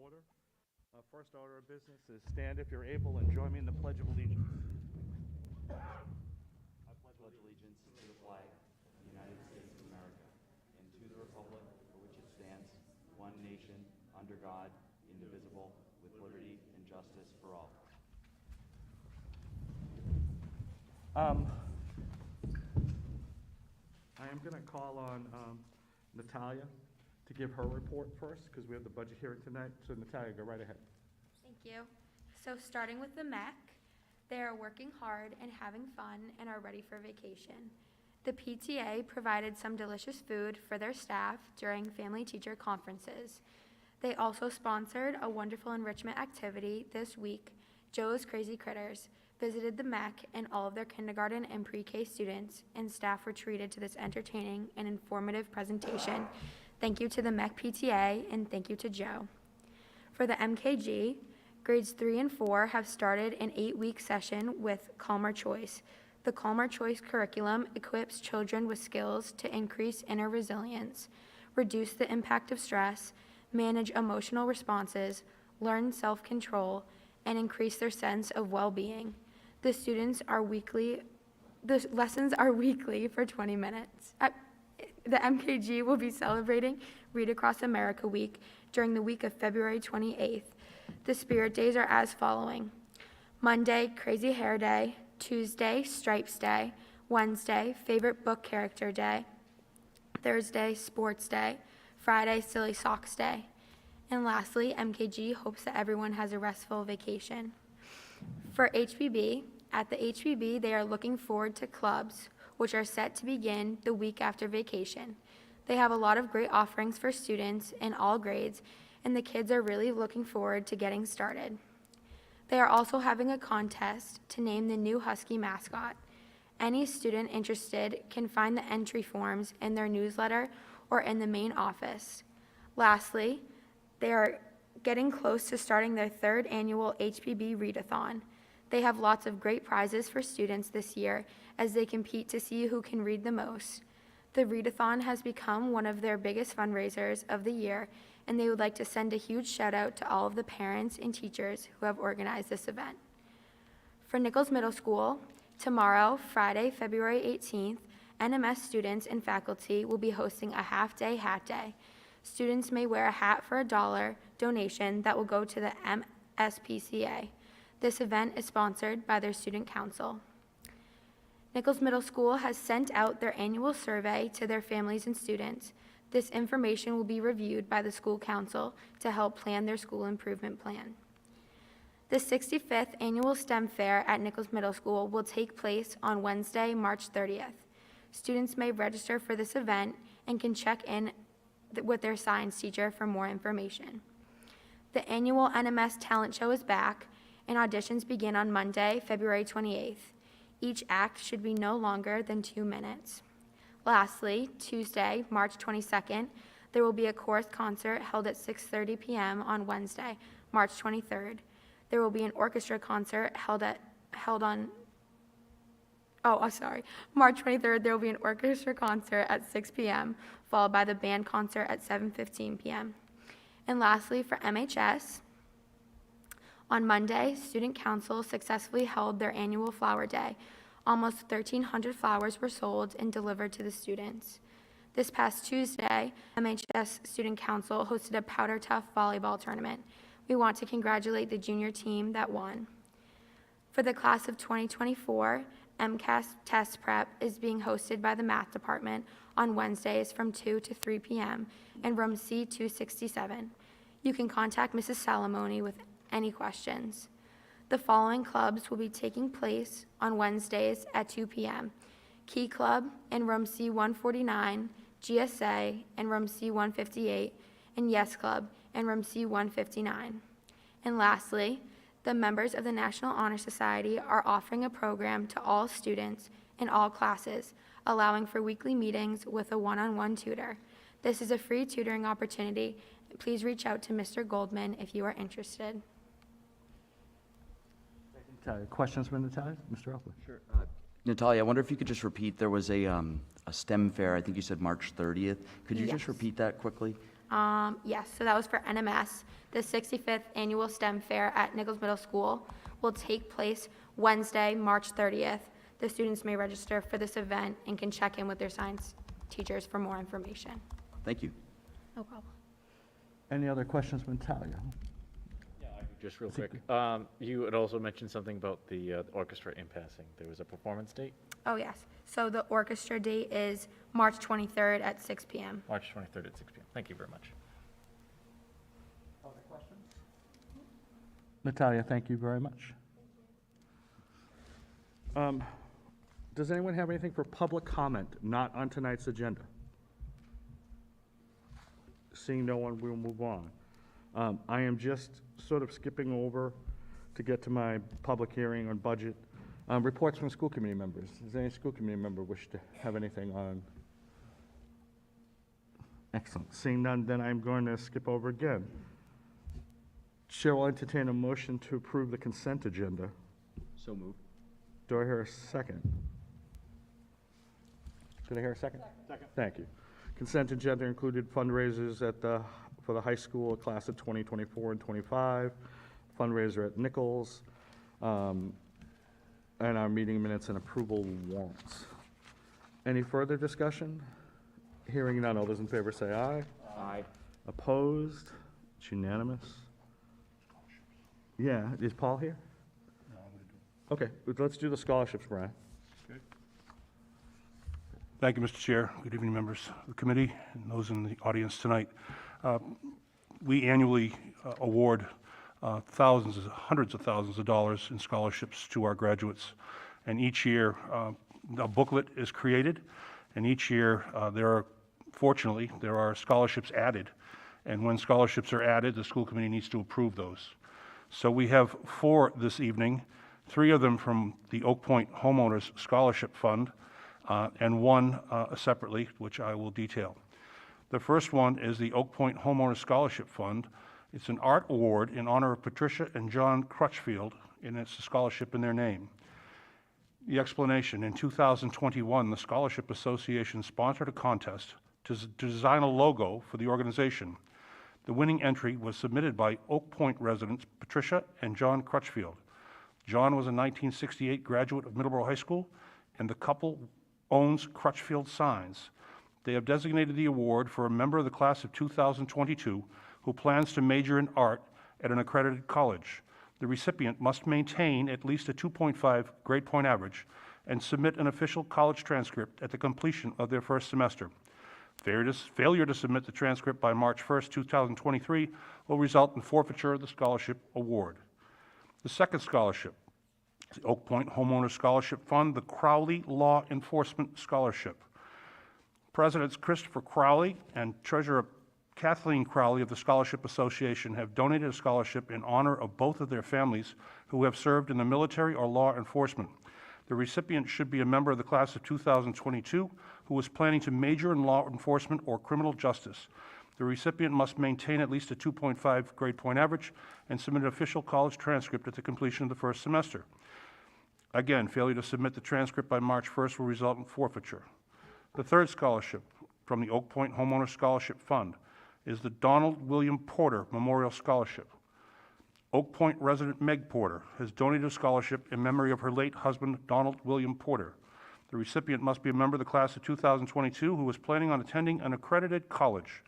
order. First order of business is stand if you're able and join me in the Pledge of Allegiance. I pledge allegiance to the flag of the United States of America and to the republic for which it stands, one nation, under God, indivisible, with liberty and justice for all. I am going to call on Natalia to give her report first because we have the budget hearing tonight. So Natalia, go right ahead. Thank you. So starting with the MEC, they are working hard and having fun and are ready for vacation. The PTA provided some delicious food for their staff during family teacher conferences. They also sponsored a wonderful enrichment activity this week. Joe's Crazy Critters visited the MEC, and all of their kindergarten and pre-K students and staff were treated to this entertaining and informative presentation. Thank you to the MEC PTA and thank you to Joe. For the MKG, grades 3 and 4 have started an 8-week session with Calmer Choice. The Calmer Choice curriculum equips children with skills to increase inner resilience, reduce the impact of stress, manage emotional responses, learn self-control, and increase their sense of well-being. The lessons are weekly for 20 minutes. The MKG will be celebrating Read Across America Week during the week of February 28th. The Spirit Days are as following: Monday, Crazy Hair Day; Tuesday, Stripes Day; Wednesday, Favorite Book Character Day; Thursday, Sports Day; Friday, Silly Socks Day. And lastly, MKG hopes that everyone has a restful vacation. For HPB, at the HPB, they are looking forward to clubs, which are set to begin the week after vacation. They have a lot of great offerings for students in all grades, and the kids are really looking forward to getting started. They are also having a contest to name the new Husky mascot. Any student interested can find the entry forms in their newsletter or in the main office. Lastly, they are getting close to starting their 3rd annual HPB Readathon. They have lots of great prizes for students this year as they compete to see who can read the most. The Readathon has become one of their biggest fundraisers of the year, and they would like to send a huge shout out to all of the parents and teachers who have organized this event. For Nichols Middle School, tomorrow, Friday, February 18th, NMS students and faculty will be hosting a half-day hat day. Students may wear a hat for $1 donation that will go to the MSPCA. This event is sponsored by their student council. Nichols Middle School has sent out their annual survey to their families and students. This information will be reviewed by the school council to help plan their school improvement plan. The 65th annual STEM fair at Nichols Middle School will take place on Wednesday, March 30th. Students may register for this event and can check in with their science teacher for more information. The annual NMS talent show is back, and auditions begin on Monday, February 28th. Each act should be no longer than 2 minutes. Lastly, Tuesday, March 22nd, there will be a chorus concert held at 6:30 p.m. on Wednesday, March 23rd. There will be an orchestra concert March 23rd, there will be an orchestra concert at 6 p.m., followed by the band concert at 7:15 p.m. And lastly, for MHS, on Monday, Student Council successfully held their annual Flower Day. Almost 1,300 flowers were sold and delivered to the students. This past Tuesday, MHS Student Council hosted a Powder Tough volleyball tournament. We want to congratulate the junior team that won. For the class of 2024, MCAS test prep is being hosted by the math department on Wednesdays from 2 to 3 p.m. in room C267. You can contact Mrs. Salamoni with any questions. The following clubs will be taking place on Wednesdays at 2 p.m. Key Club in room C149, GSA in room C158, and Yes Club in room C159. And lastly, the members of the National Honor Society are offering a program to all students in all classes, allowing for weekly meetings with a one-on-one tutor. This is a free tutoring opportunity. Please reach out to Mr. Goldman if you are interested. Questions for Natalia? Mr. Upler. Sure. Natalia, I wonder if you could just repeat, there was a STEM fair, I think you said March 30th. Could you just repeat that quickly? Yes, so that was for NMS. The 65th Annual STEM Fair at Nichols Middle School will take place Wednesday, March 30th. The students may register for this event and can check in with their science teachers for more information. Thank you. No problem. Any other questions, Natalia? Just real quick, you had also mentioned something about the orchestra in passing. There was a performance date, Oh, yes. So the orchestra date is March 23rd at 6 p.m. March 23rd at 6 p.m. Thank you very much. Other questions? Natalia, thank you very much. Does anyone have anything for public comment, not on tonight's agenda? Seeing no one, we'll move on. I am just sort of skipping over to get to my public hearing on budget. Reports from school committee members. Does any school committee member wish to have anything on? Excellent. Seeing none, then I'm going to skip over again. Chair will entertain a motion to approve the consent agenda. So moved. Do I hear a second? Did I hear a second? Second. Thank you. Consent agenda included fundraisers for the high school class of 2024 and 25, fundraiser at Nichols, and our meeting minutes and approval warrants. Any further discussion? Hearing none, all those in favor say aye. Aye. Opposed? It's unanimous. Yeah, is Paul here? Okay, let's do the scholarships, Brian. Thank you, Mr. Chair. Good evening, members of the committee and those in the audience tonight. We annually award hundreds of thousands of dollars in scholarships to our graduates. And each year, a booklet is created, and each year, fortunately, there are scholarships added. And when scholarships are added, the school committee needs to approve those. So we have 4 this evening, 3 of them from the Oak Point Homeowners Scholarship Fund, and 1 separately, which I will detail. The first one is the Oak Point Homeowners Scholarship Fund. It's an art award in honor of Patricia and John Crutchfield, and it's a scholarship in their name. The explanation: in 2021, the Scholarship Association sponsored a contest to design a logo for the organization. The winning entry was submitted by Oak Point residents Patricia and John Crutchfield. John was a 1968 graduate of Middleborough High School, and the couple owns Crutchfield Signs. They have designated the award for a member of the class of 2022 who plans to major in art at an accredited college. The recipient must maintain at least a 2.5 grade point average and submit an official college transcript at the completion of their first semester. Failure to submit the transcript by March 1st, 2023 will result in forfeiture of the scholarship award. The second scholarship, the Oak Point Homeowners Scholarship Fund, the Crowley Law Enforcement Scholarship. Presidents Christopher Crowley and Treasurer Kathleen Crowley of the Scholarship Association have donated a scholarship in honor of both of their families who have served in the military or law enforcement. The recipient should be a member of the class of 2022 who is planning to major in law enforcement or criminal justice. The recipient must maintain at least a 2.5 grade point average and submit an official college transcript at the completion of the first semester. Again, failure to submit the transcript by March 1st will result in forfeiture. The third scholarship from the Oak Point Homeowners Scholarship Fund is the Donald William Porter Memorial Scholarship. Oak Point resident Meg Porter has donated a scholarship in memory of her late husband, Donald William Porter. The recipient must be a member of the class of 2022 who is planning on attending an accredited college.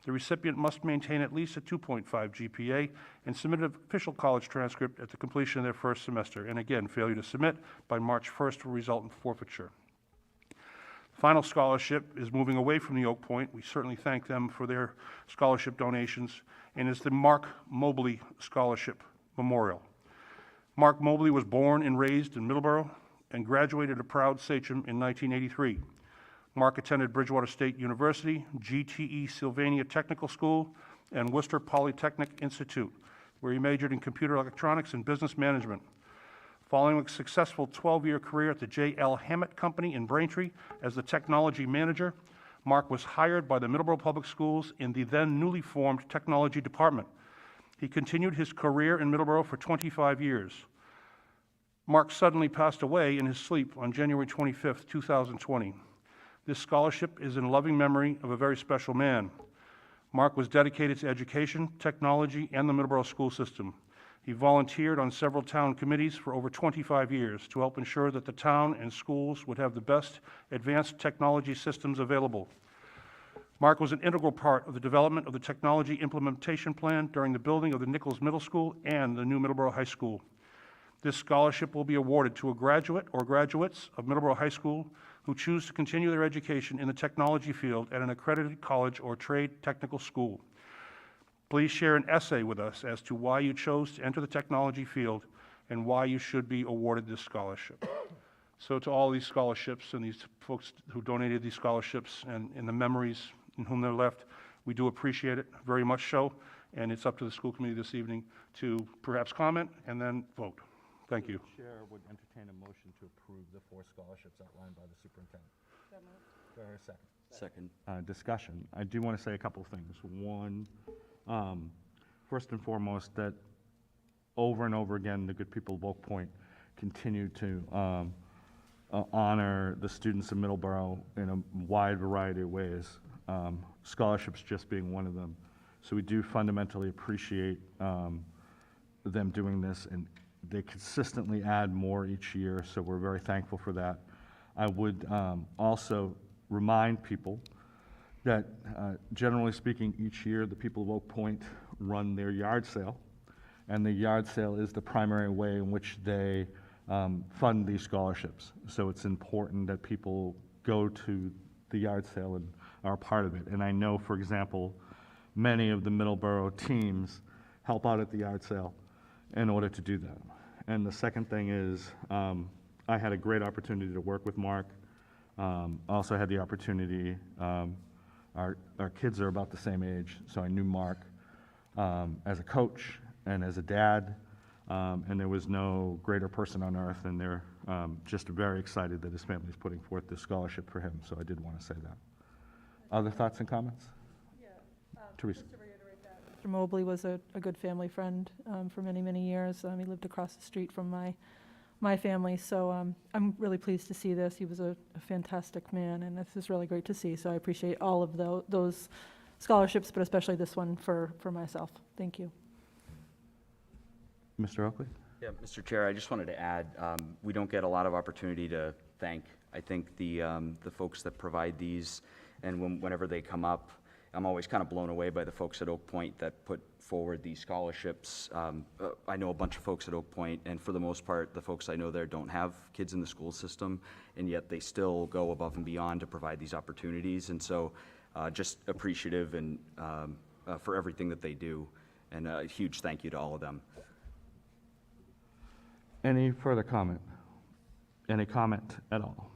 The recipient must maintain at least a 2.5 GPA and submit an official college transcript at the completion of their first semester. And again, failure to submit by March 1st will result in forfeiture. Final scholarship is moving away from the Oak Point. We certainly thank them for their scholarship donations, and is the Mark Mobley Scholarship Memorial. Mark Mobley was born and raised in Middleborough and graduated a proud sachem in 1983. Mark attended Bridgewater State University, GTE Sylvania Technical School, and Worcester Polytechnic Institute, where he majored in computer electronics and business management. Following a successful 12-year career at the J.L. Hammett Company in Braintree as the technology manager, Mark was hired by the Middleborough Public Schools in the then newly formed technology department. He continued his career in Middleborough for 25 years. Mark suddenly passed away in his sleep on January 25th, 2020. This scholarship is in loving memory of a very special man. Mark was dedicated to education, technology, and the Middleborough school system. He volunteered on several town committees for over 25 years to help ensure that the town and schools would have the best advanced technology systems available. Mark was an integral part of the development of the technology implementation plan during the building of the Nichols Middle School and the new Middleborough High School. This scholarship will be awarded to a graduate or graduates of Middleborough High School who choose to continue their education in the technology field at an accredited college or trade technical school. Please share an essay with us as to why you chose to enter the technology field and why you should be awarded this scholarship. So to all these scholarships and these folks who donated these scholarships and the memories in whom they're left, we do appreciate it very much so, and it's up to the school committee this evening to perhaps comment and then vote. Thank you. Chair would entertain a motion to approve the 4 scholarships outlined by the superintendent. Do I hear a second? Second. Discussion. I do want to say a couple of things. One, first and foremost, that over and over again, the good people of Oak Point continue to honor the students of Middleborough in a wide variety of ways, scholarships just being one of them. So we do fundamentally appreciate them doing this, and they consistently add more each year, so we're very thankful for that. I would also remind people that generally speaking, each year, the people of Oak Point run their yard sale, and the yard sale is the primary way in which they fund these scholarships. So it's important that people go to the yard sale and are a part of it. And I know, for example, many of the Middleborough teams help out at the yard sale in order to do that. And the second thing is, I had a great opportunity to work with Mark. Also had the opportunity, our kids are about the same age, so I knew Mark as a coach and as a dad, and there was no greater person on earth, and they're just very excited that his family is putting forth this scholarship for him, so I did want to say that. Other thoughts and comments? Teresa. Just to reiterate that, Mr. Mobley was a good family friend for many, many years. He lived across the street from my family, so I'm really pleased to see this. He was a fantastic man, and this is really great to see, so I appreciate all of those scholarships, but especially this one for myself. Thank you. Mr. Oakley? Yeah, Mr. Chair, I just wanted to add, we don't get a lot of opportunity to thank, I think, the folks that provide these, and whenever they come up, I'm always kind of blown away by the folks at Oak Point that put forward these scholarships. I know a bunch of folks at Oak Point, and for the most part, the folks I know there don't have kids in the school system, and yet they still go above and beyond to provide these opportunities, and so just appreciative and for everything that they do, and a huge thank you to all of them. Any further comment? Any comment at all?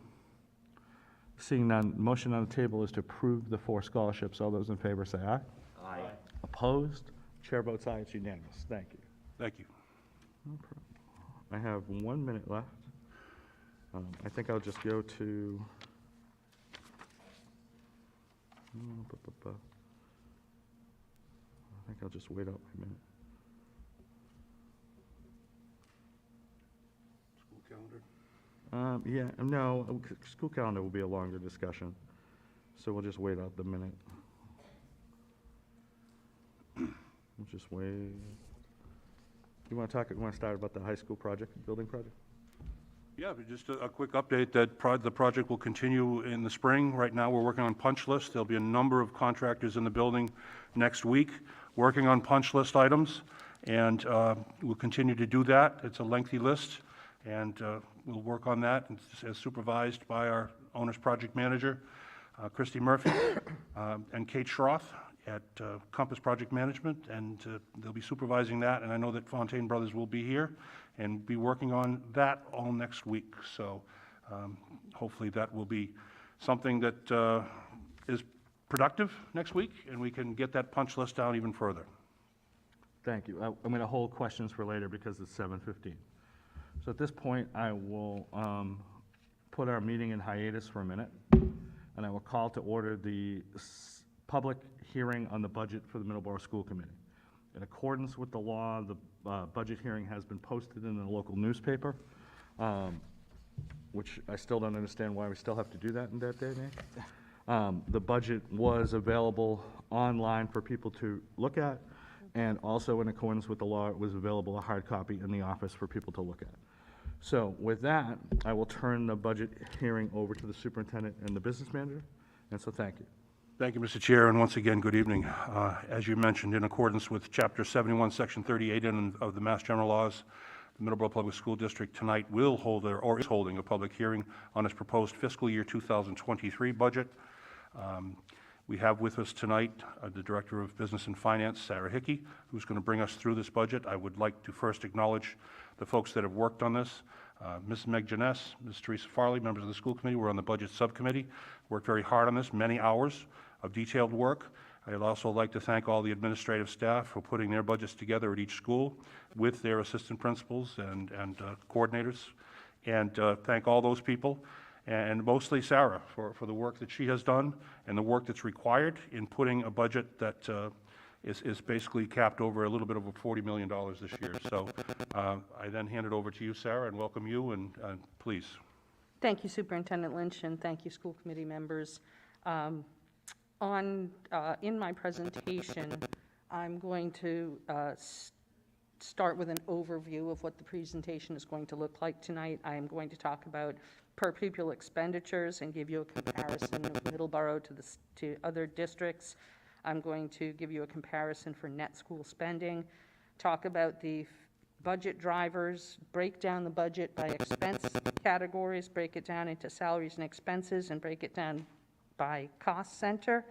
Seeing none, motion on the table is to approve the 4 scholarships. All those in favor say aye. Aye. Opposed? Chair votes aye. It's unanimous. Thank you. Thank you. I have 1 minute left. I think I'll just go to... I think I'll just wait out my minute. School calendar? Yeah, no, school calendar will be a longer discussion, so we'll just wait out the minute. We'll just wait. You want to start about the high school project, building project? Yeah, but just a quick update that the project will continue in the spring. Right now, we're working on punch lists. There'll be a number of contractors in the building next week working on punch list items, and we'll continue to do that. It's a lengthy list, and we'll work on that as supervised by our owner's project manager, Christy Murphy, and Kate Schroth at Compass Project Management, and they'll be supervising that, and I know that Fontaine Brothers will be here and be working on that all next week. So hopefully that will be something that is productive next week, and we can get that punch list down even further. Thank you. I'm going to hold questions for later because it's 7:15. So at this point, I will put our meeting in hiatus for a minute, and I will call to order the public hearing on the budget for the Middleborough School Committee. In accordance with the law, the budget hearing has been posted in the local newspaper, which I still don't understand why we still have to do that in that day and age. The budget was available online for people to look at, and also in accordance with the law, it was available a hard copy in the office for people to look at. So with that, I will turn the budget hearing over to the superintendent and the business manager, and so thank you. Thank you, Mr. Chair, and once again, good evening. As you mentioned, in accordance with Chapter 71, Section 38 of the Mass General Laws, the Middleborough Public School District tonight will hold, or is holding, a public hearing on its proposed fiscal year 2023 budget. We have with us tonight the Director of Business and Finance, Sarah Hickey, who's going to bring us through this budget. I would like to first acknowledge the folks that have worked on this. Ms. Meg Janess, Ms. Teresa Farley, members of the school committee, were on the budget subcommittee, worked very hard on this, many hours of detailed work. I'd also like to thank all the administrative staff for putting their budgets together at each school with their assistant principals and coordinators, and thank all those people, and mostly Sarah for the work that she has done and the work that's required in putting a budget that is basically capped over a little bit over $40 million this year. So I then hand it over to you, Sarah, and welcome you, and please. Thank you, Superintendent Lynch, and thank you, school committee members. In my presentation, I'm going to start with an overview of what the presentation is going to look like tonight. I am going to talk about per pupil expenditures and give you a comparison of Middleborough to other districts. I'm going to give you a comparison for net school spending, talk about the budget drivers, break down the budget by expense categories, break it down into salaries and expenses, and break it down by cost center.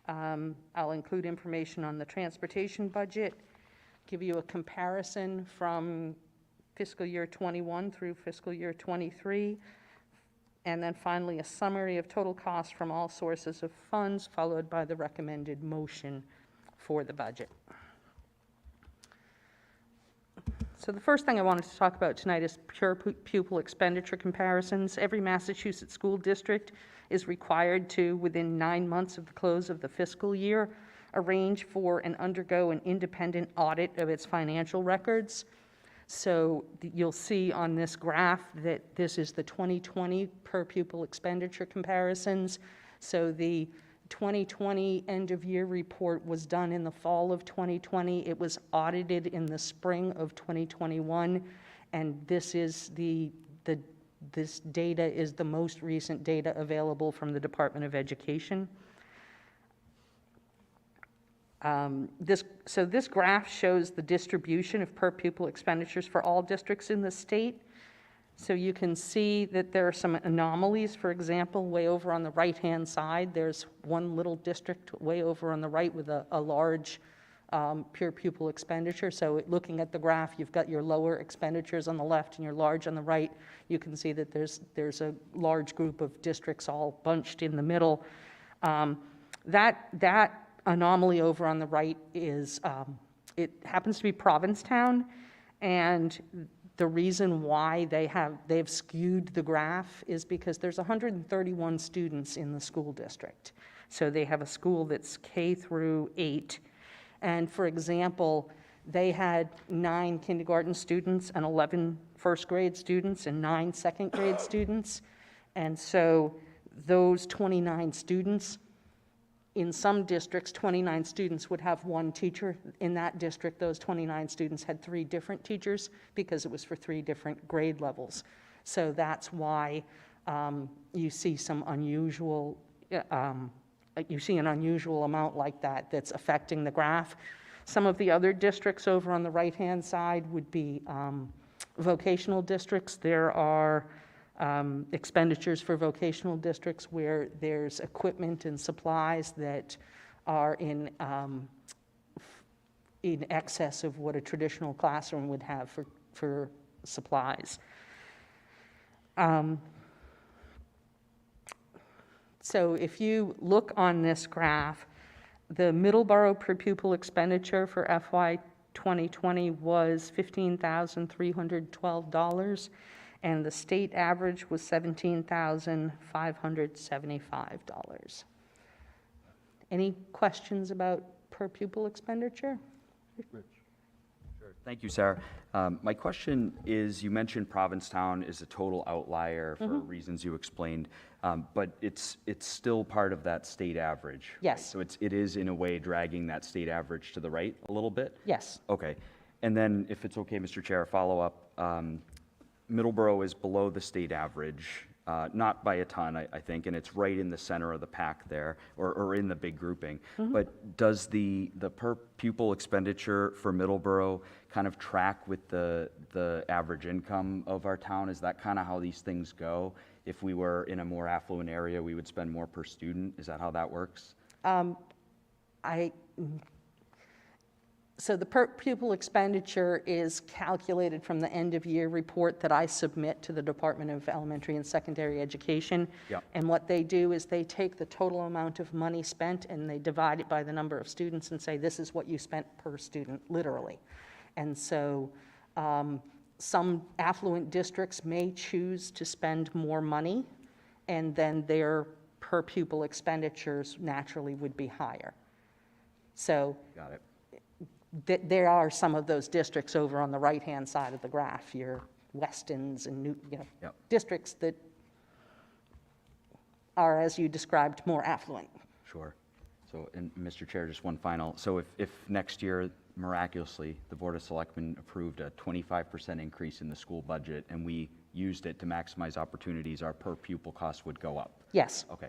I'll include information on the transportation budget, give you a comparison from fiscal year 21 through fiscal year 23, and then finally a summary of total costs from all sources of funds, followed by the recommended motion for the budget. So the first thing I wanted to talk about tonight is pure pupil expenditure comparisons. Every Massachusetts school district is required to, within 9 months of the close of the fiscal year, arrange for and undergo an independent audit of its financial records. So you'll see on this graph that this is the 2020 per pupil expenditure comparisons. So the 2020 end-of-year report was done in the fall of 2020. It was audited in the spring of 2021, and this data is the most recent data available from the Department of Education. This graph shows the distribution of per pupil expenditures for all districts in the state. So you can see that there are some anomalies. For example, way over on the right-hand side, there's one little district way over on the right with a large pure pupil expenditure. So looking at the graph, you've got your lower expenditures on the left and your large on the right. You can see that there's a large group of districts all bunched in the middle. That anomaly over on the right is, it happens to be Provincetown, and the reason why they've skewed the graph is because there's 131 students in the school district. So they have a school that's K through 8. And for example, they had 9 kindergarten students and 11 first grade students and 9 second grade students. And so those 29 students, in some districts, 29 students would have 1 teacher. In that district, those 29 students had 3 different teachers because it was for 3 different grade levels. So that's why you see some unusual, you see an unusual amount like that that's affecting the graph. Some of the other districts over on the right-hand side would be vocational districts. There are expenditures for vocational districts where there's equipment and supplies that are in excess of what a traditional classroom would have for supplies. So if you look on this graph, the Middleborough per pupil expenditure for FY 2020 was $15,312. And the state average was $17,575. Any questions about per pupil expenditure? Sure. Thank you, Sarah. My question is, you mentioned Provincetown is a total outlier for reasons you explained. But it's still part of that state average. right? Yes. So it is in a way dragging that state average to the right a little bit? Yes. Okay. And then, if it's okay, Mr. Chair, a follow-up. Middleborough is below the state average, not by a ton, I think, and it's right in the center of the pack there, or in the big grouping. But does the per pupil expenditure for Middleborough kind of track with the average income of our town? Is that kind of how these things go? If we were in a more affluent area, we would spend more per student? Is that how that works? So the per pupil expenditure is calculated from the end-of-year report that I submit to the Department of Elementary and Secondary Education. Yep. And what they do is they take the total amount of money spent and they divide it by the number of students and say, this is what you spent per student, literally. And so some affluent districts may choose to spend more money, and then their per pupil expenditures naturally would be higher. So Got it. there are some of those districts over on the right-hand side of the graph, your Westons and Yep. districts that are, as you described, more affluent. Sure. So, and Mr. Chair, just one final. So if next year, miraculously, the Board of Selectmen approved a 25% increase in the school budget and we used it to maximize opportunities, our per pupil cost would go up? Yes, Okay.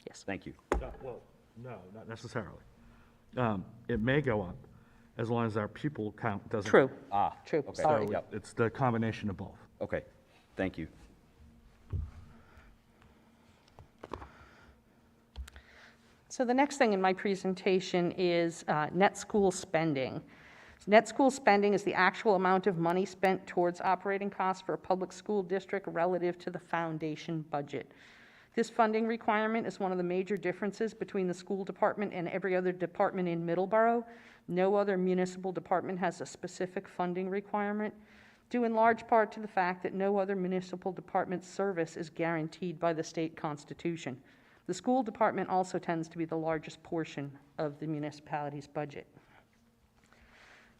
yes. Thank you. Well, no, not necessarily. It may go up as long as our pupil count doesn't. True, Ah, true, okay. sorry. So Yep. it's the combination of both. Okay. Thank you. So the next thing in my presentation is net school spending. Net school spending is the actual amount of money spent towards operating costs for a public school district relative to the foundation budget. This funding requirement is one of the major differences between the school department and every other department in Middleborough. No other municipal department has a specific funding requirement, due in large part to the fact that no other municipal department's service is guaranteed by the state constitution. The school department also tends to be the largest portion of the municipality's budget.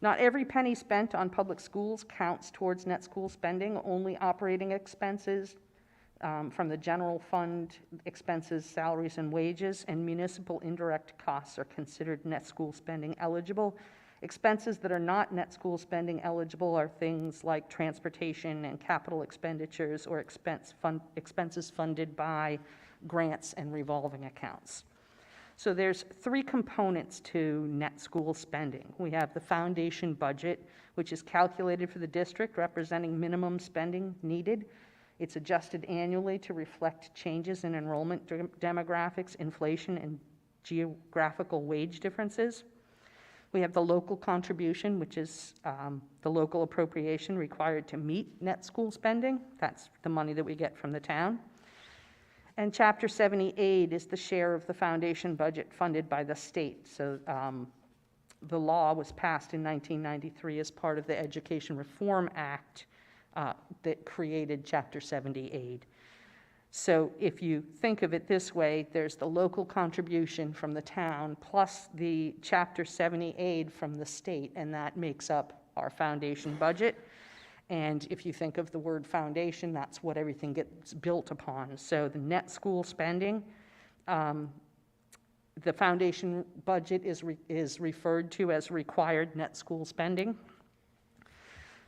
Not every penny spent on public schools counts towards net school spending. Only operating expenses from the general fund expenses, salaries and wages, and municipal indirect costs are considered net school spending eligible. Expenses that are not net school spending eligible are things like transportation and capital expenditures or expenses funded by grants and revolving accounts. So there's three components to net school spending. We have the foundation budget, which is calculated for the district, representing minimum spending needed. It's adjusted annually to reflect changes in enrollment demographics, inflation, and geographical wage differences. We have the local contribution, which is the local appropriation required to meet net school spending. That's the money that we get from the town. And Chapter 78 is the share of the foundation budget funded by the state. So the law was passed in 1993 as part of the Education Reform Act that created Chapter 78. So if you think of it this way, there's the local contribution from the town plus the Chapter 78 from the state, and that makes up our foundation budget. And if you think of the word foundation, that's what everything gets built upon. So the net school spending, the foundation budget is referred to as required net school spending.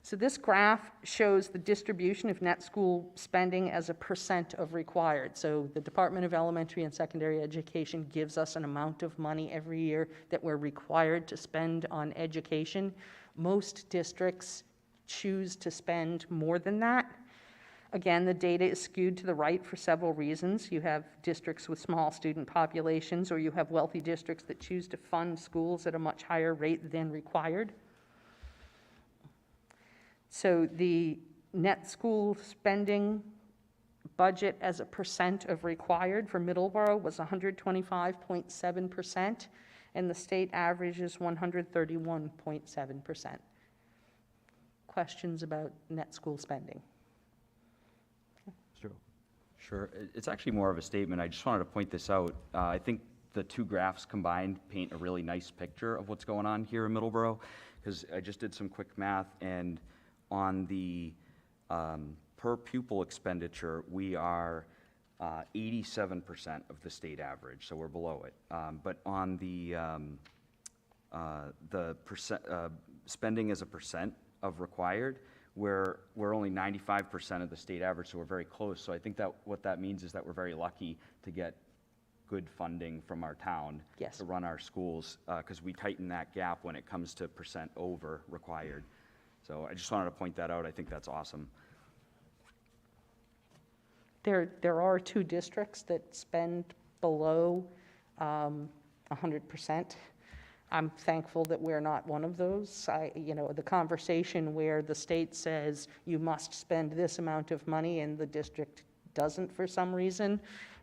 So this graph shows the distribution of net school spending as a percent of required. So the Department of Elementary and Secondary Education gives us an amount of money every year that we're required to spend on education. Most districts choose to spend more than that. Again, the data is skewed to the right for several reasons. You have districts with small student populations, or you have wealthy districts that choose to fund schools at a much higher rate than required. So the net school spending budget as a percent of required for Middleborough was 125.7%, and the state average is 131.7%. Questions about net school spending? Sure. It's actually more of a statement. I just wanted to point this out. I think the two graphs combined paint a really nice picture of what's going on here in Middleborough, because I just did some quick math, and on the per pupil expenditure, we are 87% of the state average, so we're below it. But on the percent, spending as a percent of required, we're only 95% of the state average, so we're very close. So I think that what that means is that we're very lucky to get good funding from our town Yes. to run our schools, because we tighten that gap when it comes to percent over required. So I just wanted to point that out. I think that's awesome. There are 2 districts that spend below 100%. I'm thankful that we're not one of those. The conversation where the state says you must spend this amount of money and the district doesn't for some reason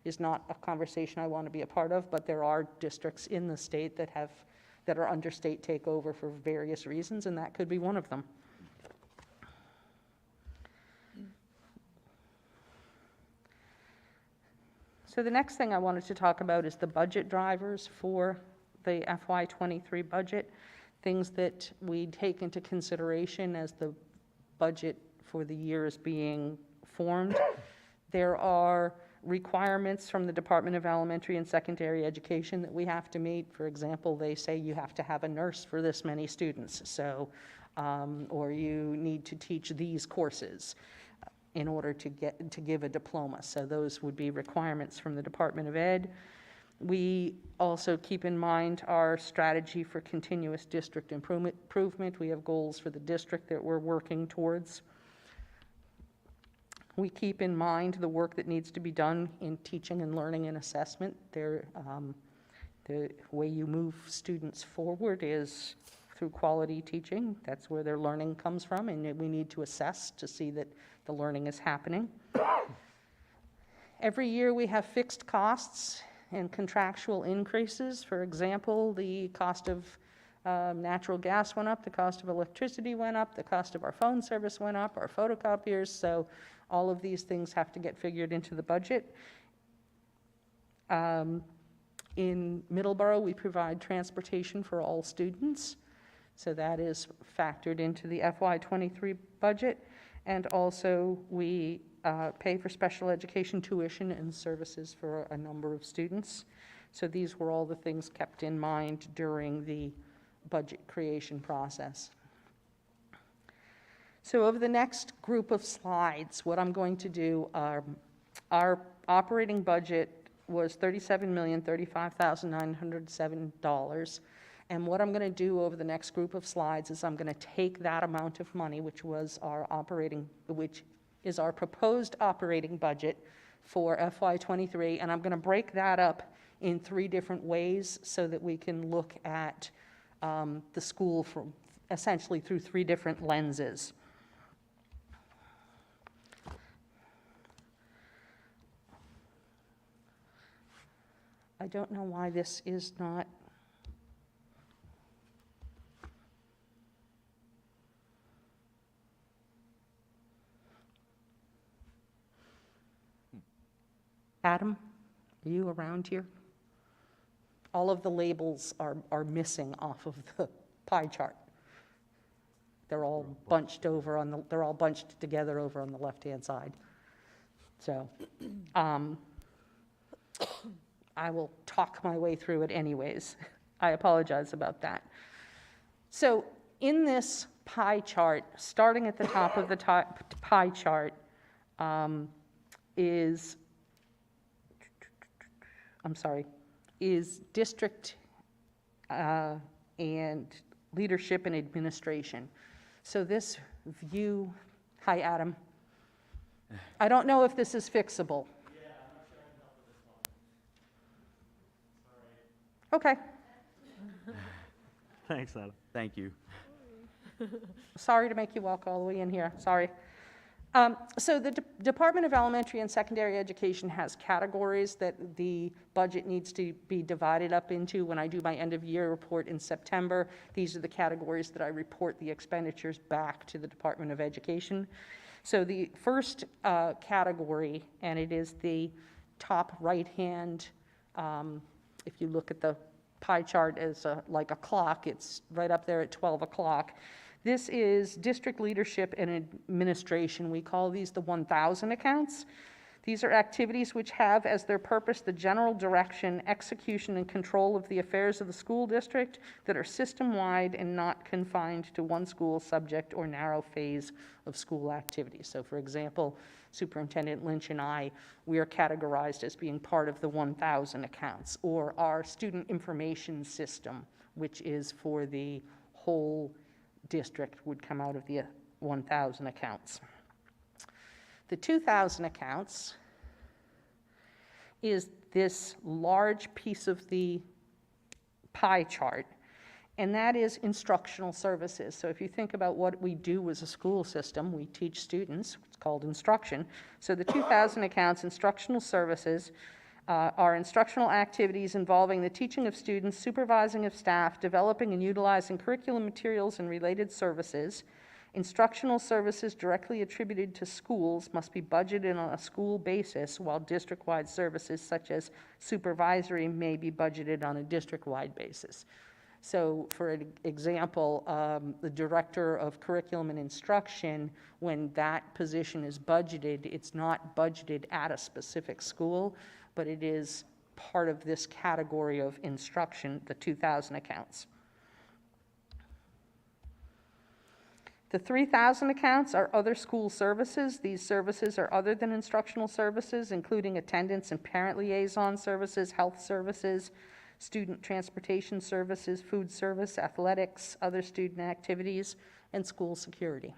is not a conversation I want to be a part of, but there are districts in the state that are under state takeover for various reasons, and that could be one of them. So the next thing I wanted to talk about is the budget drivers for the FY23 budget, things that we take into consideration as the budget for the year is being formed. There are requirements from the Department of Elementary and Secondary Education that we have to meet. For example, they say you have to have a nurse for this many students, so, or you need to teach these courses in order to give a diploma. So those would be requirements from the Department of Ed. We also keep in mind our strategy for continuous district improvement. We have goals for the district that we're working towards. We keep in mind the work that needs to be done in teaching and learning and assessment. The way you move students forward is through quality teaching. That's where their learning comes from, and we need to assess to see that the learning is happening. Every year we have fixed costs and contractual increases. For example, the cost of natural gas went up, the cost of electricity went up, the cost of our phone service went up, our photocopiers, so all of these things have to get figured into the budget. In Middleborough, we provide transportation for all students, so that is factored into the FY23 budget. And also, we pay for special education tuition and services for a number of students. So these were all the things kept in mind during the budget creation process. So over the next group of slides, what I'm going to do, our operating budget was $37,035,907. And what I'm going to do over the next group of slides is I'm going to take that amount of money, which is our proposed operating budget for FY23, and I'm going to break that up in 3 different ways so that we can look at the school from essentially through 3 different lenses. I don't know why this is not. Adam, are you around here? All of the labels are missing off of the pie chart. They're all bunched together over on the left-hand side. So, I will talk my way through it anyways. I apologize about that. So, in this pie chart, starting at the top of the pie chart, is district and leadership and administration. So this view, hi Adam. I don't know if this is fixable. Yeah, I'm not sure I can help with this one. Sorry. Okay. Thanks, Adam. Thank you. Sorry to make you walk all the way in here, sorry. So the Department of Elementary and Secondary Education has categories that the budget needs to be divided up into. When I do my end-of-year report in September, these are the categories that I report the expenditures back to the Department of Education. So the first category, and it is the top right-hand, if you look at the pie chart as like a clock, it's right up there at 12 o'clock. This is district leadership and administration. We call these the 1,000 accounts. These are activities which have as their purpose the general direction, execution, and control of the affairs of the school district that are system-wide and not confined to one school subject or narrow phase of school activities. So for example, Superintendent Lynch and I, we are categorized as being part of the 1,000 accounts, or our student information system, which is for the whole district, would come out of the 1,000 accounts. The 2,000 accounts is this large piece of the pie chart, and that is instructional services. So if you think about what we do as a school system, we teach students, it's called instruction. So the 2,000 accounts, instructional services, are instructional activities involving the teaching of students, supervising of staff, developing and utilizing curriculum materials and related services. Instructional services directly attributed to schools must be budgeted on a school basis, while district-wide services such as supervisory may be budgeted on a district-wide basis. So for an example, the director of curriculum and instruction, when that position is budgeted, it's not budgeted at a specific school, but it is part of this category of instruction, the 2,000 accounts. The 3,000 accounts are other school services. These services are other than instructional services, including attendance and parent liaison services, health services, student transportation services, food service, athletics, other student activities, and school security.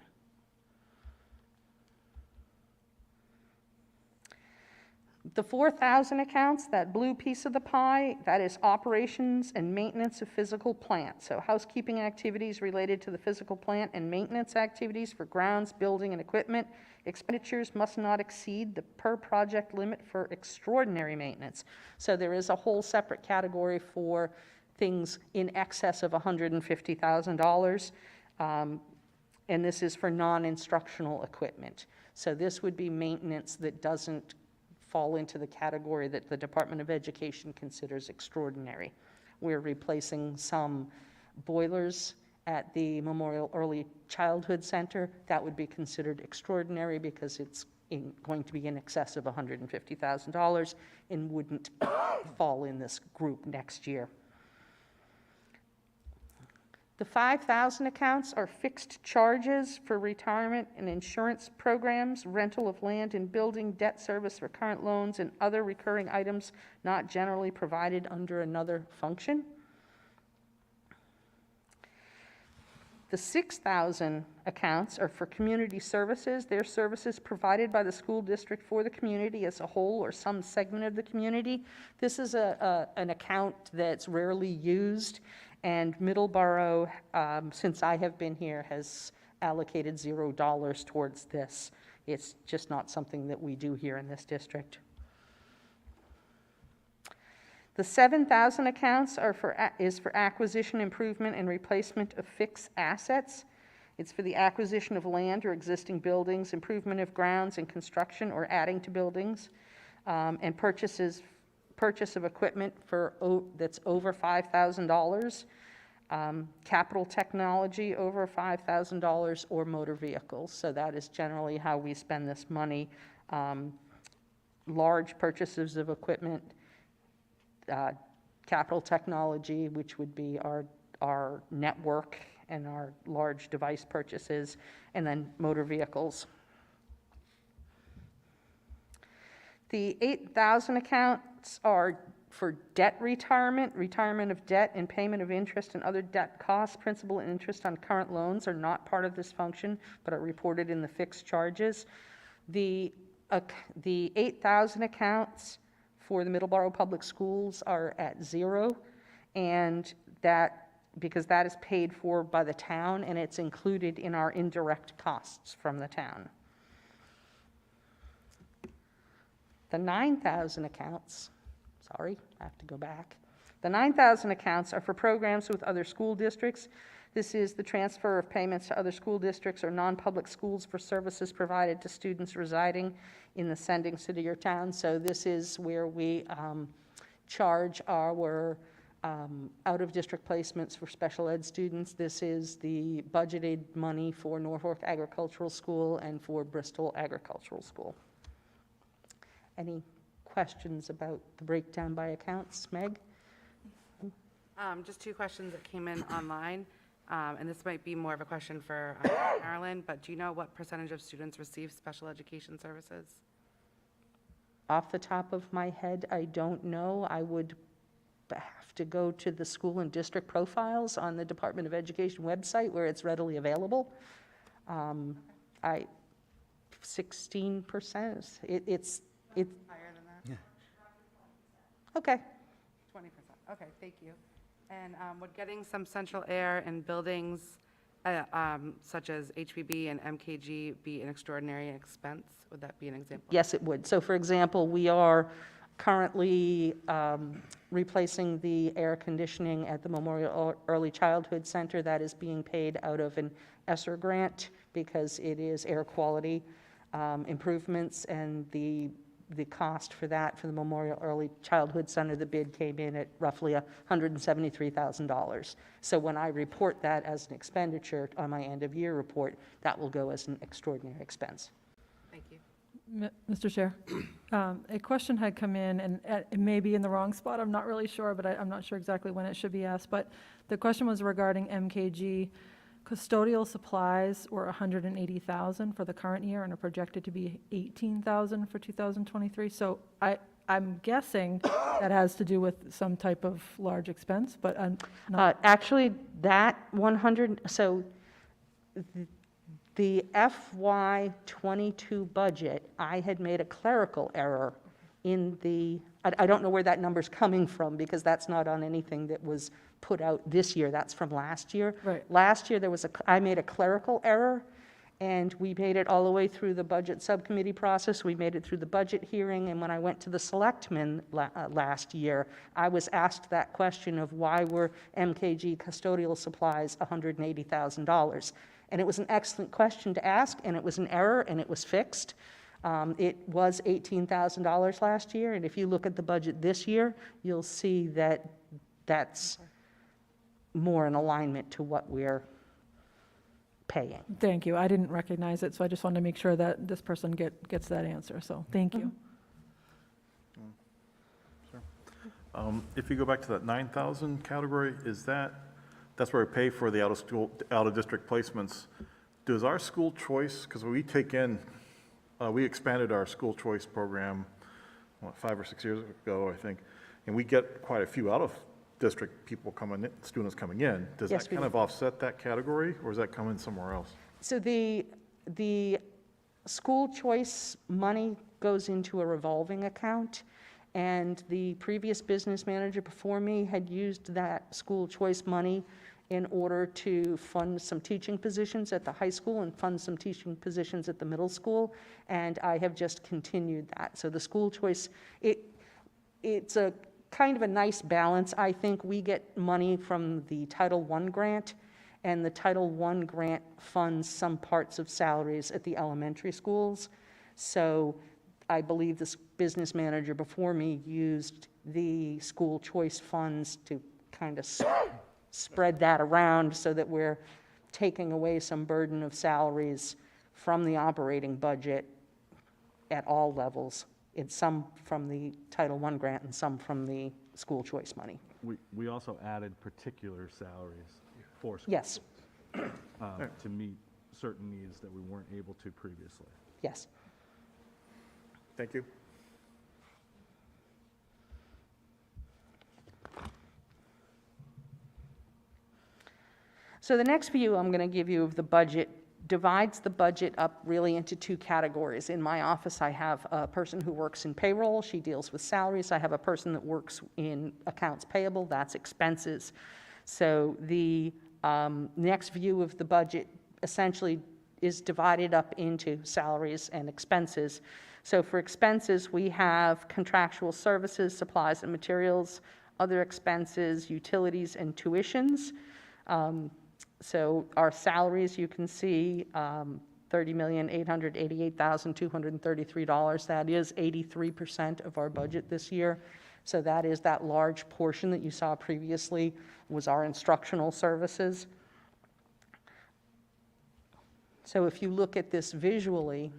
The 4,000 accounts, that blue piece of the pie, that is operations and maintenance of physical plant. So housekeeping activities related to the physical plant and maintenance activities for grounds, building, and equipment. Expenditures must not exceed the per project limit for extraordinary maintenance. So there is a whole separate category for things in excess of $150,000. And this is for non-instructional equipment. So this would be maintenance that doesn't fall into the category that the Department of Education considers extraordinary. We're replacing some boilers at the Memorial Early Childhood Center. That would be considered extraordinary because it's going to be in excess of $150,000 and wouldn't fall in this group next year. The 5,000 accounts are fixed charges for retirement and insurance programs, rental of land and building, debt service for current loans, and other recurring items not generally provided under another function. The 6,000 accounts are for community services. They're services provided by the school district for the community as a whole or some segment of the community. This is an account that's rarely used, and Middleborough, since I have been here, has allocated $0 towards this. It's just not something that we do here in this district. The 7,000 accounts is for acquisition, improvement, and replacement of fixed assets. It's for the acquisition of land or existing buildings, improvement of grounds, and construction or adding to buildings, and purchase of equipment that's over $5,000, capital technology over $5,000, or motor vehicles. So that is generally how we spend this money. Large purchases of equipment, capital technology, which would be our network and our large device purchases, and then motor vehicles. The 8,000 accounts are for debt retirement, retirement of debt, and payment of interest and other debt costs. Principal and interest on current loans are not part of this function, but are reported in the fixed charges. The 8,000 accounts for the Middleborough Public Schools are at $0, and because that is paid for by the town, and it's included in our indirect costs from the town. The 9,000 accounts, sorry, I have to go back. The 9,000 accounts are for programs with other school districts. This is the transfer of payments to other school districts or non-public schools for services provided to students residing in the sending city or town. So this is where we charge our out-of-district placements for special ed students. This is the budgeted money for Norfolk Agricultural School and for Bristol Agricultural School. Any questions about the breakdown by accounts? Meg? Just two questions that came in online, and this might be more of a question for Marilyn, but do you know what percentage of students receive special education services? Off the top of my head, I don't know. I would have to go to the school and district profiles on the Department of Education website where it's readily available. 16%, it's, Higher than that? okay. 20%. Okay, thank you. And would getting some central air in buildings such as HPB and MKG be an extraordinary expense? Would that be an example? Yes, it would. So for example, we are currently replacing the air conditioning at the Memorial Early Childhood Center. That is being paid out of an ESSER grant because it is air quality improvements, and the cost for that, for the Memorial Early Childhood Center, the bid came in at roughly $173,000. So when I report that as an expenditure on my end-of-year report, that will go as an extraordinary expense. Thank you. Mr. Chair, a question had come in, and it may be in the wrong spot, I'm not really sure, but I'm not sure exactly when it should be asked, but the question was regarding MKG. Custodial supplies were $180,000 for the current year and are projected to be $18,000 for 2023. So I'm guessing that has to do with some type of large expense, but I'm not. Actually, that 100, so the FY '22 budget, I had made a clerical error in the, I don't know where that number's coming from, because that's not on anything that was put out this year, that's from last year. Right. Last year, I made a clerical error, and we made it all the way through the budget subcommittee process, we made it through the budget hearing, and when I went to the selectmen last year, I was asked that question of why were MKG custodial supplies $180,000? And it was an excellent question to ask, and it was an error, and it was fixed. It was $18,000 last year, and if you look at the budget this year, you'll see that that's more in alignment to what we're paying. Thank you. I didn't recognize it, so I just wanted to make sure that this person gets that answer, so thank you. If you go back to that 9,000 category, that's where we pay for the out-of-district placements. Does our school choice, because we expanded our school choice program, 5 or 6 years ago, I think, and we get quite a few out-of-district people students coming in. Does Yes, that we kind do. of offset that category, or is that coming somewhere else? So the school choice money goes into a revolving account, and the previous business manager before me had used that school choice money in order to fund some teaching positions at the high school and fund some teaching positions at the middle school, and I have just continued that. So the school choice, it's a kind of a nice balance. I think we get money from the Title I grant, and the Title I grant funds some parts of salaries at the elementary schools. So I believe this business manager before me used the school choice funds to kind of spread that around so that we're taking away some burden of salaries from the operating budget at all levels. It's some from the Title I grant and some from the school choice money. We also added particular salaries for schools. Yes, To meet certain needs that we weren't able to previously. yes. Thank you. So the next view I'm going to give you of the budget divides the budget up really into two categories. In my office, I have a person who works in payroll. She deals with salaries. I have a person that works in accounts payable. That's expenses. So the next view of the budget essentially is divided up into salaries and expenses. So for expenses, we have contractual services, supplies and materials, other expenses, utilities, and tuitions. So our salaries, you can see, $30,888,233. That is 83% of our budget this year. So that is that large portion that you saw previously was our instructional services. So if you look at this visually,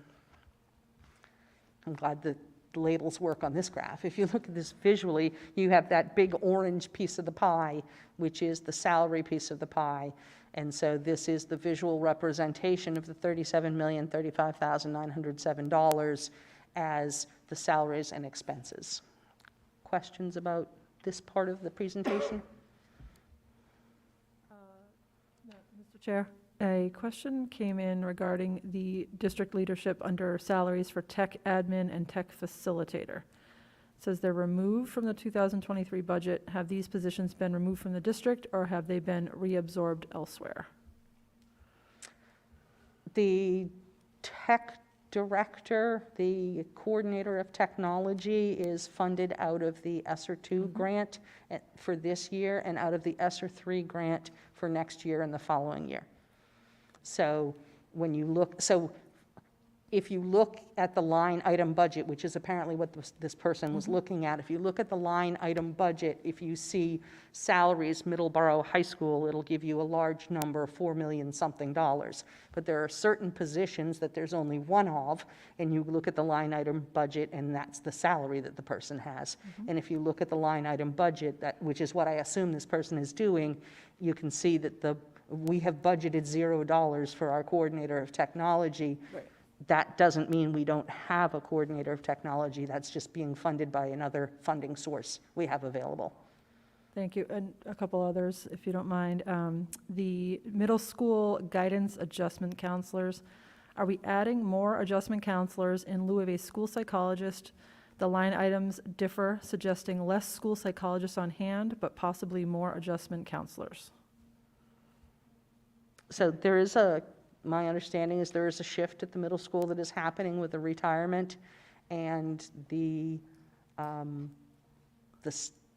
I'm glad that labels work on this graph. If you look at this visually, you have that big orange piece of the pie, which is the salary piece of the pie. And so this is the visual representation of the $37,035,907 as the salaries and expenses. Questions about this part of the presentation? Mr. Chair, a question came in regarding the district leadership under salaries for tech admin and tech facilitator. It says they're removed from the 2023 budget. Have these positions been removed from the district, or have they been reabsorbed elsewhere? The tech director, the coordinator of technology, is funded out of the ESSER II grant for this year and out of the ESSER III grant for next year and the following year. So when you look, so if you look at the line item budget, which is apparently what this person was looking at, if you look at the line item budget, if you see salaries, Middleborough High School, it'll give you a large number, $4 million something. But there are certain positions that there's only one of, and you look at the line item budget, and that's the salary that the person has. And if you look at the line item budget, which is what I assume this person is doing, you can see that we have budgeted $0 for our coordinator of technology. Right. That doesn't mean we don't have a coordinator of technology. That's just being funded by another funding source we have available. Thank you. And a couple others, if you don't mind. The middle school guidance adjustment counselors, are we adding more adjustment counselors in lieu of a school psychologist? The line items differ, suggesting less school psychologists on hand, but possibly more adjustment counselors. So my understanding is there is a shift at the middle school that is happening with the retirement, and the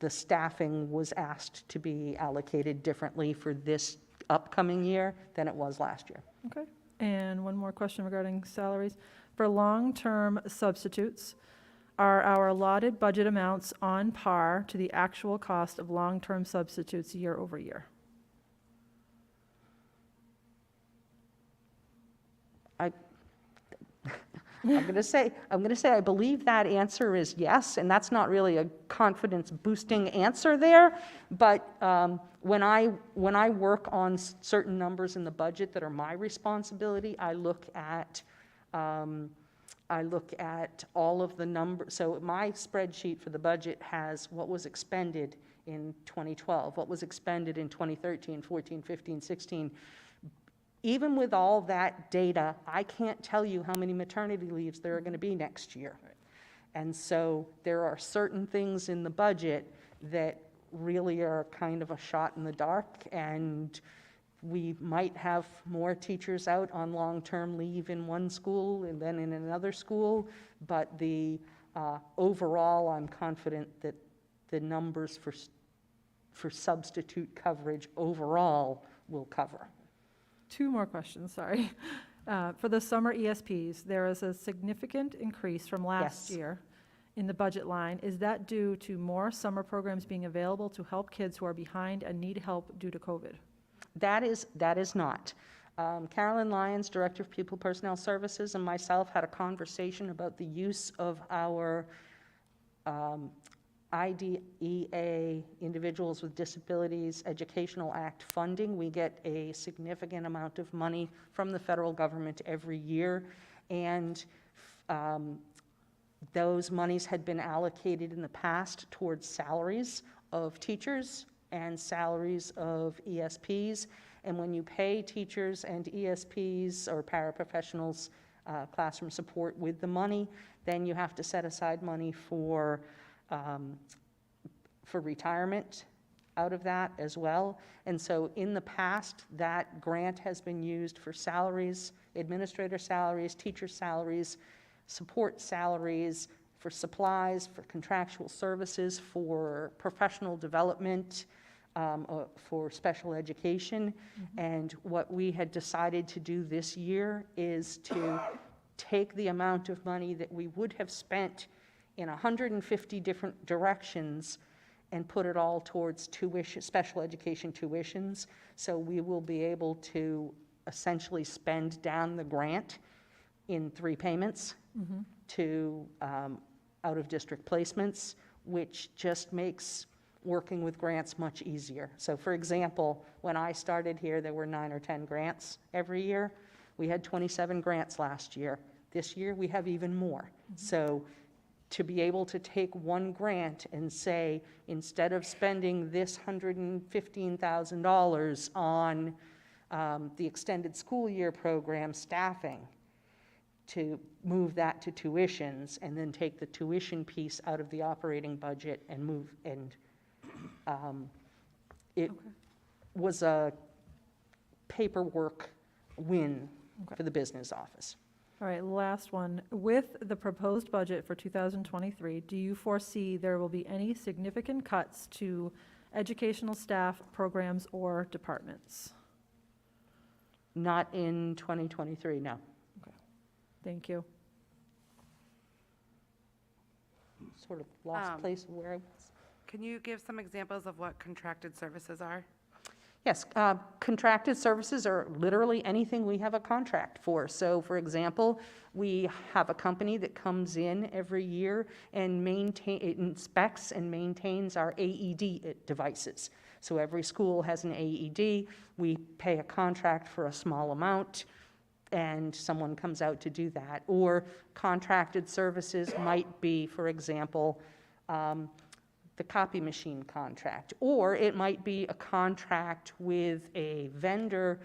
staffing was asked to be allocated differently for this upcoming year than it was last year. Okay. And one more question regarding salaries. For long-term substitutes, are our allotted budget amounts on par to the actual cost of long-term substitutes year over year? I'm going to say I believe that answer is yes, and that's not really a confidence-boosting answer there. But when I work on certain numbers in the budget that are my responsibility, I look at all of the numbers. So my spreadsheet for the budget has what was expended in 2012, what was expended in 2013, 14, 15, 16. Even with all that data, I can't tell you how many maternity leaves there are going to be next year. And so there are certain things in the budget that really are kind of a shot in the dark, and we might have more teachers out on long-term leave in one school and then in another school, but overall, I'm confident that the numbers for substitute coverage overall will cover. Two more questions, sorry. For the summer ESPs, there is a significant increase from last Yes. year in the budget line. Is that due to more summer programs being available to help kids who are behind and need help due to COVID? That is not. Carolyn Lyons, Director of Pupil Personnel Services, and myself had a conversation about the use of our IDEA, Individuals with Disabilities Educational Act funding. We get a significant amount of money from the federal government every year, and those monies had been allocated in the past towards salaries of teachers and salaries of ESPs. And when you pay teachers and ESPs or paraprofessionals classroom support with the money, then you have to set aside money for retirement out of that as well. And so in the past, that grant has been used for salaries, administrator salaries, teacher salaries, support salaries, for supplies, for contractual services, for professional development, for special education. And what we had decided to do this year is to take the amount of money that we would have spent in 150 different directions and put it all towards special education tuitions. So we will be able to essentially spend down the grant in 3 payments to out-of-district placements, which just makes working with grants much easier. So for example, when I started here, there were 9 or 10 grants every year. We had 27 grants last year. This year, we have even more. So to be able to take one grant and say, instead of spending this $115,000 on the extended school year program staffing, to move that to tuitions, and then take the tuition piece out of the operating budget and move, and it was a paperwork win for the business office. All right, last one. With the proposed budget for 2023, do you foresee there will be any significant cuts to educational staff, programs, or departments? Not in 2023, no. Thank you. Sort of lost place of where I was. Can you give some examples of what contracted services are? Yes, contracted services are literally anything we have a contract for. So, for example, we have a company that comes in every year and inspects and maintains our AED devices. So every school has an AED. We pay a contract for a small amount, and someone comes out to do that. Or contracted services might be, for example, the copy machine contract, or it might be a contract with a vendor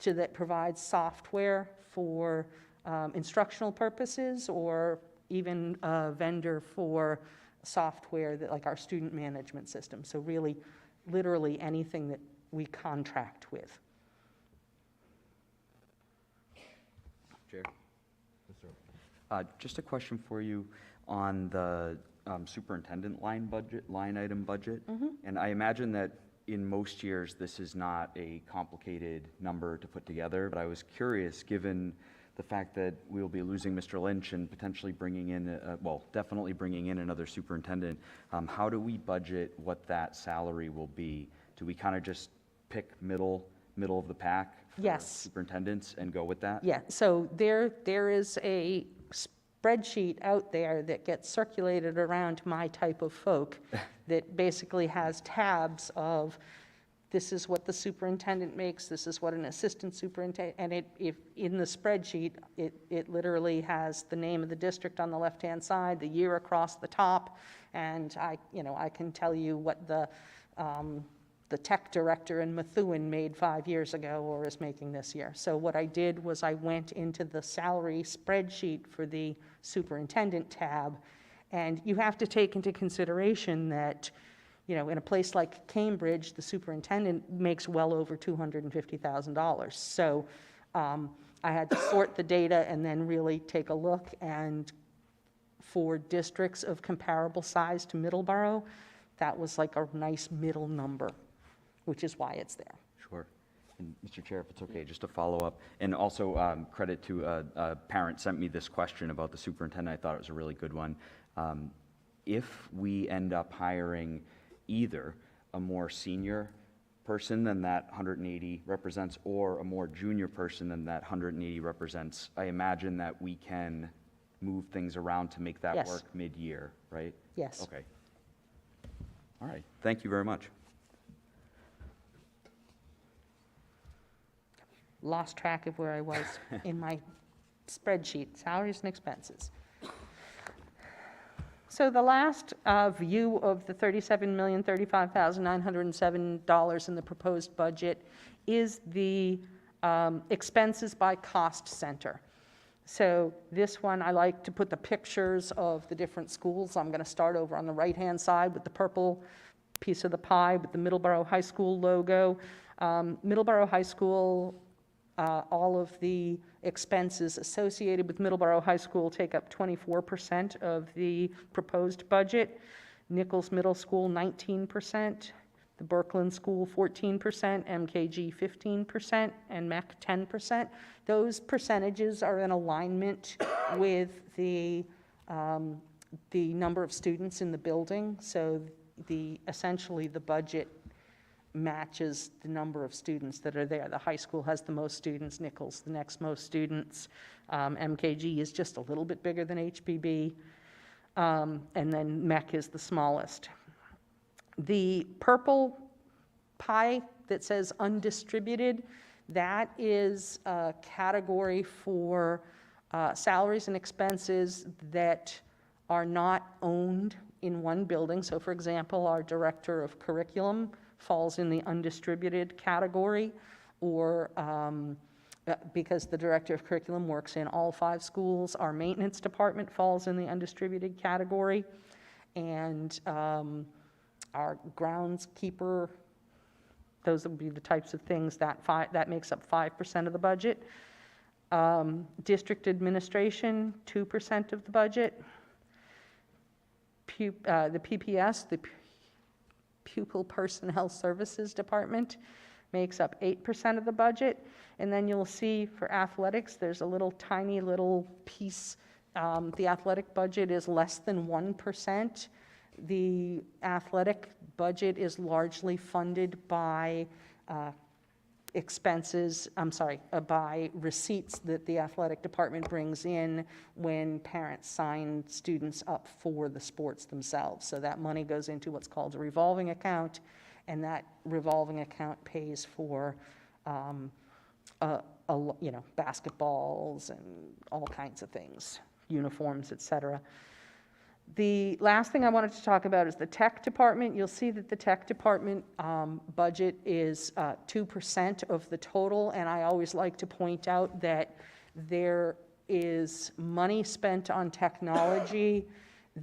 that provides software for instructional purposes, or even a vendor for software that, like our student management system. So really, literally anything that we contract with. Chair? Just a question for you on the superintendent line item budget. And I imagine that in most years, this is not a complicated number to put together, but I was curious, given the fact that we'll be losing Mr. Lynch and potentially bringing in, definitely bringing in another superintendent, how do we budget what that salary will be? Do we kind of just pick middle of the pack for Yes. superintendents and go with that? Yeah, so there is a spreadsheet out there that gets circulated around my type of folk that basically has tabs of, this is what the superintendent makes, this is what an assistant superintendent, and if in the spreadsheet, it literally has the name of the district on the left-hand side, the year across the top, and I can tell you what the tech director in Methuen made 5 years ago or is making this year. So what I did was I went into the salary spreadsheet for the superintendent tab, and you have to take into consideration that, in a place like Cambridge, the superintendent makes well over $250,000. So I had to sort the data and then really take a look, and for districts of comparable size to Middleborough, that was like a nice middle number, which is why it's there. Sure. And Mr. Chair, if it's okay, just to follow up, and also credit to a parent sent me this question about the superintendent. I thought it was a really good one. If we end up hiring either a more senior person than that 180 represents, or a more junior person than that 180 represents, I imagine that we can move things around to make that Yes. work mid-year, right? Yes. Okay. All right. Thank you very much. Lost track of where I was in my spreadsheet, salaries and expenses. So the last view of the $37,035,907 in the proposed budget is the expenses by cost center. So this one, I like to put the pictures of the different schools. I'm going to start over on the right-hand side with the purple piece of the pie with the Middleborough High School logo. Middleborough High School, all of the expenses associated with Middleborough High School take up 24% of the proposed budget. Nichols Middle School, 19%. The Berkland School, 14%. MKG, 15%. And MEC, 10%. Those percentages are in alignment with the number of students in the building. So essentially the budget matches the number of students that are there. The high school has the most students, Nichols the next most students. MKG is just a little bit bigger than HPB. and then MEC is the smallest. The purple pie that says undistributed, that is a category for salaries and expenses that are not owned in one building. So for example, our director of curriculum falls in the undistributed category, or because the director of curriculum works in all 5 schools, our maintenance department falls in the undistributed category, and our groundskeeper, those would be the types of things that makes up 5% of the budget. District administration, 2% of the budget. The PPS, the Pupil Personnel Services Department, makes up 8% of the budget. And then you'll see for athletics, there's a little tiny little piece. The athletic budget is less than 1%. The athletic budget is largely funded by by receipts that the athletic department brings in when parents sign students up for the sports themselves. So that money goes into what's called a revolving account, and that revolving account pays for basketballs and all kinds of things, uniforms, et cetera. The last thing I wanted to talk about is the tech department. You'll see that the tech department budget is 2% of the total, and I always like to point out that there is money spent on technology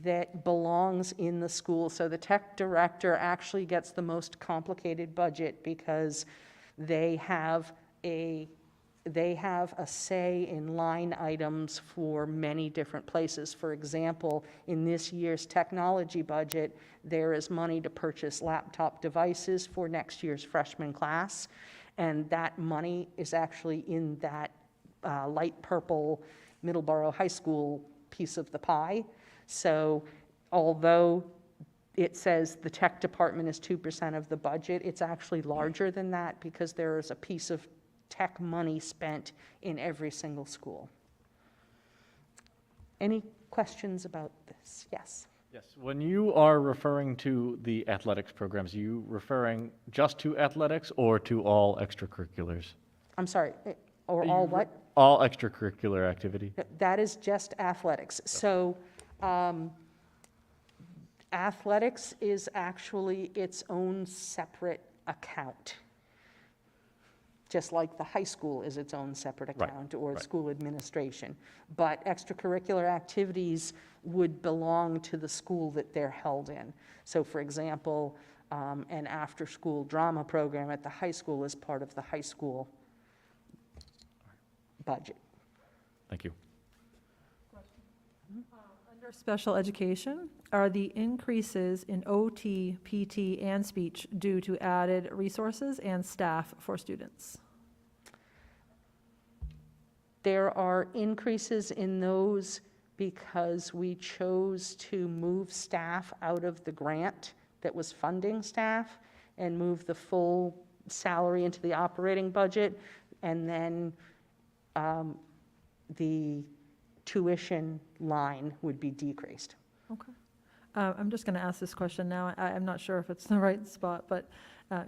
that belongs in the school. So the tech director actually gets the most complicated budget because they have a say in line items for many different places. For example, in this year's technology budget, there is money to purchase laptop devices for next year's freshman class, and that money is actually in that light purple Middleborough High School piece of the pie. So although it says the tech department is 2% of the budget, it's actually larger than that because there is a piece of tech money spent in every single school. Any questions about this? Yes. Yes, when you are referring to the athletics programs, are you referring just to athletics or to all extracurriculars? I'm sorry, or all what? All extracurricular activity? That is just athletics. So athletics is actually its own separate account, just like the high school is its own separate account, or school administration. But extracurricular activities would belong to the school that they're held in. So for example, an after-school drama program at the high school is part of the high school budget. Thank you. Under special education, are the increases in OT, PT, and speech due to added resources and staff for students? There are increases in those because we chose to move staff out of the grant that was funding staff and move the full salary into the operating budget, and then the tuition line would be decreased. Okay. I'm just going to ask this question now. I'm not sure if it's the right spot, but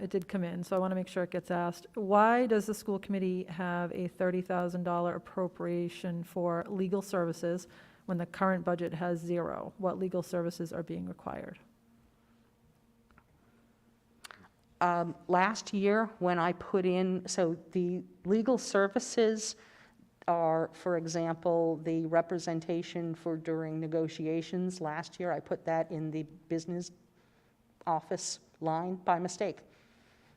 it did come in, so I want to make sure it gets asked. Why does the school committee have a $30,000 appropriation for legal services when the current budget has 0? What legal services are being required? Last year, when I put in, so the legal services are, for example, the representation for during negotiations. Last year, I put that in the business office line by mistake.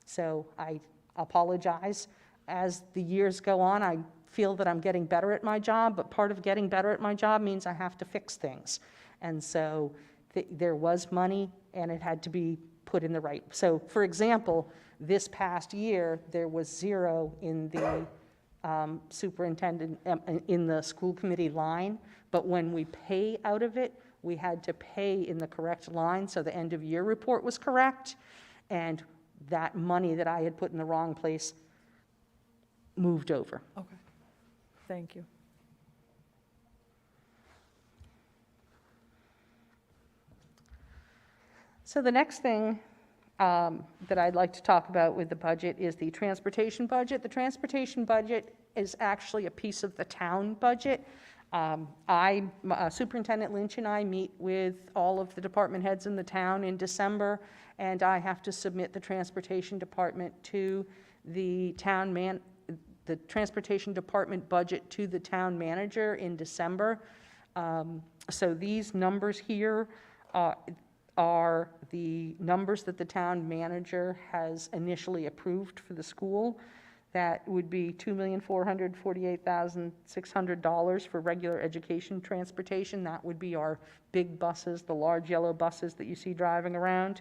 So I apologize. As the years go on, I feel that I'm getting better at my job, but part of getting better at my job means I have to fix things. And so there was money, and it had to be put in the right. So, for example, this past year, there was 0 in the superintendent, in the school committee line, but when we pay out of it, we had to pay in the correct line, so the end of year report was correct, and that money that I had put in the wrong place moved over. Okay. Thank you. So the next thing that I'd like to talk about with the budget is the transportation budget. The transportation budget is actually a piece of the town budget. Superintendent Lynch and I meet with all of the department heads in the town in December, and I have to submit the transportation department to the transportation department budget to the town manager in December. So these numbers here are the numbers that the town manager has initially approved for the school. That would be $2,448,600 for regular education transportation. That would be our big buses, the large yellow buses that you see driving around.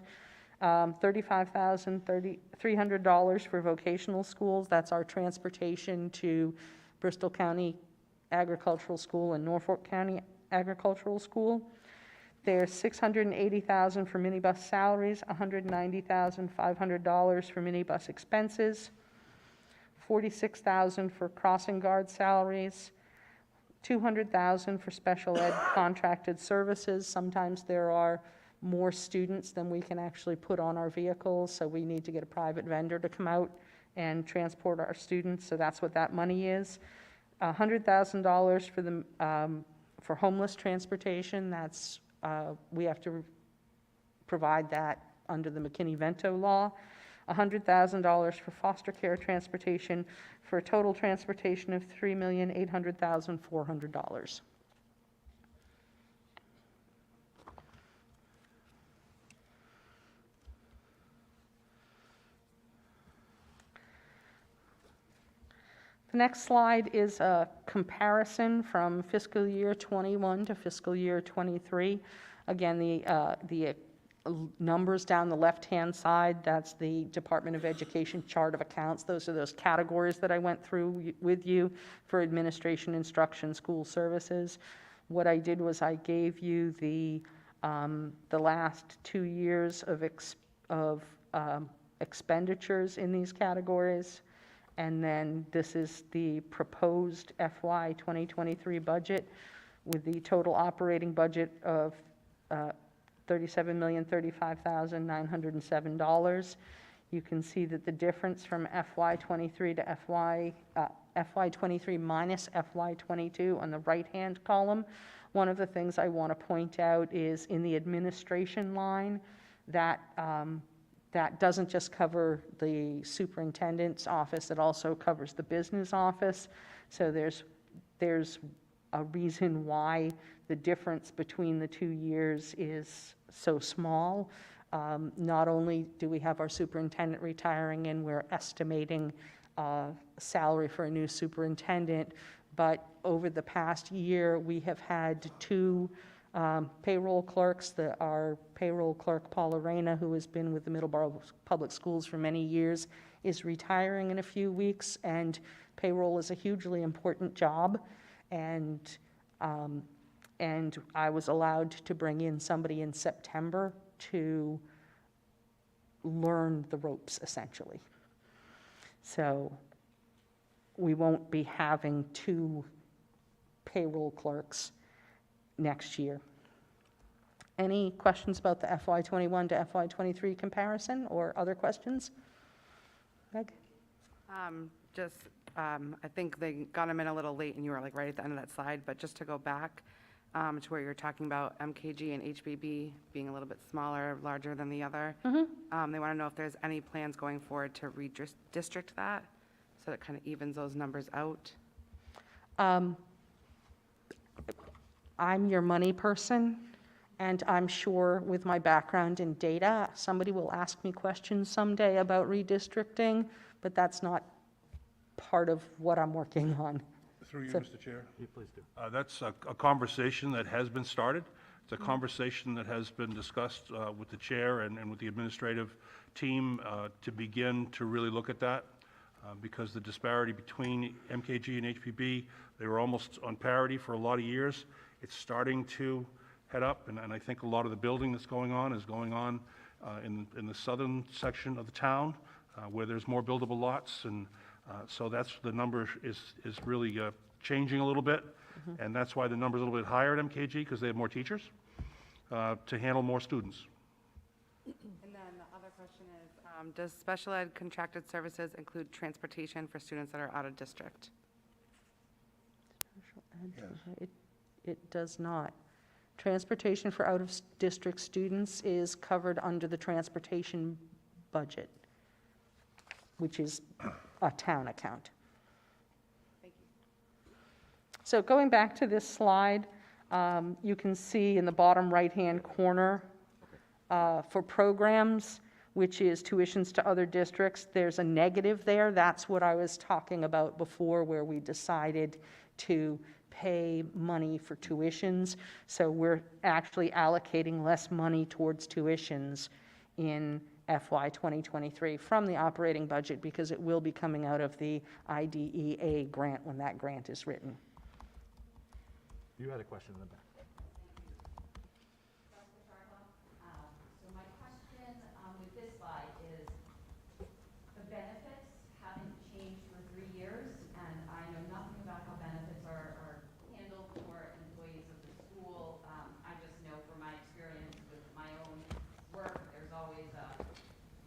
$35,300 for vocational schools. That's our transportation to Bristol County Agricultural School and Norfolk County Agricultural School. There's $680,000 for minibus salaries, $190,500 for minibus expenses, $46,000 for crossing guard salaries, $200,000 for special ed contracted services. Sometimes there are more students than we can actually put on our vehicles, so we need to get a private vendor to come out and transport our students, so that's what that money is. $100,000 for the for homeless transportation. That's we have to provide that under the McKinney-Vento law. $100,000 for foster care transportation, for a total transportation of $3,800,400. The next slide is a comparison from fiscal year '21 to fiscal year '23. Again, the numbers down the left-hand side, that's the Department of Education chart of accounts. Those are those categories that I went through with you for administration, instruction, school services. What I did was I gave you the last 2 years of expenditures in these categories. And then this is the proposed FY 2023 budget with the total operating budget of $37,035,907. You can see that the difference from FY 23 to FY 23 minus FY 22 on the right-hand column. One of the things I want to point out is in the administration line that that doesn't just cover the superintendent's office, it also covers the business office. So there's a reason why the difference between the 2 years is so small. Not only do we have our superintendent retiring and we're estimating salary for a new superintendent, but over the past year, we have had 2 payroll clerks. Our payroll clerk, Paula Reyna, who has been with the Middleborough Public Schools for many years, is retiring in a few weeks, and payroll is a hugely important job, and I was allowed to bring in somebody in September to learn the ropes, essentially. So we won't be having 2 payroll clerks next year. Any questions about the FY21 to FY23 comparison or other questions? Meg? I think they got them in a little late and you were like right at the end of that slide, but just to go back to where you're talking about MKG and HBB being a little bit smaller, larger than the other. They want to know if there's any plans going forward to redistrict that so that kind of evens those numbers out. I'm your money person, and I'm sure with my background in data, somebody will ask me questions someday about redistricting, but that's not part of what I'm working on. Through you, So- Mr. Chair. Please do. That's a conversation that has been started. It's a conversation that has been discussed with the chair and with the administrative team to begin to really look at that, because the disparity between MKG and HPB, they were almost on parity for a lot of years. It's starting to head up, and I think a lot of the building that's going on is going on in the southern section of the town, where there's more buildable lots, and so that's, the number is really changing a little bit, and that's why the number's a little bit higher at MKG, because they have more teachers to handle more students. And then the other question is, does special ed contracted services include transportation for students that are out of district? It does not. Transportation for out-of-district students is covered under the transportation budget, which is a town account. Thank you. So going back to this slide, you can see in the bottom right-hand corner, for programs, which is tuitions to other districts, there's a negative there. That's what I was talking about before, where we decided to pay money for tuitions. So we're actually allocating less money towards tuitions in FY 2023 from the operating budget, because it will be coming out of the IDEA grant when that grant is written. You had a question in the back. So my question with this slide is, the benefits haven't changed for 3 years, and I know nothing about how benefits are handled for employees of the school. I just know from my experience with my own work, there's always a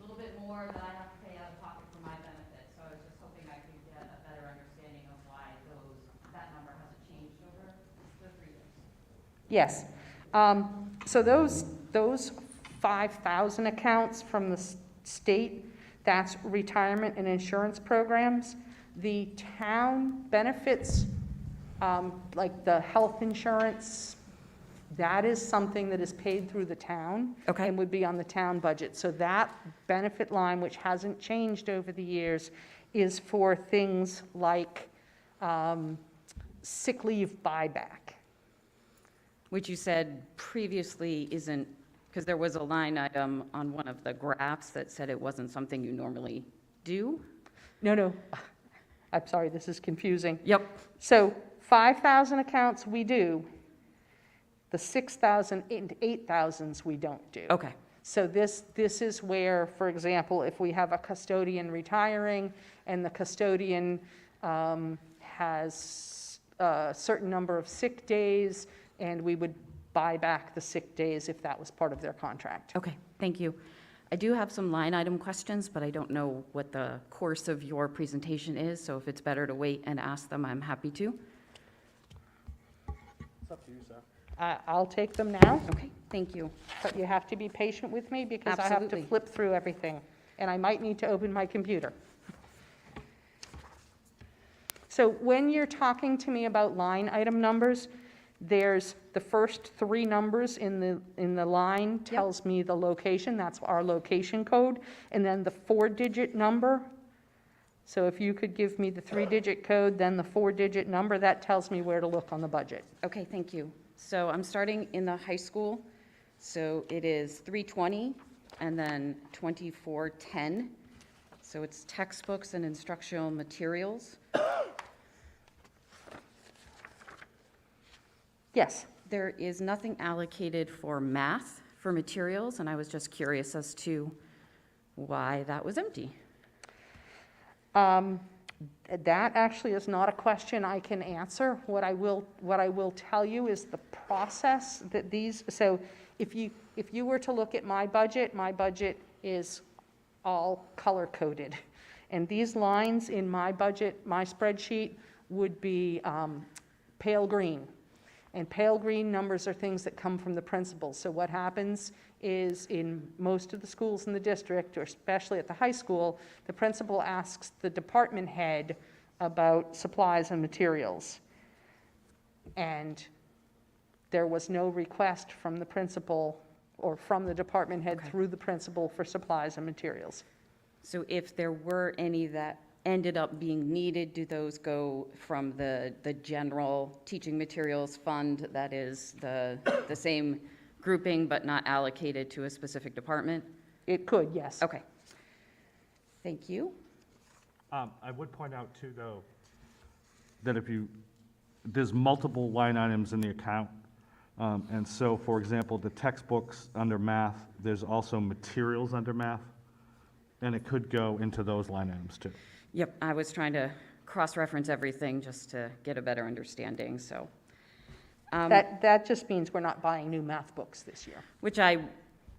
little bit more that I have to pay out of pocket for my benefits. So I was just hoping I could get a better understanding of why that number hasn't changed over the 3 years. Yes. So those 5,000 accounts from the state, that's retirement and insurance programs. The town benefits, like the health insurance, that is something that is paid through the town. Okay. And would be on the town budget. So that benefit line, which hasn't changed over the years, is for things like sick leave buyback. Which you said previously isn't, because there was a line item on one of the graphs that said it wasn't something you normally do? No, I'm sorry, this is confusing. Yep. So 5,000 accounts we do, the 6,000 and 8,000s we don't do. Okay. So this is where, for example, if we have a custodian retiring and the custodian has a certain number of sick days, and we would buy back the sick days if that was part of their contract. Okay, thank you. I do have some line item questions, but I don't know what the course of your presentation is, so if it's better to wait and ask them, I'm happy to. It's up to you, sir. I'll take them now, Okay, thank you. but you have to be patient with me because I have to Absolutely. flip through everything, and I might need to open my computer. So when you're talking to me about line item numbers, there's the first 3 numbers in the line tells me the location, that's our location code, and then the 4-digit number. So if you could give me the 3-digit code, then the 4-digit number, that tells me where to look on the budget. Okay, thank you. So I'm starting in the high school. So it is 320 and then 2410. So it's textbooks and instructional materials. Yes. There is nothing allocated for math for materials, and I was just curious as to why that was empty. That actually is not a question I can answer. What I will tell you is the process that these, so if you were to look at my budget is all color-coded. And these lines in my budget, my spreadsheet, would be pale green. And pale green numbers are things that come from the principals. So what happens is in most of the schools in the district, or especially at the high school, the principal asks the department head about supplies and materials. And there was no request from the principal or from the department head through the principal for supplies and materials. So if there were any that ended up being needed, do those go from the general teaching materials fund that is the same grouping but not allocated to a specific department? It could, yes. Okay. Thank you. I would point out too, though, that there's multiple line items in the account. And so, for example, the textbooks under math, there's also materials under math, and it could go into those line items too. Yep, I was trying to cross-reference everything just to get a better understanding, so. That just means we're not buying new math books this year. Which I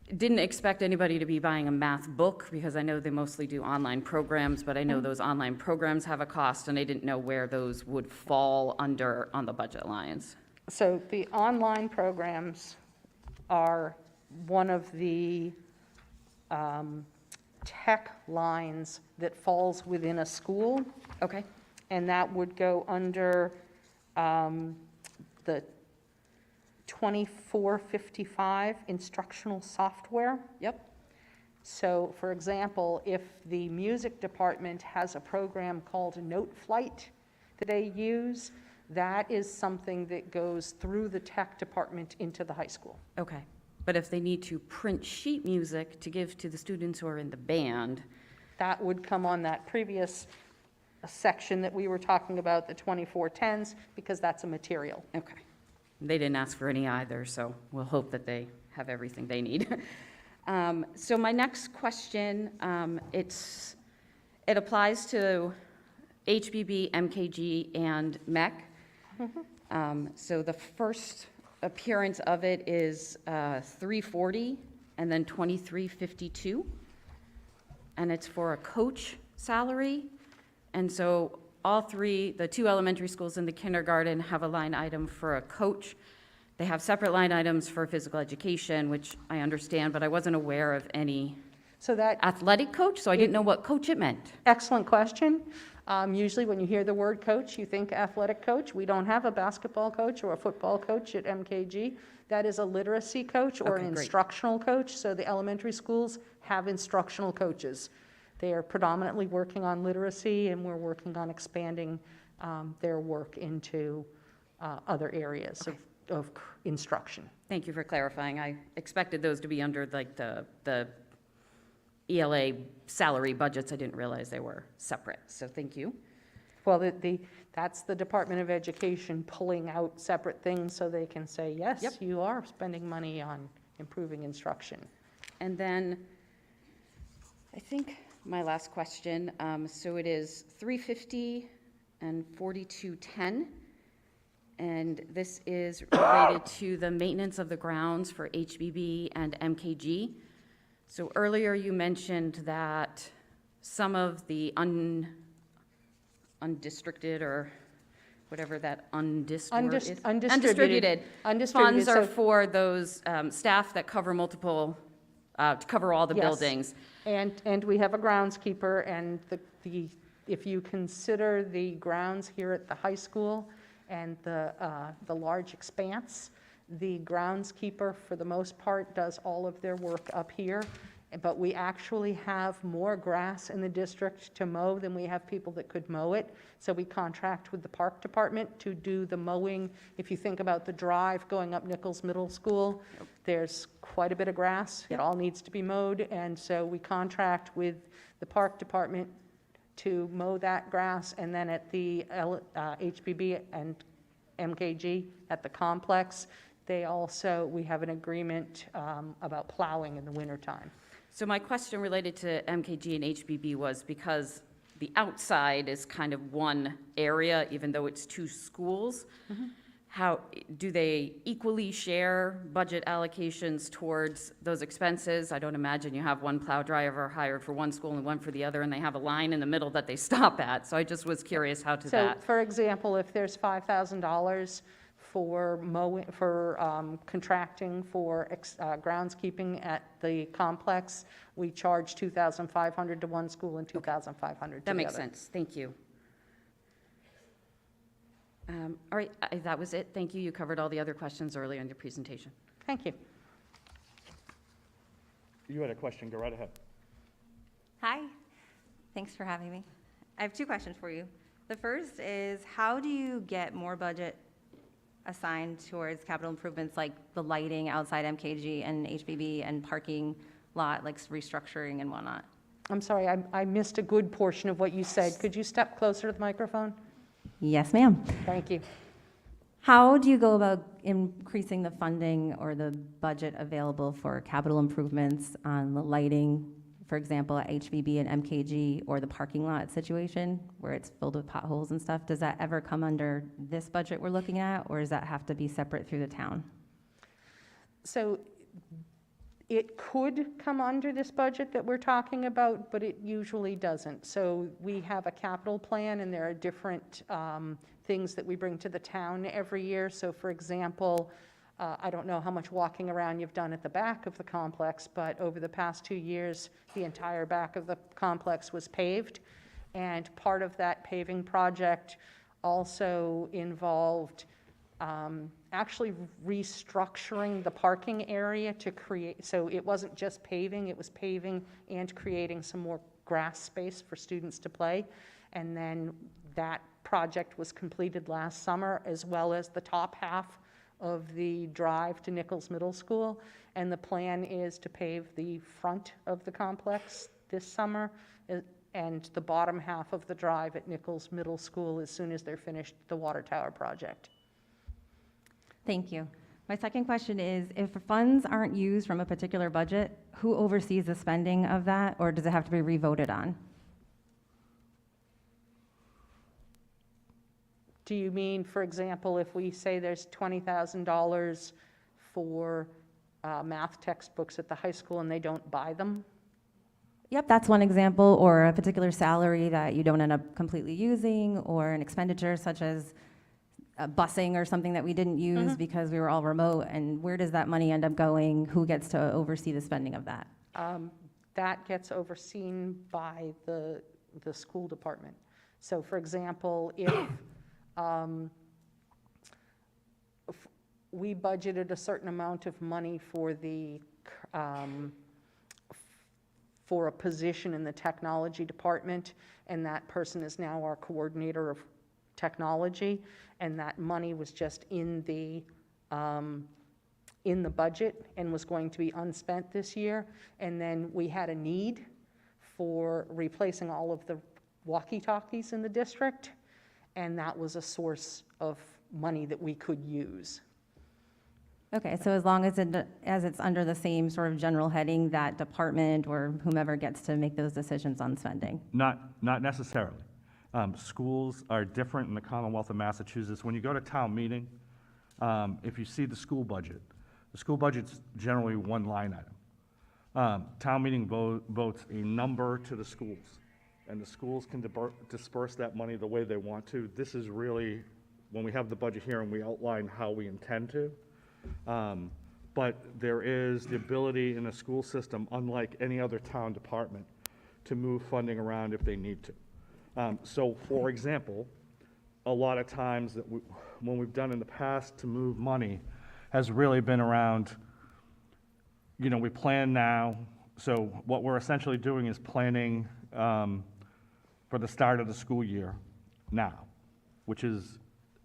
didn't expect anybody to be buying a math book, because I know they mostly do online programs, but I know those online programs have a cost, and I didn't know where those would fall under on the budget lines. So the online programs are one of the tech lines that falls within a school, Okay, and that would go under the 2455 instructional software. yep, So, for example, if the music department has a program called Note Flight that they use, that is something that goes through the tech department into the high school. okay. But if they need to print sheet music to give to the students who are in the band, That would come on that previous section that we were talking about, the 2410s, because that's a material. okay. They didn't ask for any either, so we'll hope that they have everything they need. So my next question, it applies to HBB, MKG, and MEC. So the first appearance of it is 340 and then 2352. And it's for a coach salary. And so all three, the two elementary schools and the kindergarten, have a line item for a coach. They have separate line items for physical education, which I understand, but I wasn't aware of any So that, athletic coach, so I didn't know what coach it meant. excellent question. Usually when you hear the word coach, you think athletic coach. We don't have a basketball coach or a football coach at MKG. That is a literacy coach or an Okay, great. instructional coach. So the elementary schools have instructional coaches. They are predominantly working on literacy, and we're working on expanding their work into other areas of instruction. Thank you for clarifying. I expected those to be under like the ELA salary budgets. I didn't realize they were separate, so thank you. Well, that's the Department of Education pulling out separate things so they can say, yes, Yep. you are spending money on improving instruction. And then, I think my last question, so it is 350 and 4210. And this is related to the maintenance of the grounds for HBB and MKG. So earlier you mentioned that some of the undistricted, or whatever that undist word is. Undistributed. Funds are So- for those staff that cover multiple, to cover all the Yes. buildings. And we have a groundskeeper, and if you consider the grounds here at the high school and the large expanse, the groundskeeper, for the most part, does all of their work up here. But we actually have more grass in the district to mow than we have people that could mow it. So we contract with the park department to do the mowing. If you think about the drive going up Nichols Middle School, there's quite a bit of grass. It all needs to be mowed, and so we contract with the park department to mow that grass, and then at the HBB and MKG at the complex, we have an agreement about plowing in the wintertime. So my question related to MKG and HBB was because the outside is kind of one area, even though it's two schools. How, do they equally share budget allocations towards those expenses? I don't imagine you have one plow driver hired for one school and one for the other, and they have a line in the middle that they stop at. So I just was curious how to So, that. for example, if there's $5,000 for mowing, for contracting for groundskeeping at the complex, we charge $2,500 to one school and $2,500 to the other. That makes sense. Thank you. All right, that was it. Thank you. You covered all the other questions earlier in your presentation. Thank you. You had a question, go right ahead. Hi, thanks for having me. I have two questions for you. The first is, how do you get more budget assigned towards capital improvements like the lighting outside MKG and HBB and parking lot, like restructuring and whatnot? I'm sorry, I missed a good portion of what you said. Could you step closer to the microphone? Yes, ma'am. Thank you. How do you go about increasing the funding or the budget available for capital improvements on the lighting, for example, at HBB and MKG, or the parking lot situation where it's filled with potholes and stuff? Does that ever come under this budget we're looking at, or does that have to be separate through the town? So It could come under this budget that we're talking about, but it usually doesn't. So we have a capital plan, and there are different things that we bring to the town every year. So for example, I don't know how much walking around you've done at the back of the complex, but over the past 2 years, the entire back of the complex was paved. And part of that paving project also involved actually restructuring the parking area to create, so it wasn't just paving, it was paving and creating some more grass space for students to play. And then that project was completed last summer, as well as the top half of the drive to Nichols Middle School. And the plan is to pave the front of the complex this summer, and the bottom half of the drive at Nichols Middle School as soon as they're finished the water tower project. Thank you. My second question is, if funds aren't used from a particular budget, who oversees the spending of that, or does it have to be revoted on? Do you mean, for example, if we say there's $20,000 for math textbooks at the high school and they don't buy them? Yep, that's one example, or a particular salary that you don't end up completely using, or an expenditure such as busing or something that we didn't use because we were all remote, and where does that money end up going? Who gets to oversee the spending of that? That gets overseen by the school department. So for example, if we budgeted a certain amount of money for the for a position in the technology department, and that person is now our coordinator of technology, and that money was just in the budget and was going to be unspent this year. And then we had a need for replacing all of the walkie-talkies in the district, and that was a source of money that we could use. Okay, so as long as it's under the same sort of general heading, that department or whomever gets to make those decisions on spending? Not necessarily. Schools are different in the Commonwealth of Massachusetts. When you go to town meeting, if you see the school budget's generally one line item. Town meeting votes a number to the schools, and the schools can disperse that money the way they want to. This is really, when we have the budget here and we outline how we intend to. But there is the ability in the school system, unlike any other town department, to move funding around if they need to. So, for example, a lot of times that when we've done in the past to move money has really been around, we plan now. So what we're essentially doing is planning for the start of the school year now, which is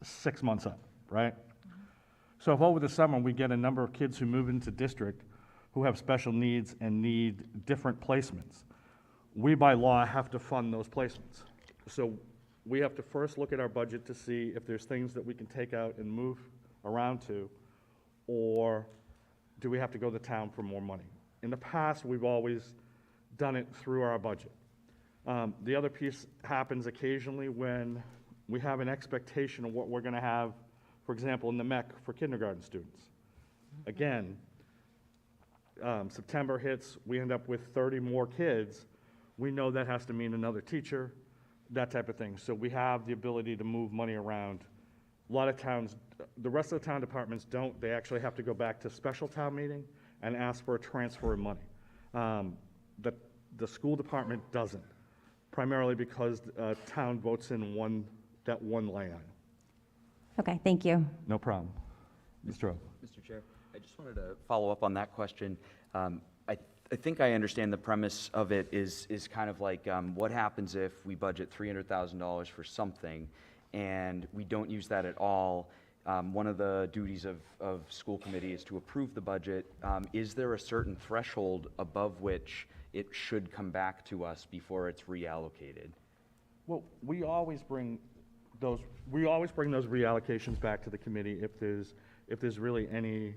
6 months up, right? So if over the summer we get a number of kids who move into district who have special needs and need different placements, we by law have to fund those placements. So we have to first look at our budget to see if there's things that we can take out and move around to, or do we have to go to the town for more money? In the past, we've always done it through our budget. The other piece happens occasionally when we have an expectation of what we're going to have, for example, in the MEC for kindergarten students. Again, September hits, we end up with 30 more kids. We know that has to mean another teacher, that type of thing. So we have the ability to move money around. A lot of towns, the rest of the town departments don't. They actually have to go back to special town meeting and ask for a transfer of money. The school department doesn't, primarily because town votes in that one line item. Okay, thank you. No problem. Mr. O. Mr. Chair, I just wanted to follow up on that question. I think I understand the premise of it is kind of like what happens if we budget $300,000 for something and we don't use that at all. One of the duties of school committee is to approve the budget. Is there a certain threshold above which it should come back to us before it's reallocated? Well, we always bring those reallocations back to the committee if there's really any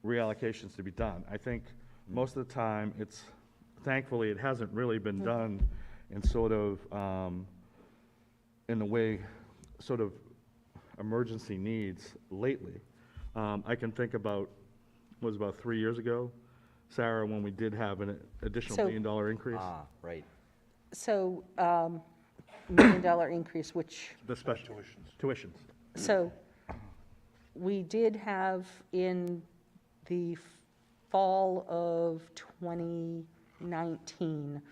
reallocations to be done. I think most of the time thankfully it hasn't really been done in sort of in the way sort of emergency needs lately. I can think about 3 years ago, Sarah, when we did have an additional So- $1 million increase? Ah, right. So, $1 million increase, which, The special tuitions. so we did have in the fall of 2019,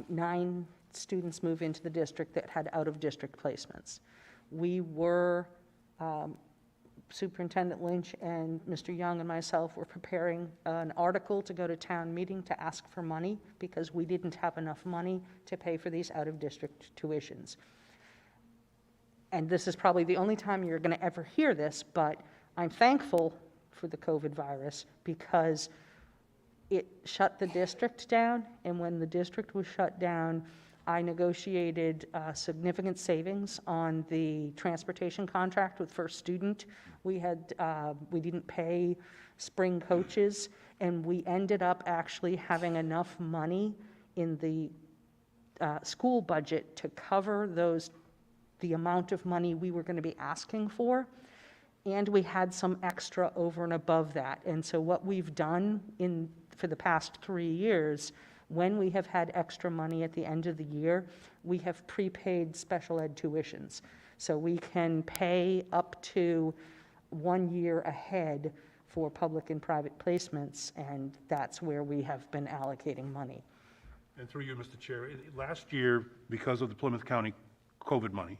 9 students move into the district that had out-of-district placements. We were, Superintendent Lynch and Mr. Young and myself were preparing an article to go to town meeting to ask for money because we didn't have enough money to pay for these out-of-district tuitions. And this is probably the only time you're going to ever hear this, but I'm thankful for the COVID virus because it shut the district down, and when the district was shut down, I negotiated significant savings on the transportation contract with First Student. We didn't pay spring coaches, and we ended up actually having enough money in the school budget to cover the amount of money we were going to be asking for, and we had some extra over and above that. And so what we've done for the past 3 years, when we have had extra money at the end of the year, we have prepaid special ed tuitions. So we can pay up to 1 year ahead for public and private placements, and that's where we have been allocating money. And through you, Mr. Chair, last year, because of the Plymouth County COVID money,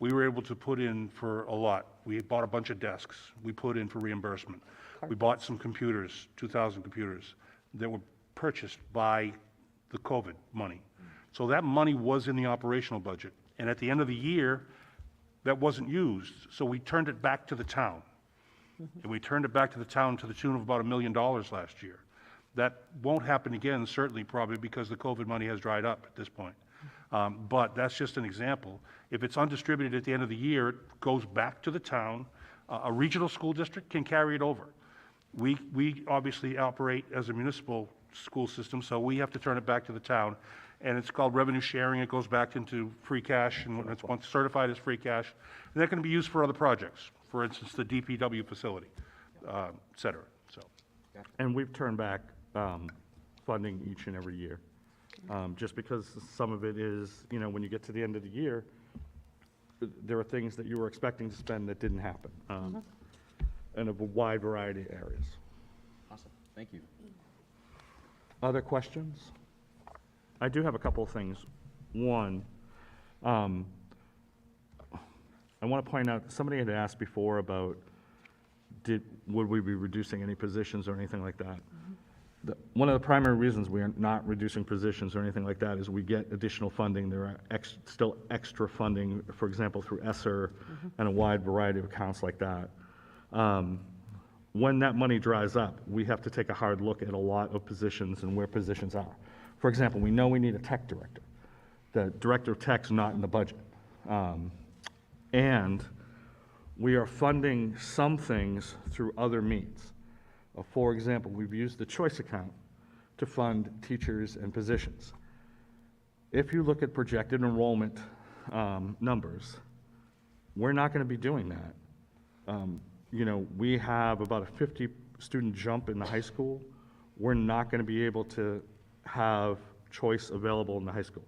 we were able to put in for a lot. We bought a bunch of desks. We put in for reimbursement. We bought some computers, 2,000 computers, that were purchased by the COVID money. So that money was in the operational budget. And at the end of the year, that wasn't used. So we turned it back to the town. And we turned it back to the town to the tune of about $1 million last year. That won't happen again, certainly, probably because the COVID money has dried up at this point. But that's just an example. If it's undistributed at the end of the year, it goes back to the town. A regional school district can carry it over. We obviously operate as a municipal school system, so we have to turn it back to the town. And it's called revenue sharing. It goes back into free cash, and it's once certified as free cash. And that can be used for other projects, for instance, the DPW facility, et cetera. So, And we've turned back funding each and every year, just because some of it is, when you get to the end of the year, there are things that you were expecting to spend that didn't happen, in a wide variety of areas. Awesome, thank you. Other questions? I do have a couple of things. One, I want to point out, somebody had asked before about would we be reducing any positions or anything like that? One of the primary reasons we are not reducing positions or anything like that is we get additional funding. There are still extra funding, for example, through ESSER and a wide variety of accounts like that. When that money dries up, we have to take a hard look at a lot of positions and where positions are. For example, we know we need a tech director. The director of tech's not in the budget. And we are funding some things through other means. For example, we've used the choice account to fund teachers and positions. If you look at projected enrollment numbers, we're not going to be doing that. We have about a 50 student jump in the high school. We're not going to be able to have choice available in the high school.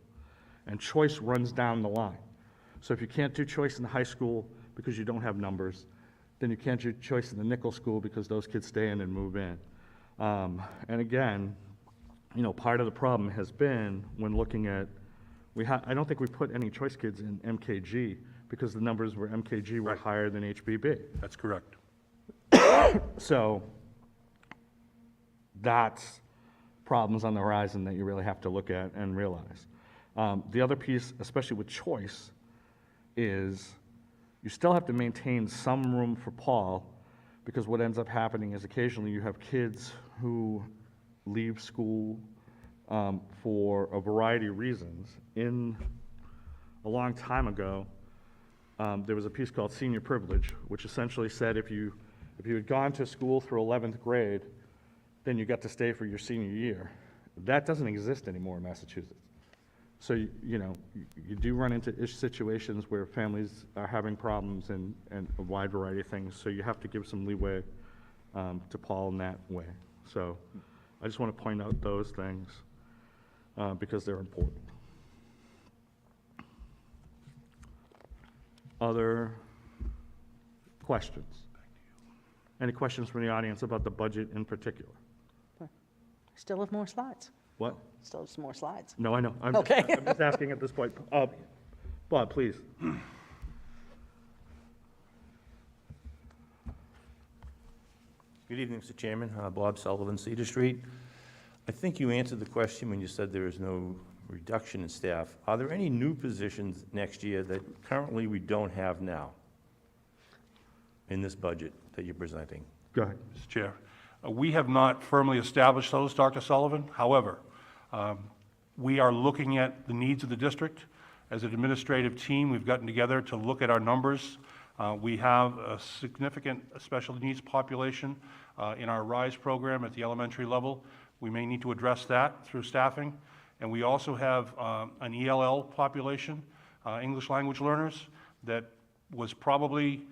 And choice runs down the line. So if you can't do choice in the high school because you don't have numbers, then you can't do choice in the nickel school because those kids stay in and move in. And again, part of the problem has been when looking at, I don't think we put any choice kids in MKG because the numbers were MKG were higher than HBB. that's correct. So that's problems on the horizon that you really have to look at and realize. The other piece, especially with choice, is you still have to maintain some room for Paul, because what ends up happening is occasionally you have kids who leave school for a variety of reasons. A long time ago, there was a piece called Senior Privilege, which essentially said if you had gone to school through 11th grade, then you got to stay for your senior year. That doesn't exist anymore in Massachusetts. So, you do run into situations where families are having problems and a wide variety of things, so you have to give some leeway to Paul in that way. So I just want to point out those things because they're important. Other questions? Any questions from the audience about the budget in particular? Still have more slides. What? Still have some more slides. No, I know. Okay. I'm just asking at this point. Bob, please. Good evening, Mr. Chairman. Bob Sullivan, Cedar Street. I think you answered the question when you said there is no reduction in staff. Are there any new positions next year that currently we don't have now in this budget that you're presenting? Go ahead. Mr. Chair. We have not firmly established those, Dr. Sullivan. However, we are looking at the needs of the district. As an administrative team, we've gotten together to look at our numbers. We have a significant special needs population in our RISE program at the elementary level. We may need to address that through staffing. And we also have an ELL population, English language learners, that was probably,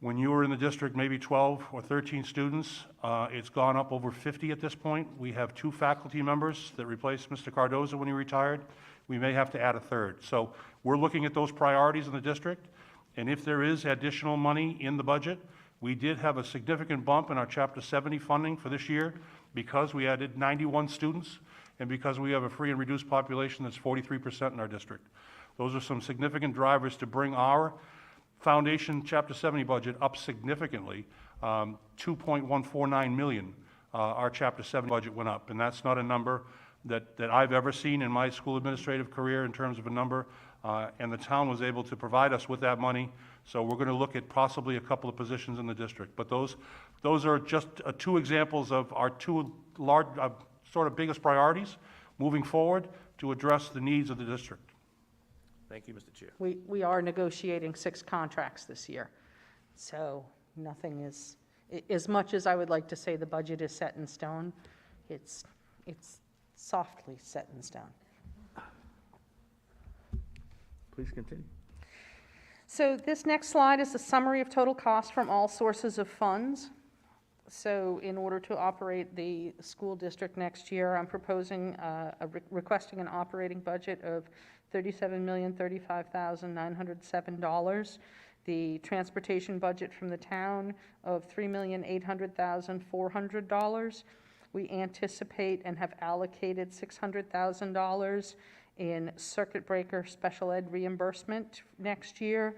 when you were in the district, maybe 12 or 13 students. It's gone up over 50 at this point. We have 2 faculty members that replaced Mr. Cardoza when he retired. We may have to add a 3rd. So we're looking at those priorities in the district. And if there is additional money in the budget, we did have a significant bump in our Chapter 70 funding for this year because we added 91 students and because we have a free and reduced population that's 43% in our district. Those are some significant drivers to bring our foundation Chapter 70 budget up significantly. 2.149 million, our Chapter 70 budget went up, and that's not a number that I've ever seen in my school administrative career in terms of a number, and the town was able to provide us with that money. So we're going to look at possibly a couple of positions in the district. But those are just 2 examples of our 2 large, sort of biggest priorities moving forward to address the needs of the district. Thank you, Mr. Chair. We are negotiating 6 contracts this year. So nothing is, as much as I would like to say the budget is set in stone, it's softly set in stone. Please continue. So this next slide is a summary of total cost from all sources of funds. So in order to operate the school district next year, I'm proposing, requesting an operating budget of $37,035,907. The transportation budget from the town of $3,800,400. We anticipate and have allocated $600,000 in circuit breaker special ed reimbursement next year.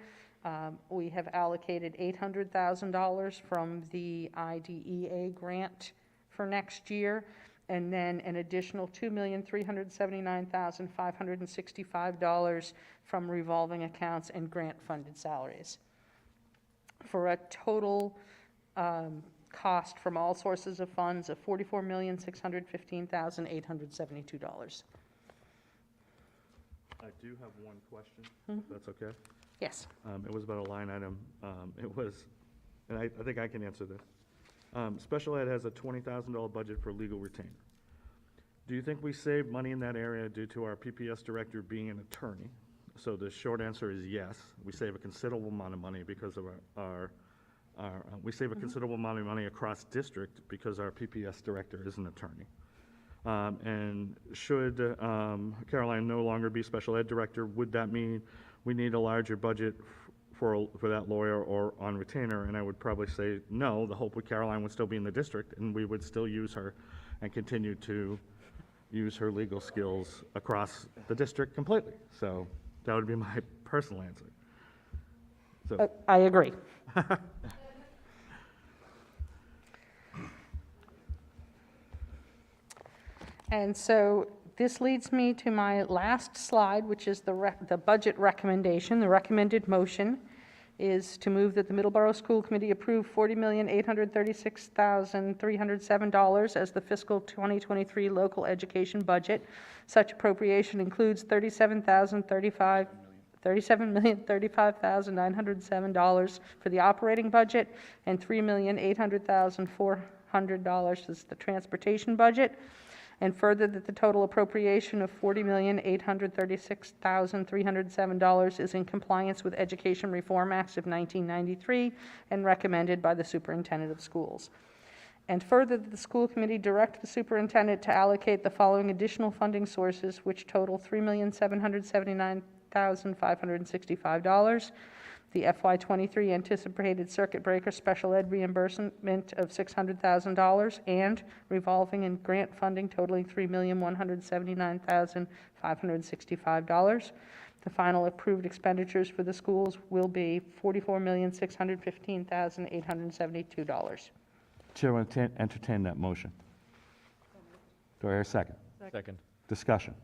We have allocated $800,000 from the IDEA grant for next year, and then an additional $2,379,565 from revolving accounts and grant-funded salaries, for a total cost from all sources of funds of $44,615,872. I do have one question, if that's okay. Yes. It was about a line item. It was, and I think I can answer this. Special ed has a $20,000 budget for legal retainer. Do you think we save money in that area due to our PPS director being an attorney? So the short answer is yes. We save a considerable amount of money because of we save a considerable amount of money across district because our PPS director is an attorney. And should Caroline no longer be special ed director, would that mean we need a larger budget for that lawyer or on retainer? And I would probably say no. The hope would Caroline would still be in the district, and we would still use her and continue to use her legal skills across the district completely. So that would be my personal answer. So I agree. And so this leads me to my last slide, which is the budget recommendation. The recommended motion is to move that the Middleborough School Committee approve $40,836,307 as the fiscal 2023 local education budget. Such appropriation includes $37,035,907 for the operating budget and $3,800,400 is the transportation budget. And further, that the total appropriation of $40,836,307 is in compliance with Education Reform Acts of 1993 and recommended by the Superintendent of Schools. And further, that the school committee direct the superintendent to allocate the following additional funding sources, which total $3,779,565. The FY23 anticipated circuit breaker special ed reimbursement of $600,000 and revolving and grant funding totaling $3,179,565. The final approved expenditures for the schools will be $44,615,872. Chair will entertain that motion. Do I hear a second? Second. Discussion.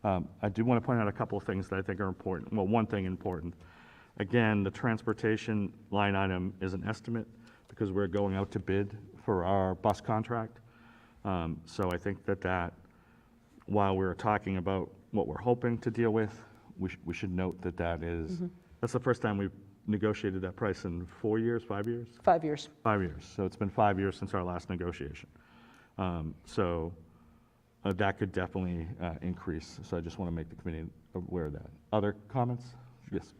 I do want to point out a couple of things that I think are important. Well, one thing important. Again, the transportation line item is an estimate because we're going out to bid for our bus contract. So I think that while we're talking about what we're hoping to deal with, we should note that is, that's the first time we've negotiated that price in 4 years, 5 years? 5 years. 5 years. So it's been 5 years since our last negotiation. That could definitely increase. So I just want to make the committee aware of that. Other comments? Yes.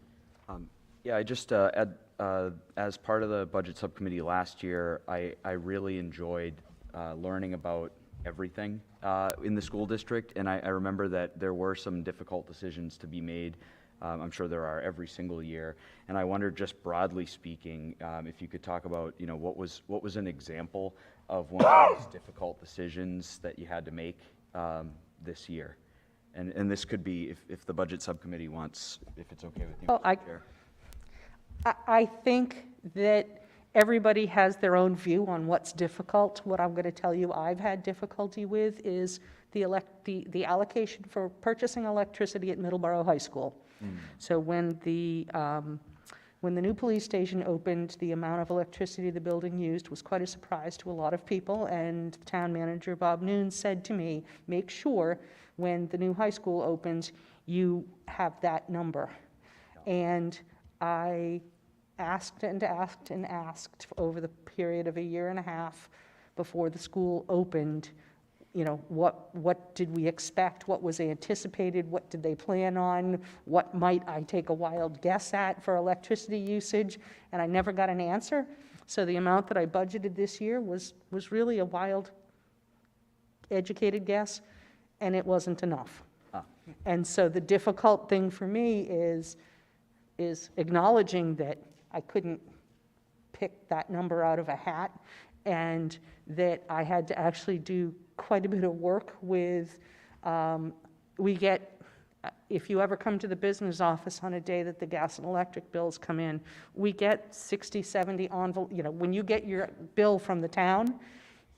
Yeah, I just, as part of the budget subcommittee last year, I really enjoyed learning about everything in the school district, and I remember that there were some difficult decisions to be made. I'm sure there are every single year, and I wondered, just broadly speaking, if you could talk about, what was an example of one of those difficult decisions that you had to make this year, and this could be if the budget subcommittee wants, if it's okay with you, Well, Chair. I think that everybody has their own view on what's difficult. What I'm going to tell you I've had difficulty with is the allocation for purchasing electricity at Middleborough High School. So when the new police station opened, the amount of electricity the building used was quite a surprise to a lot of people, and town manager Bob Noon said to me, make sure when the new high school opens, you have that number. And I asked and asked and asked over the period of a year and a half before the school opened, what did we expect? What was anticipated? What did they plan on? What might I take a wild guess at for electricity usage? And I never got an answer. So the amount that I budgeted this year was really a wild, educated guess, and it wasn't enough. And so the difficult thing for me is acknowledging that I couldn't pick that number out of a hat, and that I had to actually do quite a bit of work with, if you ever come to the business office on a day that the gas and electric bills come in, we get 60, 70 envelopes. When you get your bill from the town,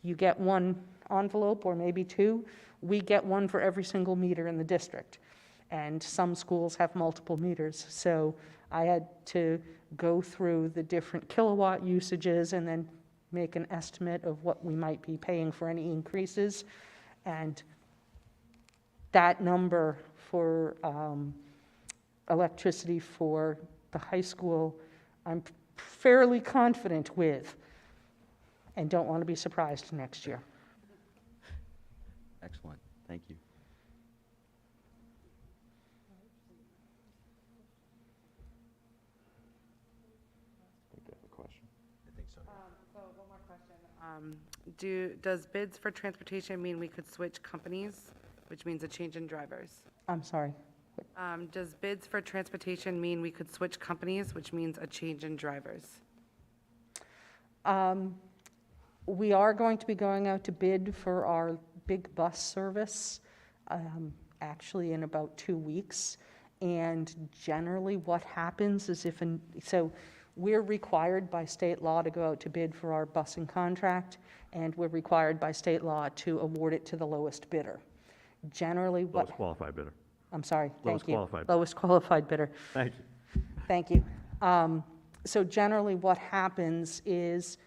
you get one envelope or maybe two. We get one for every single meter in the district. And some schools have multiple meters. So I had to go through the different kilowatt usages and then make an estimate of what we might be paying for any increases. And that number for electricity for the high school, I'm fairly confident with, and don't want to be surprised next year. Excellent, thank you. So one more question. Does bids for transportation mean we could switch companies, which means a change in drivers? I'm sorry. Does bids for transportation mean we could switch companies, which means a change in drivers? We are going to be going out to bid for our big bus service, actually in about 2 weeks. And generally what happens is so we're required by state law to go out to bid for our busing contract, and we're required by state law to award it to the lowest bidder. Generally what... Lowest qualified bidder. I'm sorry, Lowest thank you. qualified. Lowest qualified bidder. Thank you. Thank you. So generally what happens is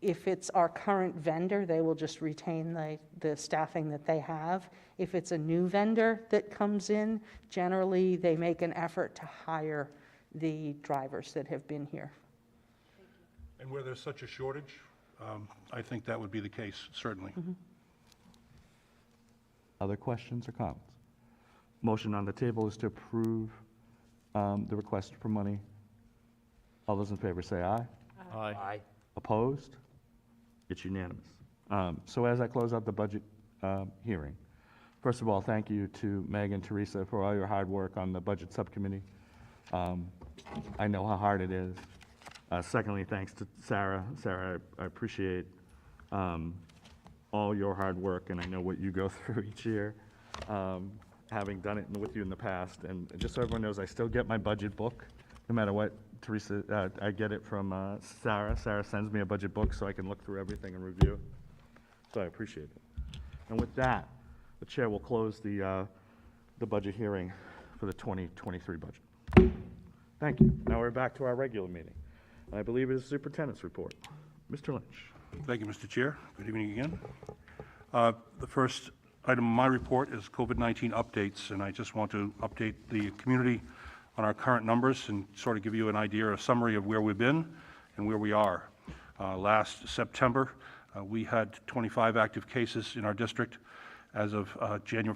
if it's our current vendor, they will just retain the staffing that they have. If it's a new vendor that comes in, generally they make an effort to hire the drivers that have been here. And where there's such a shortage, I think that would be the case, certainly. Other questions or comments? Motion on the table is to approve the request for money. All those in favor say aye. Aye. Opposed? It's unanimous. So as I close out the budget hearing, first of all, thank you to Meg and Teresa for all your hard work on the Budget Subcommittee. I know how hard it is. Secondly, thanks to Sarah. Sarah, I appreciate all your hard work, and I know what you go through each year, having done it with you in the past. And just so everyone knows, I still get my budget book, no matter what. Teresa, I get it from Sarah. Sarah sends me a budget book so I can look through everything and review. So I appreciate it. And with that, the chair will close the budget hearing for the 2023 budget. Thank you. Now we're back to our regular meeting. I believe it is the superintendent's report. Mr. Lynch. Thank you, Mr. Chair. Good evening again. The first item of my report is COVID-19 updates, and I just want to update the community on our current numbers and sort of give you an idea, a summary of where we've been and where we are. Last September, we had 25 active cases in our district. As of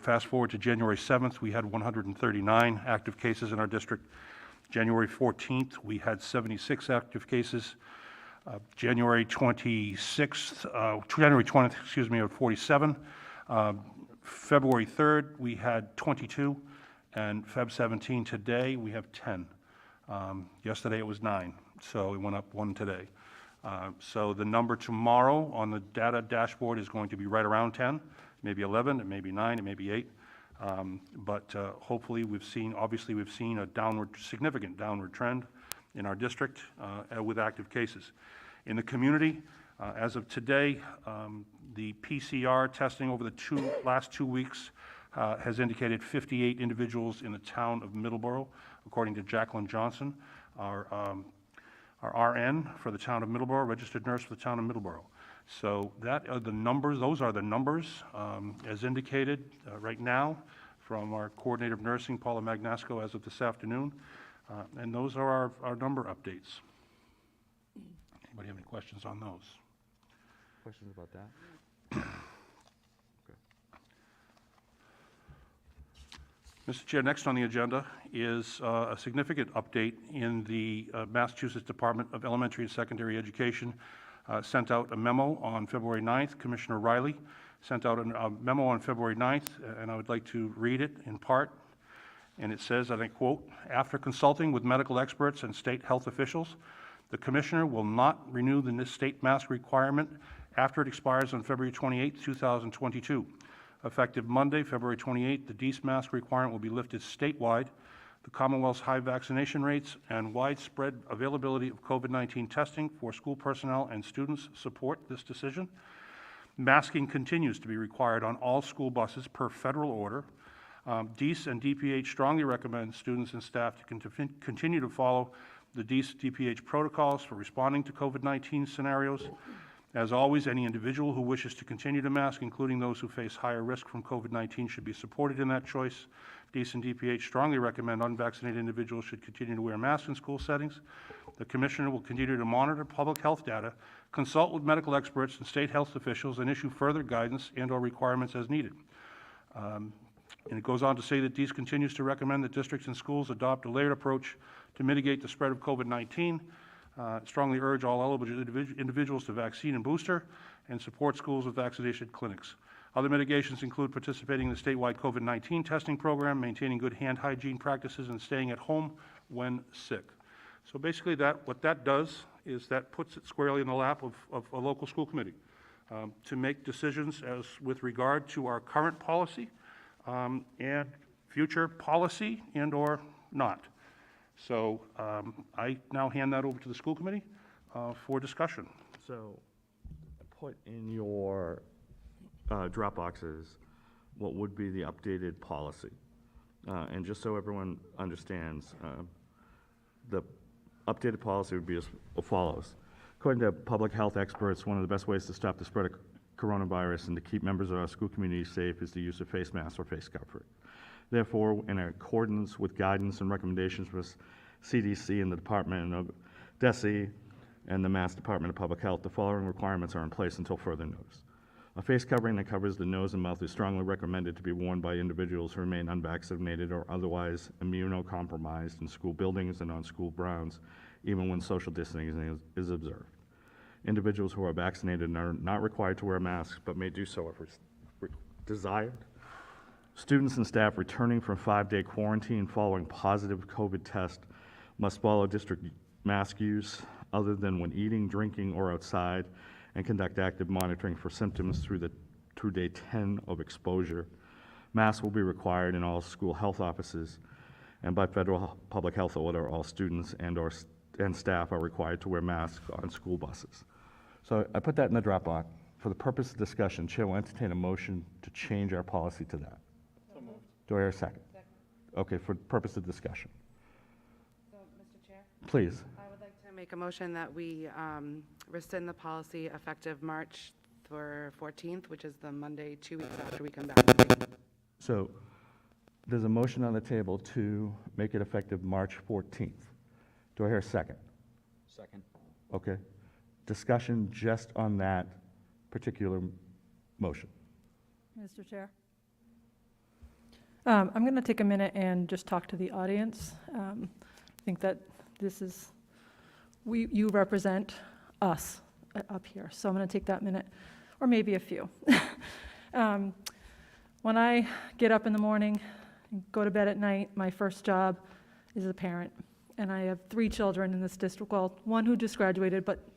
fast forward to January 7th, we had 139 active cases in our district. January 14th, we had 76 active cases. January 20th, excuse me, 47. February 3rd, we had 22. And Feb 17 today, we have 10. Yesterday it was 9, so it went up 1 today. So the number tomorrow on the data dashboard is going to be right around 10, maybe 11, it may be 9, it may be 8. But hopefully obviously we've seen a significant downward trend in our district with active cases. In the community, as of today, the PCR testing over the last 2 weeks has indicated 58 individuals in the town of Middleborough, according to Jacqueline Johnson, our RN for the town of Middleborough, registered nurse for the town of Middleborough. So those are the numbers as indicated right now from our coordinator of nursing, Paula Magnasco, as of this afternoon. And those are our number updates. Anybody have any questions on those? Questions about that? Mr. Chair, next on the agenda is a significant update in the Massachusetts Department of Elementary and Secondary Education sent out a memo on February 9th. Commissioner Riley sent out a memo on February 9th, and I would like to read it in part. And it says, and I quote, "After consulting with medical experts and state health officials, the Commissioner will not renew the state mask requirement after it expires on February 28, 2022. Effective Monday, February 28th, the DEAS mask requirement will be lifted statewide. The Commonwealth's high vaccination rates and widespread availability of COVID-19 testing for school personnel and students support this decision. Masking continues to be required on all school buses per federal order. DEAS and DPH strongly recommend students and staff to continue to follow the DEAS-DPH protocols for responding to COVID-19 scenarios. As always, any individual who wishes to continue to mask, including those who face higher risk from COVID-19, should be supported in that choice. DEAS and DPH strongly recommend unvaccinated individuals should continue to wear masks in school settings. The Commissioner will continue to monitor public health data, consult with medical experts and state health officials, and issue further guidance and/or requirements as needed." And it goes on to say that DEAS continues to recommend that districts and schools adopt a layered approach to mitigate the spread of COVID-19. Strongly urge all eligible individuals to vaccine and booster, and support schools with vaccination clinics. Other mitigations include participating in the statewide COVID-19 testing program, maintaining good hand hygiene practices, and staying at home when sick. So basically what that does is that puts it squarely in the lap of a local school committee to make decisions as with regard to our current policy and future policy and/or not. So I now hand that over to the school committee for discussion. So put in your drop boxes what would be the updated policy. And just so everyone understands, the updated policy would be as follows. According to public health experts, one of the best ways to stop the spread of coronavirus and to keep members of our school community safe is the use of face masks or face covering. Therefore, in accordance with guidance and recommendations from CDC and the Department of DESE and the Mass Department of Public Health, the following requirements are in place until further notice. A face covering that covers the nose and mouth is strongly recommended to be worn by individuals who remain unvaccinated or otherwise immunocompromised in school buildings and on school grounds, even when social distancing is observed. Individuals who are vaccinated and are not required to wear masks but may do so if desired. Students and staff returning from 5-day quarantine following positive COVID test must follow district mask use other than when eating, drinking, or outside, and conduct active monitoring for symptoms through day 10 of exposure. Masks will be required in all school health offices, and by federal public health order, all students and staff are required to wear masks on school buses. So I put that in the Dropbox. For the purpose of discussion, Chair will entertain a motion to change our policy to that. Do I hear a second? Okay, for the purpose of discussion. So, Mr. Chair, Please. I would like to make a motion that we rescind the policy effective March 14th, which is the Monday, 2 weeks after we come back. So there's a motion on the table to make it effective March 14th. Do I hear a second? Second. Okay. Discussion just on that particular motion. Mr. Chair. I'm going to take a minute and just talk to the audience. I think that this is, you represent us up here, so I'm going to take that minute, or maybe a few. When I get up in the morning and go to bed at night, my first job is a parent. And I have 3 children in this district, well, one who just graduated, but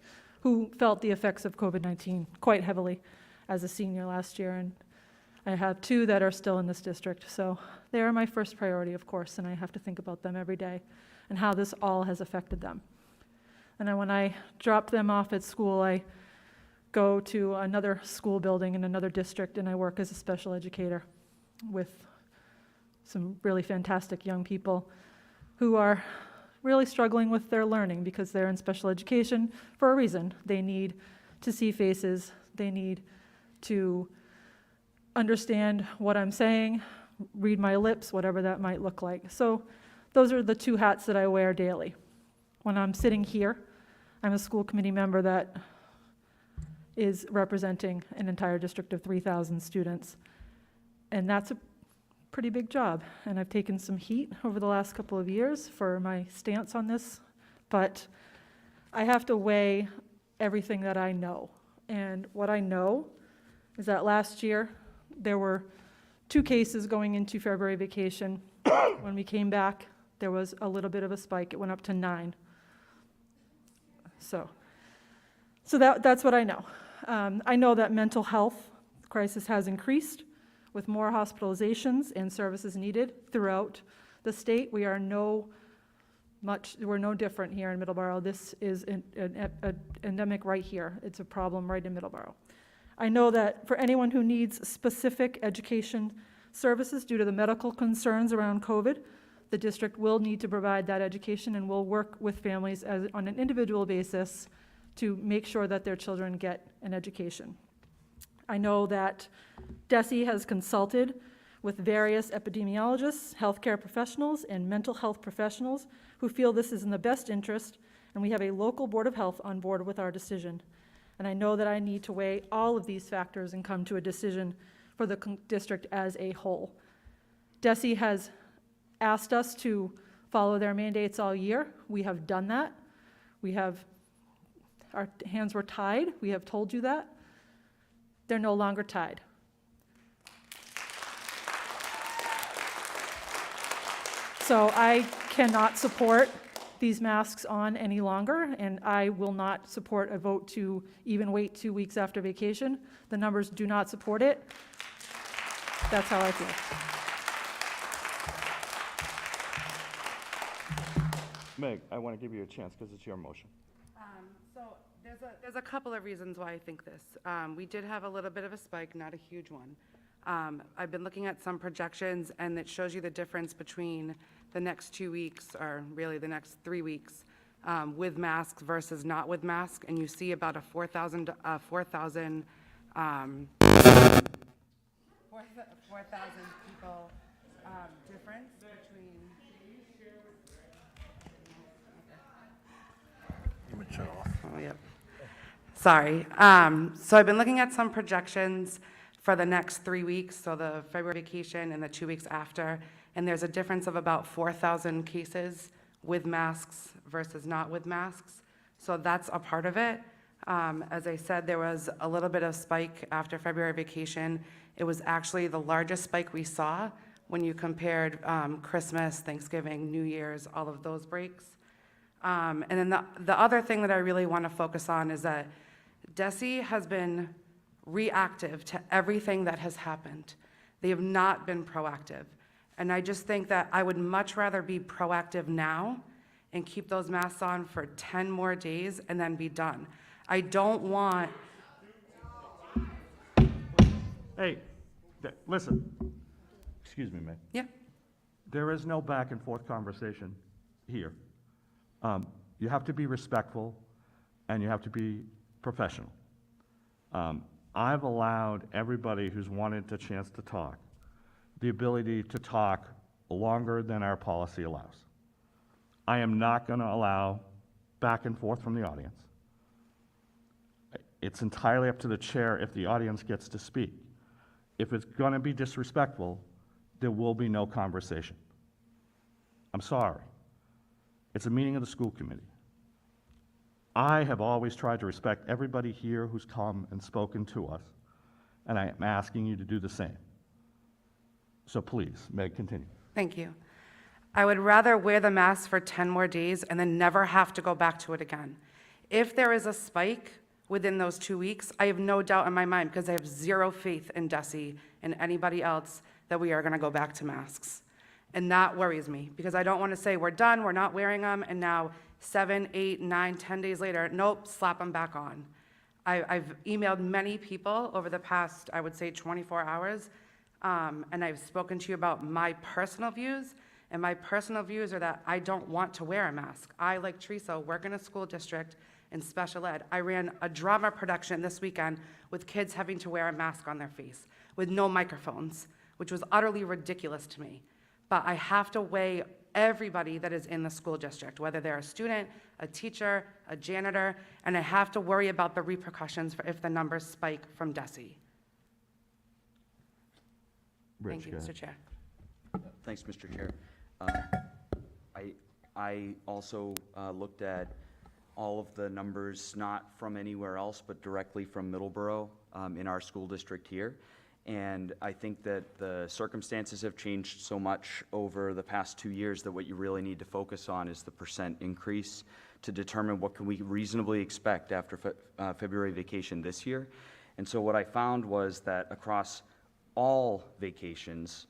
who felt the effects of COVID-19 quite heavily as a senior last year. And I have 2 that are still in this district. So they are my first priority, of course, and I have to think about them every day and how this all has affected them. And then when I drop them off at school, I go to another school building in another district, and I work as a special educator with some really fantastic young people who are really struggling with their learning because they're in special education for a reason. They need to see faces. They need to understand what I'm saying, read my lips, whatever that might look like. So those are the 2 hats that I wear daily. When I'm sitting here, I'm a school committee member that is representing an entire district of 3,000 students. And that's a pretty big job. And I've taken some heat over the last couple of years for my stance on this, but I have to weigh everything that I know. And what I know is that last year there were 2 cases going into February vacation. When we came back, there was a little bit of a spike. It went up to 9. So that's what I know. I know that mental health crisis has increased with more hospitalizations and services needed throughout the state. We're no different here in Middleborough. This is an endemic right here. It's a problem right in Middleborough. I know that for anyone who needs specific education services due to the medical concerns around COVID, the district will need to provide that education and will work with families on an individual basis to make sure that their children get an education. I know that DESE has consulted with various epidemiologists, healthcare professionals, and mental health professionals who feel this is in the best interest, and we have a local Board of Health on board with our decision. And I know that I need to weigh all of these factors and come to a decision for the district as a whole. DESE has asked us to follow their mandates all year. We have done that. Our hands were tied. We have told you that. They're no longer tied. So I cannot support these masks on any longer, and I will not support a vote to even wait 2 weeks after vacation. The numbers do not support it. That's how I feel. Meg, I want to give you a chance because it's your motion. So there's a couple of reasons why I think this. We did have a little bit of a spike, not a huge one. I've been looking at some projections, and it shows you the difference between the next 2 weeks, or really the next 3 weeks, with masks versus not with masks, and you see about a 4,000 people difference between. Oh, yep. Sorry. So I've been looking at some projections for the next 3 weeks, so the February vacation and the 2 weeks after, and there's a difference of about 4,000 cases with masks versus not with masks. So that's a part of it. As I said, there was a little bit of spike after February vacation. It was actually the largest spike we saw when you compared Christmas, Thanksgiving, New Year's, all of those breaks. And then the other thing that I really want to focus on is that DESE has been reactive to everything that has happened. They have not been proactive. And I just think that I would much rather be proactive now and keep those masks on for 10 more days and then be done. I don't want, Hey, listen. Excuse me, Meg. yeah, There is no back and forth conversation here. You have to be respectful and you have to be professional. I've allowed everybody who's wanted a chance to talk the ability to talk longer than our policy allows. I am not going to allow back and forth from the audience. It's entirely up to the chair if the audience gets to speak. If it's going to be disrespectful, there will be no conversation. I'm sorry. It's a meeting of the school committee. I have always tried to respect everybody here who's come and spoken to us, and I am asking you to do the same. So please, Meg, continue. thank you. I would rather wear the mask for 10 more days and then never have to go back to it again. If there is a spike within those 2 weeks, I have no doubt in my mind, because I have zero faith in DESE and anybody else, that we are going to go back to masks. And that worries me, because I don't want to say, we're done, we're not wearing them, and now 7, 8, 9, 10 days later, nope, slap them back on. I've emailed many people over the past, I would say, 24 hours, and I've spoken to you about my personal views, and my personal views are that I don't want to wear a mask. I, like Teresa, work in a school district in special ed. I ran a drama production this weekend with kids having to wear a mask on their face with no microphones, which was utterly ridiculous to me. But I have to weigh everybody that is in the school district, whether they're a student, a teacher, a janitor, and I have to worry about the repercussions for if the numbers spike from DESE. Thank you, Rich, go Mr. ahead. Chair. Thanks, Mr. Chair. I also looked at all of the numbers, not from anywhere else, but directly from Middleborough in our school district here. And I think that the circumstances have changed so much over the past 2 years that what you really need to focus on is the % increase to determine what can we reasonably expect after February vacation this year. And so what I found was that across all vacations,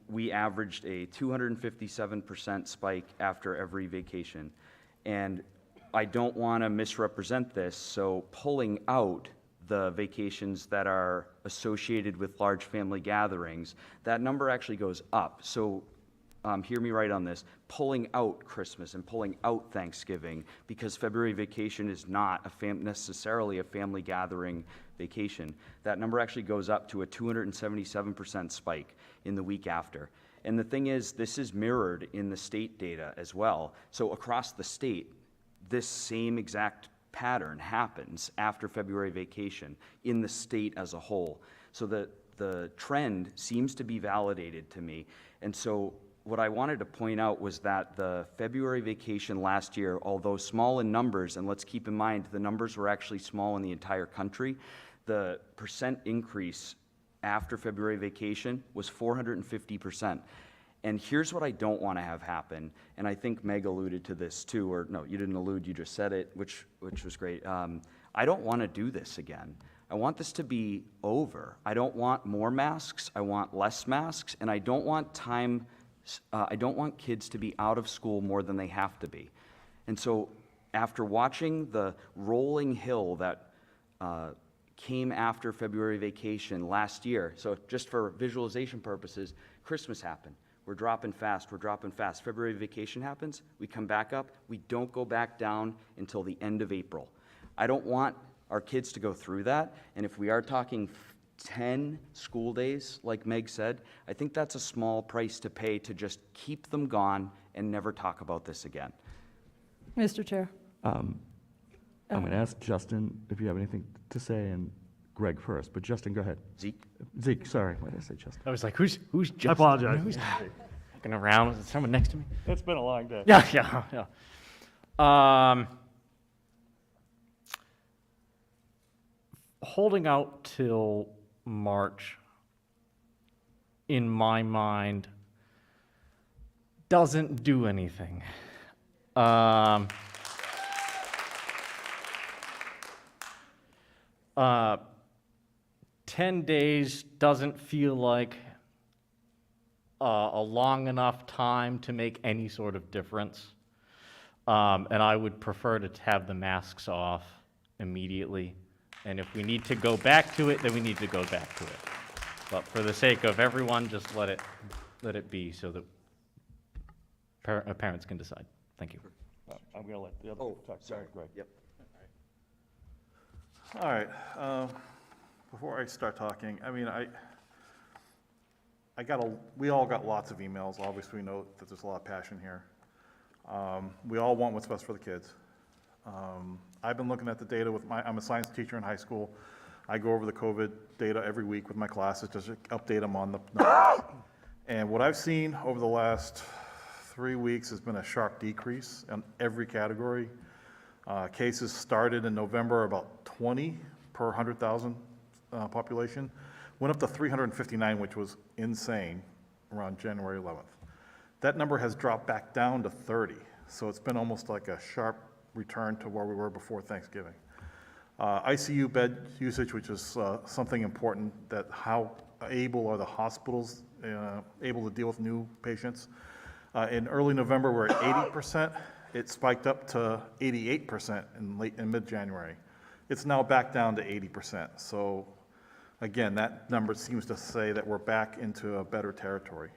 we averaged a 257% spike after every vacation. And I don't want to misrepresent this, so pulling out the vacations that are associated with large family gatherings, that number actually goes up. So hear me right on this, pulling out Christmas and pulling out Thanksgiving, because February vacation is not necessarily a family gathering vacation, that number actually goes up to a 277% spike in the week after. And the thing is, this is mirrored in the state data as well. So across the state, this same exact pattern happens after February vacation in the state as a whole. So the trend seems to be validated to me. And so what I wanted to point out was that the February vacation last year, although small in numbers, and let's keep in mind the numbers were actually small in the entire country, the % increase after February vacation was 450%. And here's what I don't want to have happen, and I think Meg alluded to this too, or no, you didn't allude, you just said it, which was great. I don't want to do this again. I want this to be over. I don't want more masks, I want less masks, and I don't want kids to be out of school more than they have to be. And so after watching the rolling hill that came after February vacation last year, so just for visualization purposes, Christmas happened. We're dropping fast, we're dropping fast. February vacation happens, we come back up, we don't go back down until the end of April. I don't want our kids to go through that, and if we are talking 10 school days, like Meg said, I think that's a small price to pay to just keep them gone and never talk about this again. Mr. Chair. I'm going to ask Justin if you have anything to say, and Greg first, but Justin, go ahead. Zeke, sorry, why did I say Justin? I was like, who's Justin? I apologize. Who's looking around? Is someone next to me? It's been a long day. Yeah. holding out till March, in my mind, doesn't do anything. 10 days doesn't feel like a long enough time to make any sort of difference. And I would prefer to have the masks off immediately. And if we need to go back to it, then we need to go back to it. But for the sake of everyone, just let it be so that parents can decide. Thank you. I'm going to let the other Oh, talk. sorry, Go ahead. Yep. All right, before I start talking, I mean, we all got lots of emails. Obviously, we know that there's a lot of passion here. We all want what's best for the kids. I've been looking at the data I'm a science teacher in high school. I go over the COVID data every week with my classes, just to update them on the numbers. And what I've seen over the last 3 weeks has been a sharp decrease in every category. Cases started in November about 20 per 100,000 population, went up to 359, which was insane, around January 11th. That number has dropped back down to 30, so it's been almost like a sharp return to where we were before Thanksgiving. ICU bed usage, which is something important, that how able are the hospitals able to deal with new patients. In early November, we're at 80%. It spiked up to 88% in mid-January. It's now back down to 80%. So again, that number seems to say that we're back into a better territory.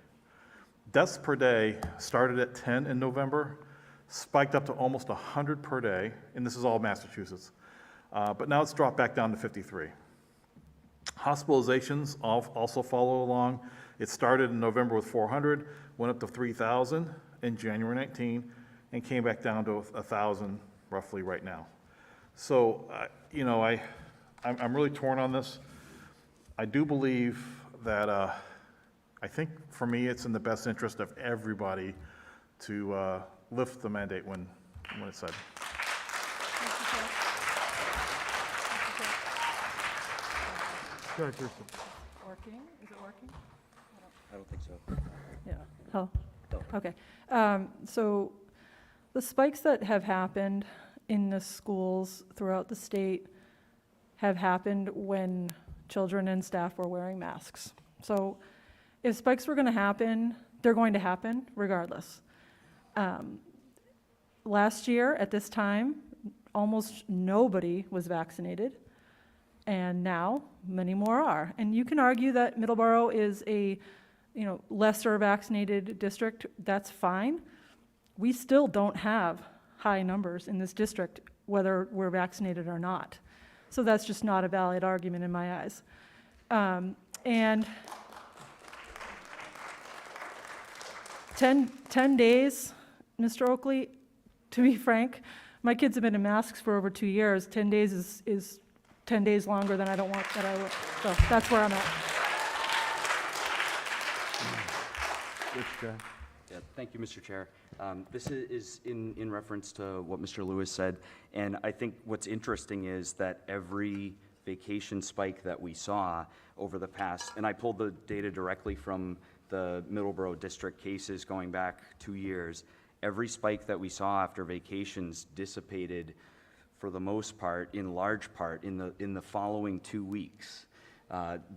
Deaths per day started at 10 in November, spiked up to almost 100 per day, and this is all Massachusetts. But now it's dropped back down to 53. Hospitalizations also follow along. It started in November with 400, went up to 3,000 in January 19, and came back down to 1,000 roughly right now. So, I'm really torn on this. I do believe that, I think for me, it's in the best interest of everybody to lift the mandate when it's said. Go ahead, Kirsten. Working? Is it working? I don't think so. Yeah. Oh, No. okay. So the spikes that have happened in the schools throughout the state have happened when children and staff were wearing masks. So if spikes were going to happen, they're going to happen regardless. Last year at this time, almost nobody was vaccinated, and now many more are. And you can argue that Middleborough is a lesser vaccinated district. That's fine. We still don't have high numbers in this district, whether we're vaccinated or not. So that's just not a valid argument in my eyes. And 10 days, Mr. Oakley, to be frank, my kids have been in masks for over 2 years. 10 days is 10 days longer than I don't want that I would. So that's where I'm at. Rich, go ahead. Yeah, thank you, Mr. Chair. This is in reference to what Mr. Lewis said, and I think what's interesting is that every vacation spike that we saw over the past, and I pulled the data directly from the Middleborough district cases going back 2 years, every spike that we saw after vacations dissipated for the most part, in large part, in the following 2 weeks.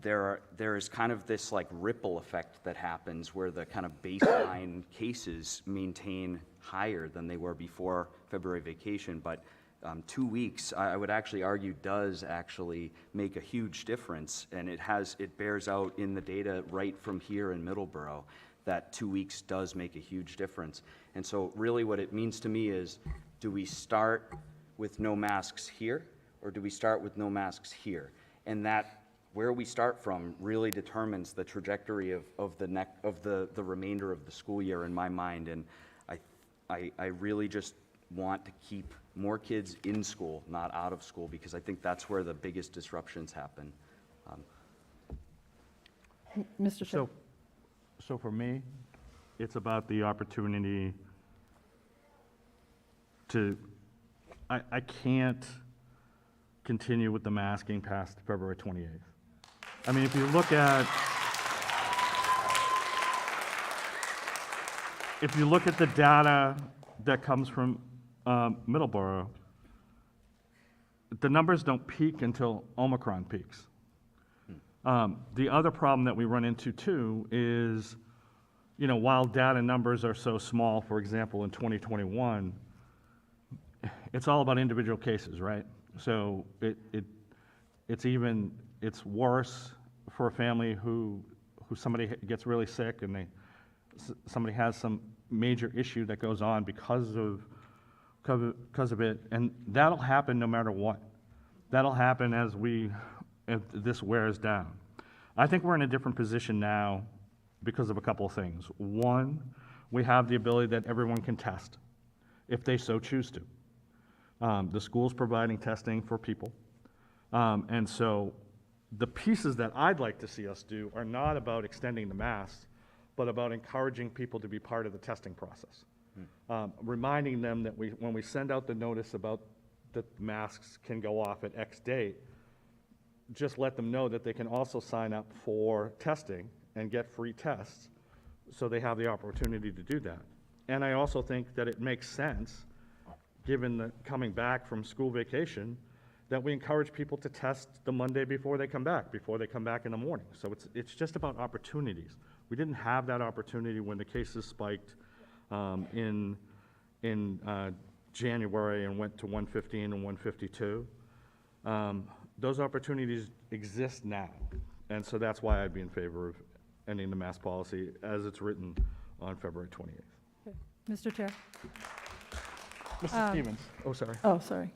There is kind of this like ripple effect that happens where the kind of baseline cases maintain higher than they were before February vacation, but 2 weeks, I would actually argue, does actually make a huge difference, and it bears out in the data right from here in Middleborough that 2 weeks does make a huge difference. And so really what it means to me is, do we start with no masks here, or do we start with no masks here? And that, where we start from really determines the trajectory of the remainder of the school year in my mind. And I really just want to keep more kids in school, not out of school, because I think that's where the biggest disruptions happen. Mr. Chair. So for me, it's about the opportunity to, I can't continue with the masking past February 28th. I mean, if you look at the data that comes from Middleborough, the numbers don't peak until Omicron peaks. The other problem that we run into too is, while data numbers are so small, for example, in 2021, it's all about individual cases, right? So it's worse for a family who somebody gets really sick and somebody has some major issue that goes on because of it, and that'll happen no matter what. That'll happen as this wears down. I think we're in a different position now because of a couple of things. One, we have the ability that everyone can test if they so choose to. The school's providing testing for people. And so the pieces that I'd like to see us do are not about extending the masks, but about encouraging people to be part of the testing process. Reminding them that when we send out the notice about that masks can go off at X date, just let them know that they can also sign up for testing and get free tests, so they have the opportunity to do that. And I also think that it makes sense, given the coming back from school vacation, that we encourage people to test the Monday before they come back in the morning. So it's just about opportunities. We didn't have that opportunity when the cases spiked in January and went to 115 and 152. Those opportunities exist now, and so that's why I'd be in favor of ending the mask policy as it's written on February 28th. Mr. Chair? Mr. Stevens. Oh, sorry. Oh, sorry.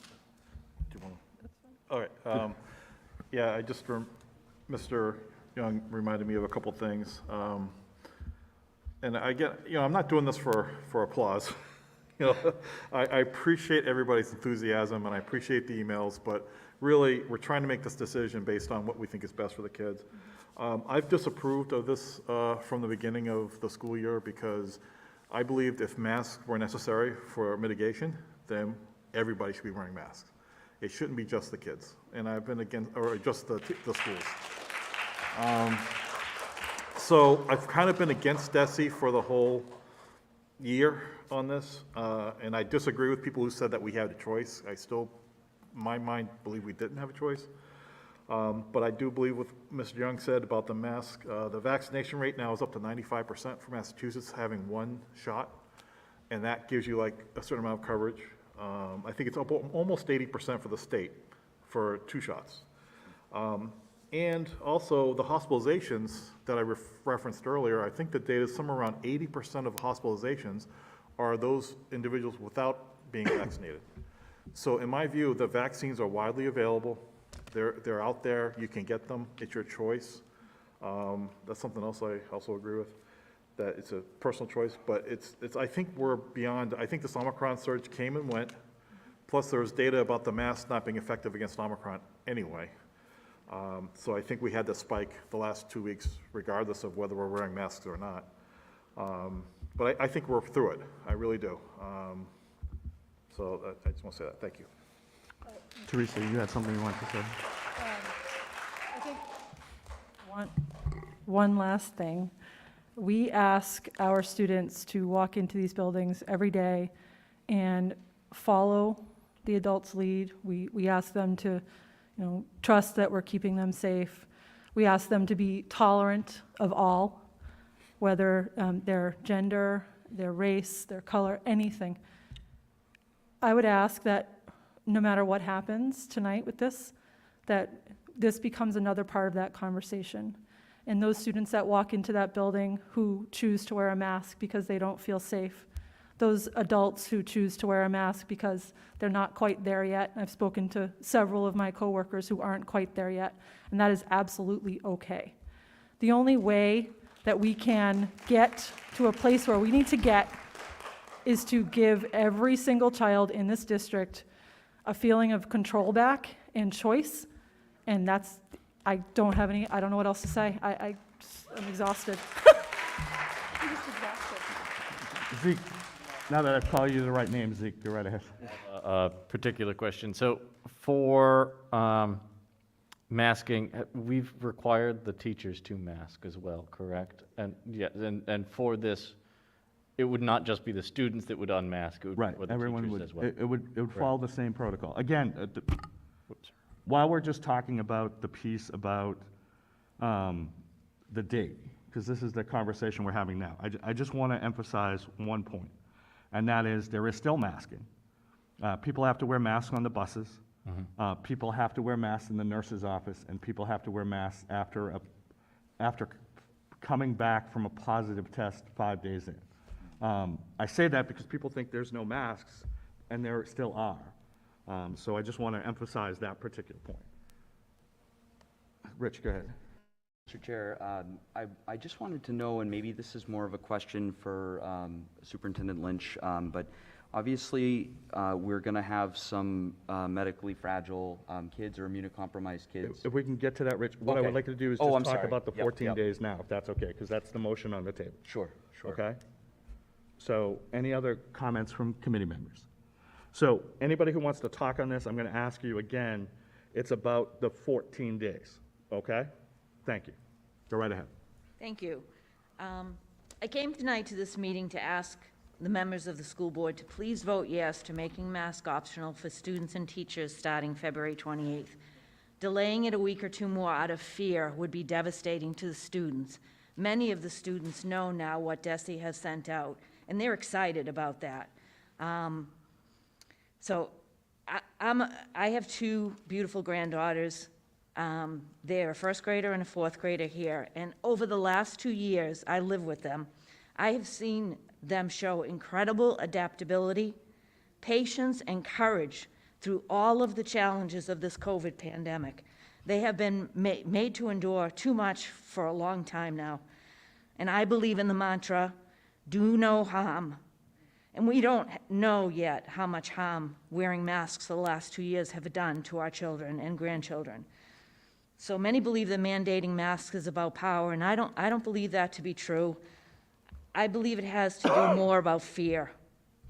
Do you want to? All right. Yeah, Mr. Young reminded me of a couple things. And I get, I'm not doing this for applause. I appreciate everybody's enthusiasm and I appreciate the emails, but really, we're trying to make this decision based on what we think is best for the kids. I've disapproved of this from the beginning of the school year because I believed if masks were necessary for mitigation, then everybody should be wearing masks. It shouldn't be just the kids, and I've been against, or just the schools. So I've kind of been against DESE for the whole year on this, and I disagree with people who said that we had a choice. I still, in my mind, believe we didn't have a choice. But I do believe what Mr. Young said about the mask. The vaccination rate now is up to 95% for Massachusetts having one shot, and that gives you like a certain amount of coverage. I think it's up almost 80% for the state for 2 shots. And also the hospitalizations that I referenced earlier, I think the data is somewhere around 80% of hospitalizations are those individuals without being vaccinated. So in my view, the vaccines are widely available. They're out there, you can get them, it's your choice. That's something else I also agree with, that it's a personal choice, but I think we're beyond, I think this Omicron surge came and went, plus there was data about the masks not being effective against Omicron anyway. So I think we had the spike the last 2 weeks, regardless of whether we're wearing masks or not. But I think we're through it, I really do. So I just want to say that, thank you. Teresa, you had something you wanted to say? I think one last thing. We ask our students to walk into these buildings every day and follow the adults' lead. We ask them to, trust that we're keeping them safe. We ask them to be tolerant of all, whether their gender, their race, their color, anything. I would ask that no matter what happens tonight with this, that this becomes another part of that conversation. And those students that walk into that building who choose to wear a mask because they don't feel safe, those adults who choose to wear a mask because they're not quite there yet. I've spoken to several of my coworkers who aren't quite there yet, and that is absolutely okay. The only way that we can get to a place where we need to get is to give every single child in this district a feeling of control back and choice, and I don't know what else to say. I'm exhausted. I'm just exhausted. Zeke, now that I've called you the right name, Zeke, go right ahead. A particular question. So For masking, we've required the teachers to mask as well, correct? And, yeah, and for this, it would not just be the students that would unmask, it would be Right, for the everyone teachers would, as well. it would follow the same protocol. Again, Whoops. while we're just talking about the piece about the date, because this is the conversation we're having now, I just want to emphasize one point, and that is there is still masking. People have to wear masks on the buses. People have to wear masks in the nurse's office, and people have to wear masks after coming back from a positive test 5 days in. I say that because people think there's no masks, and there still are. So I just want to emphasize that particular point. Rich, go ahead. Mr. Chair, I just wanted to know, and maybe this is more of a question for Superintendent Lynch, but obviously, we're going to have some medically fragile kids or immunocompromised kids. If we can get to that, Rich, what I would Okay. like to do is Oh, I'm just talk sorry. about the Yep, 14 yep. days now, if that's okay, because that's the motion on the table. Sure, sure. Okay? So any other comments from committee members? So anybody who wants to talk on this, I'm going to ask you again, it's about the 14 days, okay? Thank you. Go right ahead. Thank you. I came tonight to this meeting to ask the members of the school board to please vote yes to making mask optional for students and teachers starting February 28th. Delaying it a week or two more out of fear would be devastating to the students. Many of the students know now what DESE has sent out, and they're excited about that. So I have two beautiful granddaughters. They're a first grader and a fourth grader here, and over the last 2 years, I live with them. I have seen them show incredible adaptability, patience, and courage through all of the challenges of this COVID pandemic. They have been made to endure too much for a long time now. And I believe in the mantra, do no harm. And we don't know yet how much harm wearing masks for the last 2 years have done to our children and grandchildren. So many believe that mandating masks is about power, and I don't believe that to be true. I believe it has to do more about fear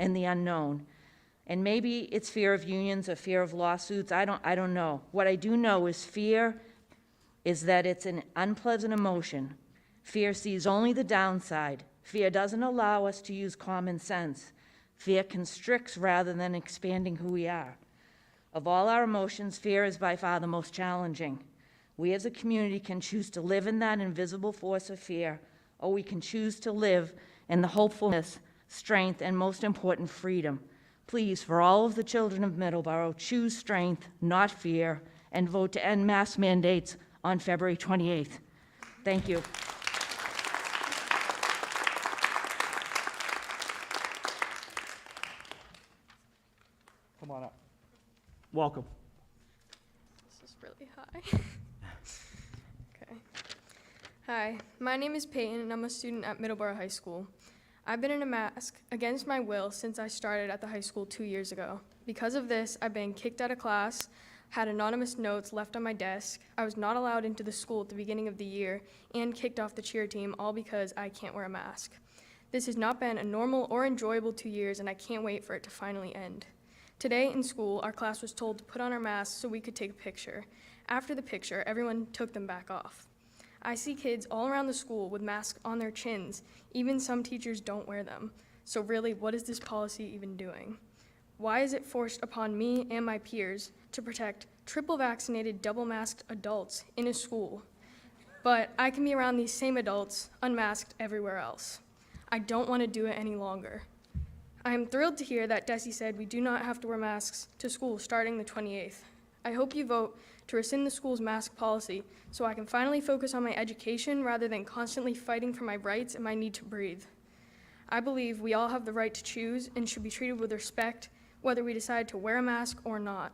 and the unknown. And maybe it's fear of unions or fear of lawsuits. I don't know. What I do know is fear is that it's an unpleasant emotion. Fear sees only the downside. Fear doesn't allow us to use common sense. Fear constricts rather than expanding who we are. Of all our emotions, fear is by far the most challenging. We as a community can choose to live in that invisible force of fear, or we can choose to live in the hopefulness, strength, and most important, freedom. Please, for all of the children of Middleborough, choose strength, not fear, and vote to end mask mandates on February 28th. Thank you. Come on up. Welcome. This is really high. Okay. Hi, my name is Peyton, and I'm a student at Middleborough High School. I've been in a mask against my will since I started at the high school 2 years ago. Because of this, I've been kicked out of class, had anonymous notes left on my desk, I was not allowed into the school at the beginning of the year, and kicked off the cheer team, all because I can't wear a mask. This has not been a normal or enjoyable 2 years, and I can't wait for it to finally end. Today in school, our class was told to put on our masks so we could take a picture. After the picture, everyone took them back off. I see kids all around the school with masks on their chins. Even some teachers don't wear them. So really, what is this policy even doing? Why is it forced upon me and my peers to protect triple vaccinated, double masked adults in a school? But I can be around these same adults unmasked everywhere else. I don't want to do it any longer. I am thrilled to hear that DESE said we do not have to wear masks to school starting the 28th. I hope you vote to rescind the school's mask policy so I can finally focus on my education rather than constantly fighting for my rights and my need to breathe. I believe we all have the right to choose and should be treated with respect whether we decide to wear a mask or not.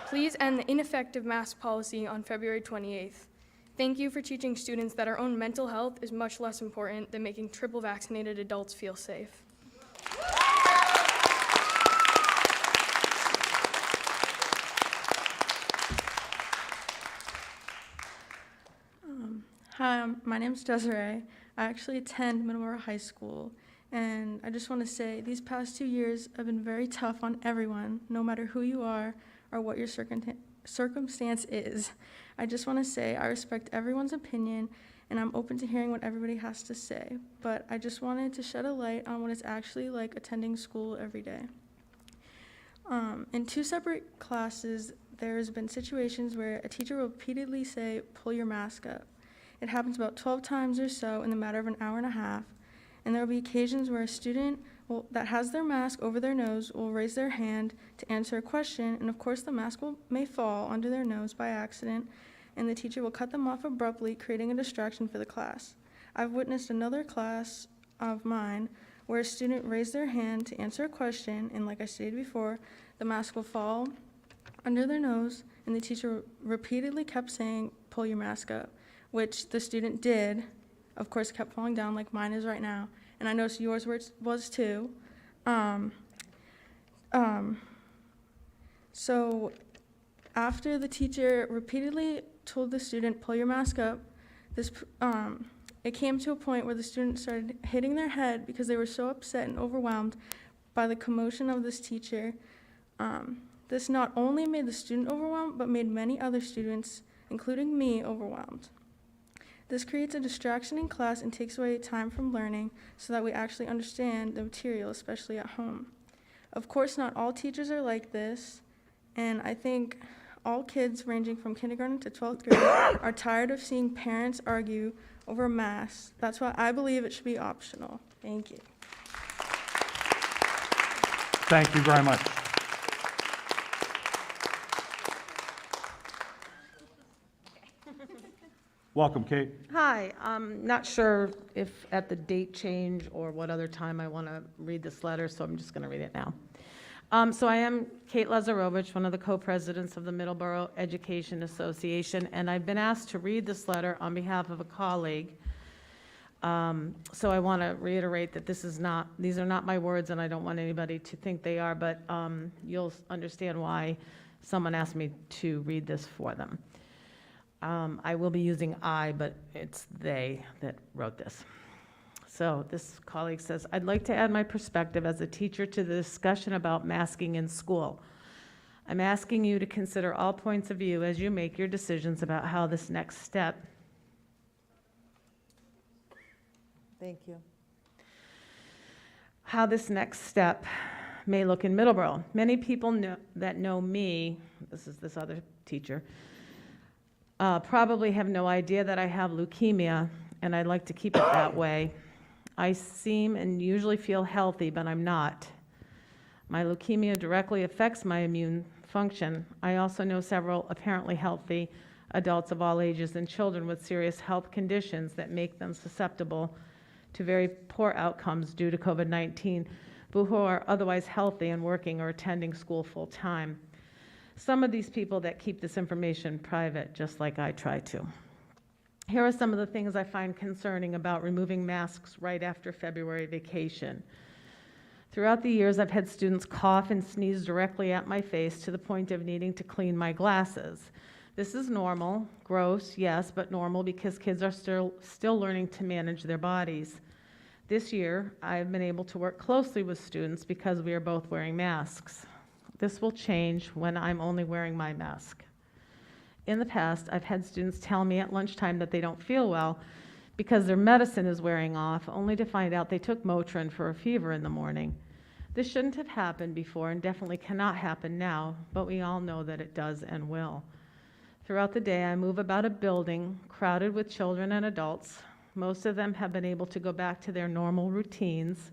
Please end the ineffective mask policy on February 28th. Thank you for teaching students that our own mental health is much less important than making triple vaccinated adults feel safe. Hi, my name's Desiree. I actually attend Middleborough High School, and I just want to say these past 2 years have been very tough on everyone, no matter who you are or what your circumstance is. I just want to say I respect everyone's opinion, and I'm open to hearing what everybody has to say, but I just wanted to shed a light on what it's actually like attending school every day. In 2 separate classes, there's been situations where a teacher will repeatedly say, "Pull your mask up." It happens about 12 times or so in the matter of an hour and a half, and there will be occasions where a student that has their mask over their nose will raise their hand to answer a question, and of course the mask may fall under their nose by accident, and the teacher will cut them off abruptly, creating a distraction for the class. I've witnessed another class of mine where a student raised their hand to answer a question, and like I stated before, the mask will fall under their nose, and the teacher repeatedly kept saying, "Pull your mask up," which the student did, of course, kept falling down like mine is right now, and I noticed yours was too. So after the teacher repeatedly told the student, "Pull your mask up," it came to a point where the student started hitting their head because they were so upset and overwhelmed by the commotion of this teacher. This not only made the student overwhelmed, but made many other students, including me, overwhelmed. This creates a distraction in class and takes away time from learning so that we actually understand the material, especially at home. Of course, not all teachers are like this, and I think all kids ranging from kindergarten to 12th grade are tired of seeing parents argue over masks. That's why I believe it should be optional. Thank you. Thank you very much. Welcome, Kate. Hi, I'm not sure if at the date change or what other time I want to read this letter, so I'm just going to read it now. So I am Kate Lazarovich, one of the co-presidents of the Middleborough Education Association, and I've been asked to read this letter on behalf of a colleague. So I want to reiterate that these are not my words, and I don't want anybody to think they are, but you'll understand why someone asked me to read this for them. I will be using I, but it's they that wrote this. So this colleague says, "I'd like to add my perspective as a teacher to the discussion about masking in school. I'm asking you to consider all points of view as you make your decisions about how this next step..." Thank you. "How this next step may look in Middleborough. Many people that know me," this is this other teacher, "probably have no idea that I have leukemia, and I'd like to keep it that way. I seem and usually feel healthy, but I'm not. My leukemia directly affects my immune function. I also know several apparently healthy adults of all ages and children with serious health conditions that make them susceptible to very poor outcomes due to COVID-19, but who are otherwise healthy and working or attending school full-time. Some of these people that keep this information private, just like I try to. Here are some of the things I find concerning about removing masks right after February vacation. Throughout the years, I've had students cough and sneeze directly at my face to the point of needing to clean my glasses. This is normal, gross, yes, but normal because kids are still learning to manage their bodies. This year, I've been able to work closely with students because we are both wearing masks. This will change when I'm only wearing my mask. In the past, I've had students tell me at lunchtime that they don't feel well because their medicine is wearing off, only to find out they took Motrin for a fever in the morning. This shouldn't have happened before and definitely cannot happen now, but we all know that it does and will. Throughout the day, I move about a building crowded with children and adults. Most of them have been able to go back to their normal routines,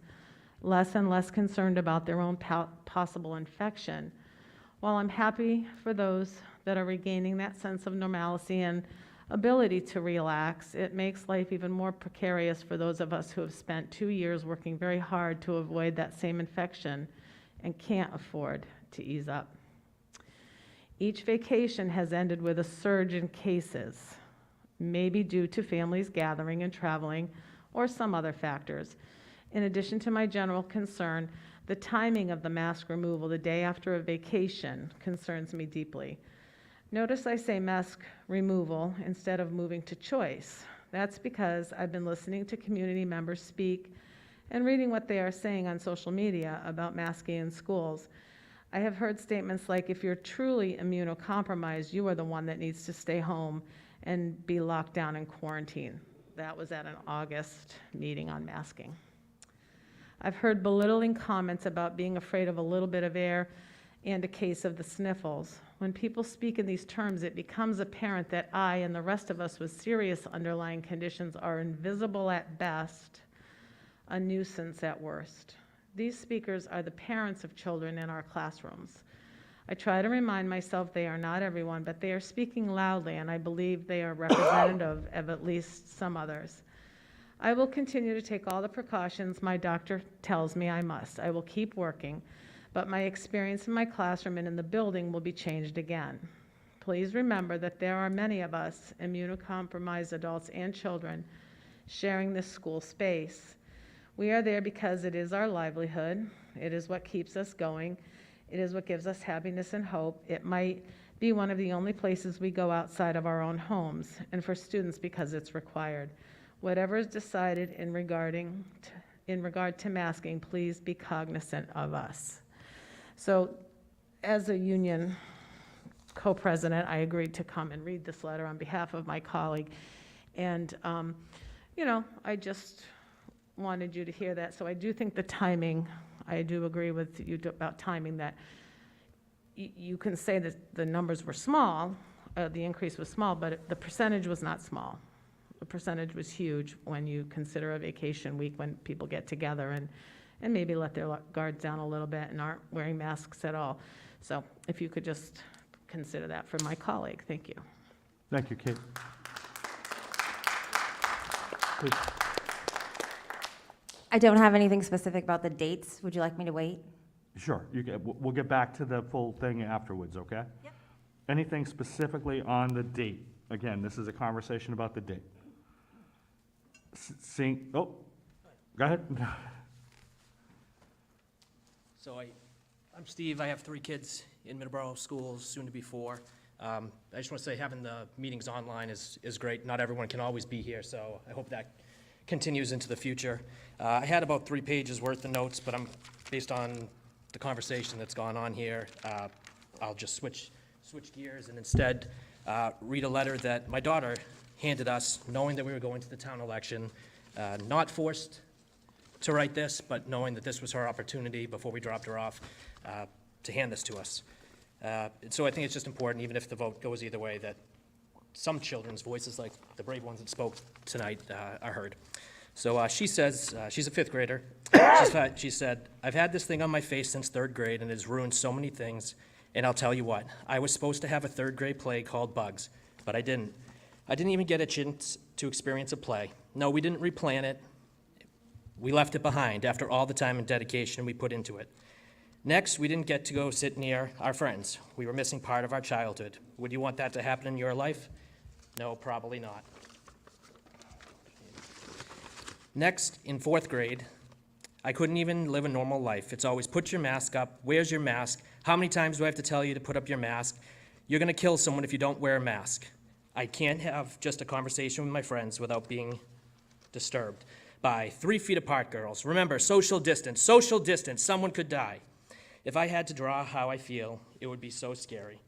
less and less concerned about their own possible infection. While I'm happy for those that are regaining that sense of normalcy and ability to relax, it makes life even more precarious for those of us who have spent 2 years working very hard to avoid that same infection and can't afford to ease up. Each vacation has ended with a surge in cases, maybe due to families gathering and traveling or some other factors. In addition to my general concern, the timing of the mask removal the day after a vacation concerns me deeply. Notice I say mask removal instead of moving to choice. That's because I've been listening to community members speak and reading what they are saying on social media about masking in schools. I have heard statements like, if you're truly immunocompromised, you are the one that needs to stay home and be locked down in quarantine. That was at an August meeting on masking. I've heard belittling comments about being afraid of a little bit of air and a case of the sniffles. When people speak in these terms, it becomes apparent that I and the rest of us with serious underlying conditions are invisible at best, a nuisance at worst. These speakers are the parents of children in our classrooms. I try to remind myself they are not everyone, but they are speaking loudly, and I believe they are representative of at least some others. I will continue to take all the precautions my doctor tells me I must. I will keep working, but my experience in my classroom and in the building will be changed again. Please remember that there are many of us, immunocompromised adults and children, sharing this school space. We are there because it is our livelihood. It is what keeps us going. It is what gives us happiness and hope. It might be one of the only places we go outside of our own homes, and for students because it's required. Whatever is decided in regard to masking, please be cognizant of us. So as a union co-president, I agreed to come and read this letter on behalf of my colleague. And, I just wanted you to hear that. So I do think the timing, I do agree with you about timing, that you can say that the numbers were small, the increase was small, but the percentage was not small. The percentage was huge when you consider a vacation week when people get together and maybe let their guards down a little bit and aren't wearing masks at all. So if you could just consider that for my colleague. Thank you. Thank you, Kate. Please. I don't have anything specific about the dates. Would you like me to wait? Sure, we'll get back to the full thing afterwards, okay? Yep. Anything specifically on the date? Again, this is a conversation about the date. Go ahead. So I'm Steve. I have 3 kids in Middleborough schools, soon to be 4. I just want to say having the meetings online is great. Not everyone can always be here, so I hope that continues into the future. I had about 3 pages worth of notes, but based on the conversation that's gone on here, I'll just switch gears and instead read a letter that my daughter handed us, knowing that we were going to the town election, not forced to write this, but knowing that this was her opportunity before we dropped her off to hand this to us. So I think it's just important, even if the vote goes either way, that some children's voices, like the brave ones that spoke tonight, are heard. So she says, she's a 5th grader. She said, I've had this thing on my face since 3rd grade, and it has ruined so many things. And I'll tell you what, I was supposed to have a 3rd grade play called Bugs, but I didn't. I didn't even get a chance to experience a play. No, we didn't replan it. We left it behind after all the time and dedication we put into it. Next, we didn't get to go sit near our friends. We were missing part of our childhood. Would you want that to happen in your life? No, probably not. Next, in 4th grade, I couldn't even live a normal life. It's always put your mask up. Where's your mask? How many times do I have to tell you to put up your mask? You're going to kill someone if you don't wear a mask. I can't have just a conversation with my friends without being disturbed by 3 feet apart girls. Remember, social distance, someone could die. If I had to draw how I feel, it would be so scary.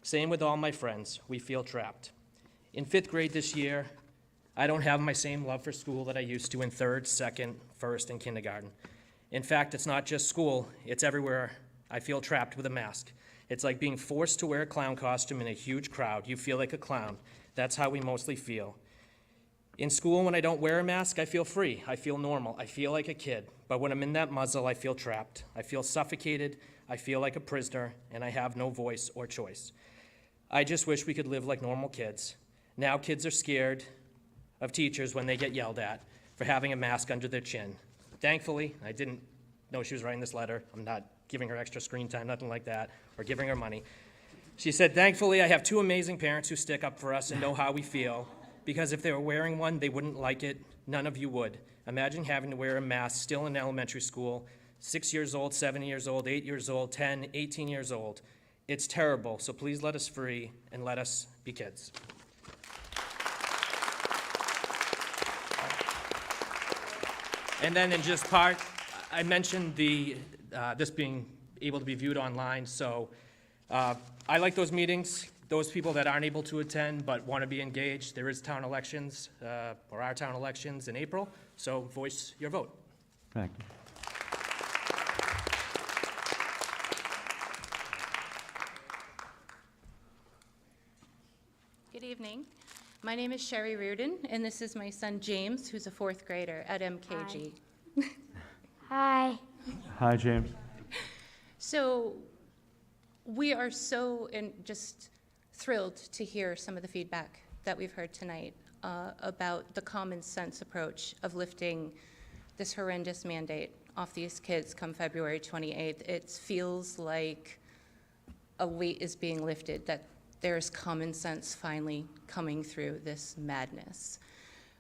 Same with all my friends. We feel trapped. In 5th grade this year, I don't have my same love for school that I used to in 3rd, 2nd, 1st, and kindergarten. In fact, it's not just school, it's everywhere. I feel trapped with a mask. It's like being forced to wear a clown costume in a huge crowd. You feel like a clown. That's how we mostly feel. In school, when I don't wear a mask, I feel free. I feel normal. I feel like a kid. But when I'm in that muzzle, I feel trapped. I feel suffocated. I feel like a prisoner, and I have no voice or choice. I just wish we could live like normal kids. Now kids are scared of teachers when they get yelled at for having a mask under their chin. Thankfully, I didn't know she was writing this letter. I'm not giving her extra screen time, nothing like that, or giving her money. She said, thankfully, I have 2 amazing parents who stick up for us and know how we feel, because if they were wearing one, they wouldn't like it. None of you would. Imagine having to wear a mask still in elementary school, 6 years old, 7 years old, 8 years old, 10, 18 years old. It's terrible, so please let us free and let us be kids. And then in just part, I mentioned this being able to be viewed online. So I like those meetings. Those people that aren't able to attend but want to be engaged, there is town elections, or our town elections in April, so voice your vote. Thank you. Good evening. My name is Sherry Reardon, and this is my son James, who's a fourth grader at MKG. Hi. Hi, James. So we are so just thrilled to hear some of the feedback that we've heard tonight about the common sense approach of lifting this horrendous mandate off these kids come February 28th. It feels like a weight is being lifted, that there's common sense finally coming through this madness.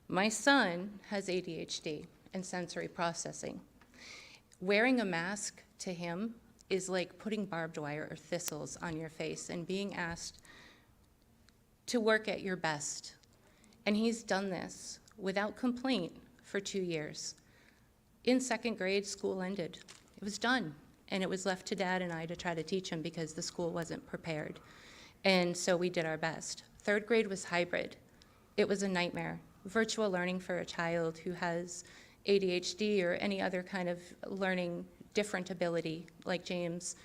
My son has ADHD and sensory processing. Wearing a mask to him is like putting barbed wire or thistles on your face and being asked to work at your best. And he's done this without complaint for 2 years. In second grade, school ended. It was done. And it was left to Dad and I to try to teach him because the school wasn't prepared. And so we did our best. Third grade was hybrid. It was a nightmare. Virtual learning for a child who has ADHD or any other kind of learning different ability like James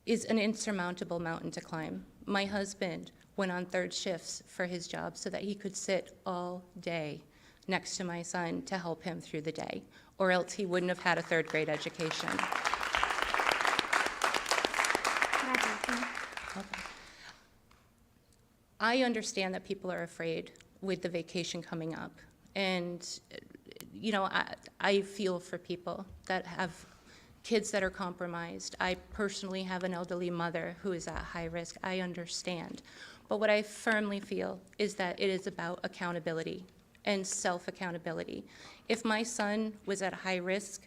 is an insurmountable mountain to climb. My husband went on third shifts for his job so that he could sit all day next to my son to help him through the day, or else he wouldn't have had a third grade education. I understand that people are afraid with the vacation coming up. And, you know, I feel for people that have kids that are compromised. I personally have an elderly mother who is at high risk. I understand. But what I firmly feel is that it is about accountability and self-accountability. If my son was at high risk,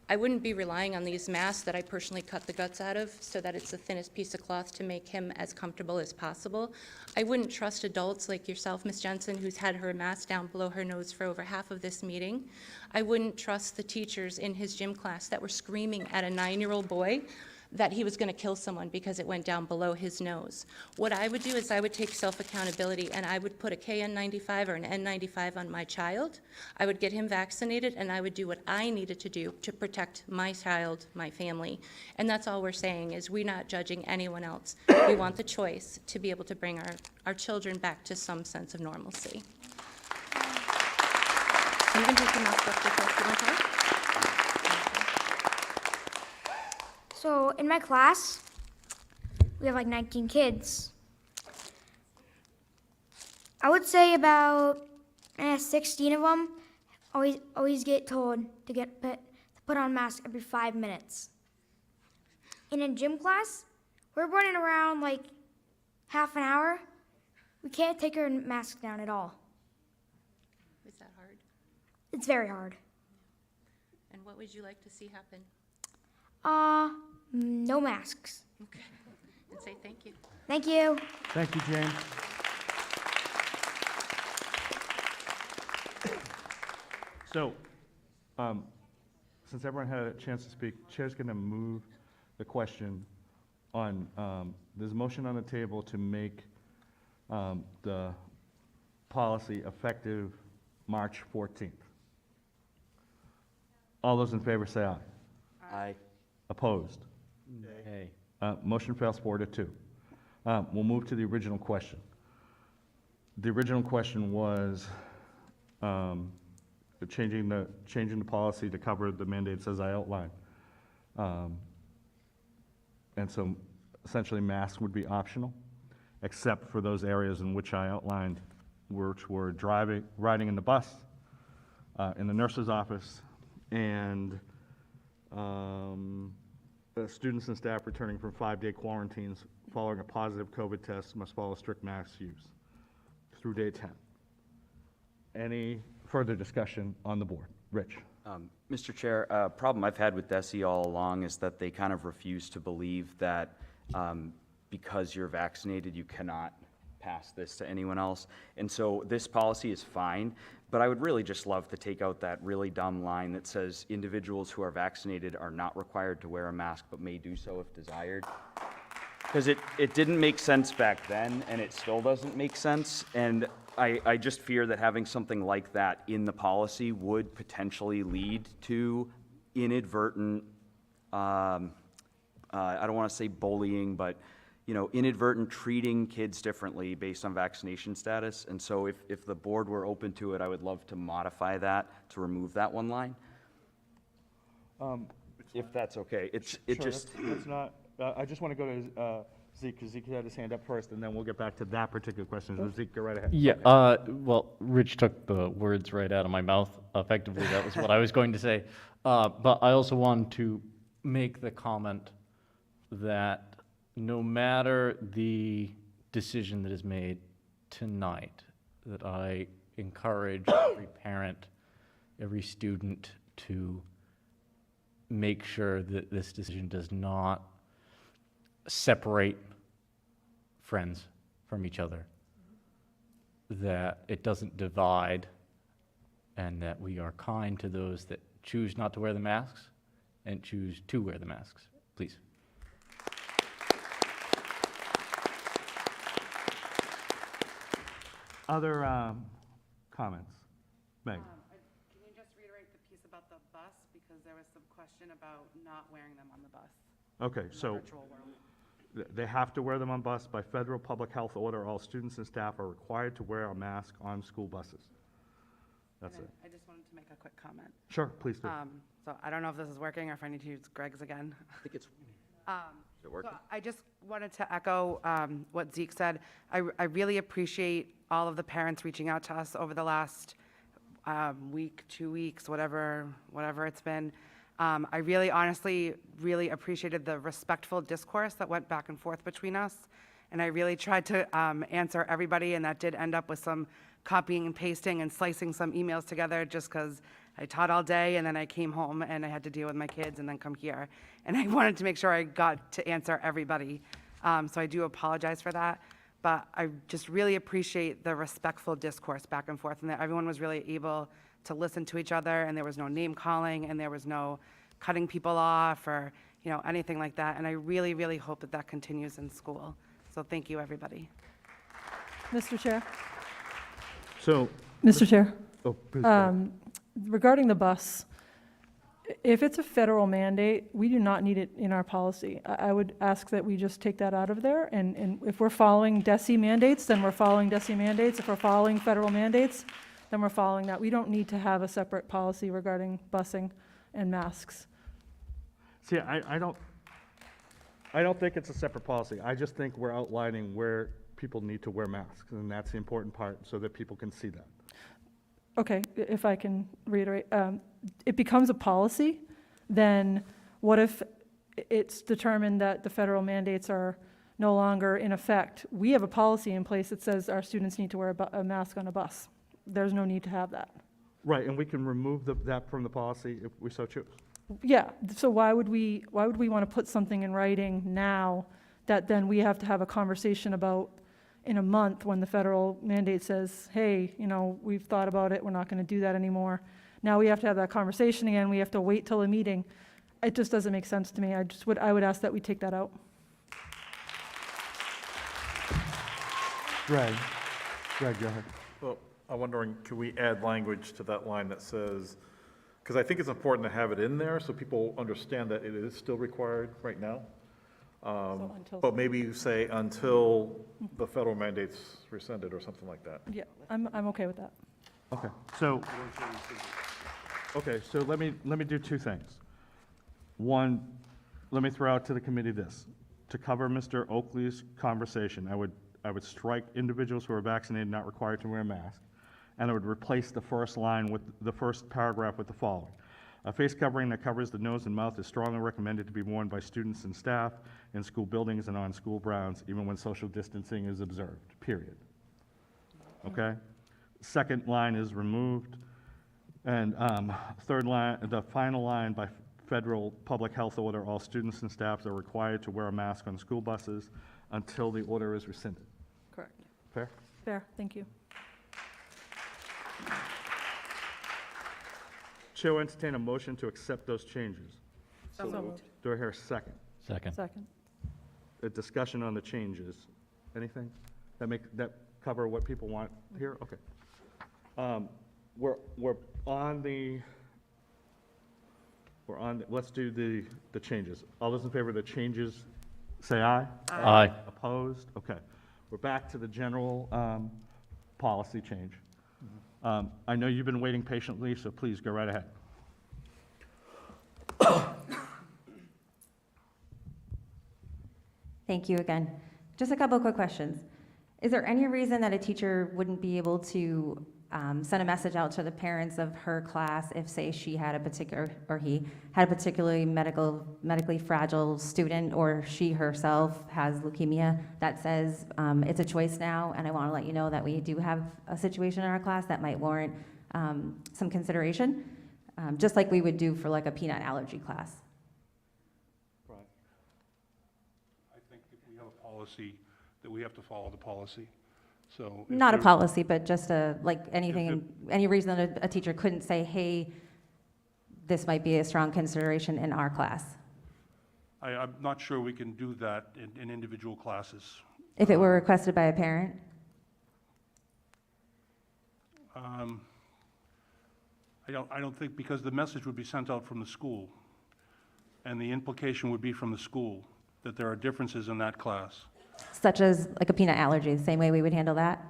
I wouldn't be relying on these masks that I personally cut the guts out of so that it's the thinnest piece of cloth to make him as comfortable as possible. I wouldn't trust adults like yourself, Ms. Jensen, who's had her mask down below her nose for over half of this meeting. I wouldn't trust the teachers in his gym class that were screaming at a 9-year-old boy that he was going to kill someone because it went down below his nose. What I would do is I would take self-accountability and I would put a KN95 or an N95 on my child. I would get him vaccinated and I would do what I needed to do to protect my child, my family. And that's all we're saying is we're not judging anyone else. We want the choice to be able to bring our children back to some sense of normalcy. You can take your mask off yourself, you want to? So in my class, we have like 19 kids. I would say about 16 of them always get told to put on a mask every 5 minutes. In a gym class, we're running around like half an hour. We can't take our mask down at all. Is that hard? It's very hard. And what would you like to see happen? No masks. Okay. And say thank you. Thank you. Thank you, James. So, since everyone had a chance to speak, Chair's going to move the question on, there's a motion on the table to make the policy effective March 14th. All those in favor say aye. Aye. Opposed? Nay. Motion fails 4-2. We'll move to the original question. The original question was changing the policy to cover the mandates as I outlined. And so essentially masks would be optional, except for those areas in which I outlined, which were riding in the bus, in the nurse's office, and the students and staff returning from 5-day quarantines following a positive COVID test must follow strict mask use through day 10. Any further discussion on the board? Rich. Mr. Chair, a problem I've had with DESE all along is that they kind of refuse to believe that because you're vaccinated, you cannot pass this to anyone else. And so this policy is fine, but I would really just love to take out that really dumb line that says individuals who are vaccinated are not required to wear a mask, but may do so if desired. Because it didn't make sense back then, and it still doesn't make sense. And I just fear that having something like that in the policy would potentially lead to inadvertent, I don't want to say bullying, but, you know, inadvertent treating kids differently based on vaccination status. And so if the board were open to it, I would love to modify that to remove that one line. If that's okay. That's not, I just want to go to Zeke, because Zeke had his hand up first, and then we'll get back to that particular question. So Zeke, go right ahead. Yeah, Okay. well, Rich took the words right out of my mouth. Effectively, that was what I was going to say. But I also wanted to make the comment that no matter the decision that is made tonight, that I encourage every parent, every student to make sure that this decision does not separate friends from each other, that it doesn't divide, and that we are kind to those that choose not to wear the masks and choose to wear the masks. Please. Other comments? Meg? Can you just reiterate the piece about the bus? Because there was some question about not wearing them on the bus. Okay, in the so virtual world. they have to wear them on bus. By federal public health order, all students and staff are required to wear a mask on school buses. That's And it. then I just wanted to make a quick comment. Sure, please do. So I don't know if this is working or if I need to use Greg's again. I think it's, Um, is it working? So I just wanted to echo what Zeke said. I really appreciate all of the parents reaching out to us over the last week, 2 weeks, whatever it's been. I really honestly really appreciated the respectful discourse that went back and forth between us. And I really tried to answer everybody, and that did end up with some copying and pasting and slicing some emails together just because I taught all day and then I came home and I had to deal with my kids and then come here. And I wanted to make sure I got to answer everybody. So I do apologize for that. But I just really appreciate the respectful discourse back and forth, and that everyone was really able to listen to each other, and there was no name calling, and there was no cutting people off or, you know, anything like that. And I really, really hope that that continues in school. So thank you, everybody. Mr. Chair? So. Mr. Chair? Oh, please. Go. Regarding the bus, if it's a federal mandate, we do not need it in our policy. I would ask that we just take that out of there, and if we're following DESI mandates, then we're following DESI mandates. If we're following federal mandates, then we're following that. We don't need to have a separate policy regarding busing and masks. See, I don't think it's a separate policy. I just think we're outlining where people need to wear masks, and that's the important part, so that people can see that. Okay, if I can reiterate, it becomes a policy, then what if it's determined that the federal mandates are no longer in effect? We have a policy in place that says our students need to wear a mask on a bus. There's no need to have that. Right, and we can remove that from the policy if we so choose. Yeah, so why would we want to put something in writing now that then we have to have a conversation about in a month when the federal mandate says, hey, you know, we've thought about it, we're not going to do that anymore. Now we have to have that conversation again, we have to wait till a meeting. It just doesn't make sense to me. I would ask that we take that out. Greg, go ahead. Well, I'm wondering, could we add language to that line that says, because I think it's important to have it in there so people understand that it is still required right now. But maybe you say until the federal mandate's rescinded or something like that. Yeah, I'm okay with that. Okay, so let me do two things. One, let me throw out to the committee this. To cover Mr. Oakley's conversation, I would strike individuals who are vaccinated not required to wear a mask, and I would replace the first line with the first paragraph with the following. A face covering that covers the nose and mouth is strongly recommended to be worn by students and staff in school buildings and on school grounds, even when social distancing is observed, period. Okay? Second line is removed. And third line, the final line, by federal public health order, all students and staff are required to wear a mask on school buses until the order is rescinded. Correct. Fair? Fair, thank you. Chair will entertain a motion to accept those changes. So moved. Do I hear a second? Second. Second. A discussion on the changes. Anything? That cover what people want here? Okay. We're on, let's do the changes. All those in favor of the changes, say aye. Aye. Opposed? Okay. We're back to the general policy change. I know you've been waiting patiently, so please go right ahead. Thank you again. Just a couple of quick questions. Is there any reason that a teacher wouldn't be able to send a message out to the parents of her class if, say, she had a particular, or he had a particularly medically fragile student, or she herself has leukemia, that says it's a choice now, and I want to let you know that we do have a situation in our class that might warrant some consideration, just like we would do for like a peanut allergy class. I think if we have a policy, that we have to follow the policy. So. if Not a there- policy, but just like anything, any reason that a teacher couldn't say, hey, this might be a strong consideration in our class, I'm not sure we can do that in individual classes. if it were requested by a parent? I don't think, because the message would be sent out from the school, and the implication would be from the school that there are differences in that class. Such as like a peanut allergy, the same way we would handle that?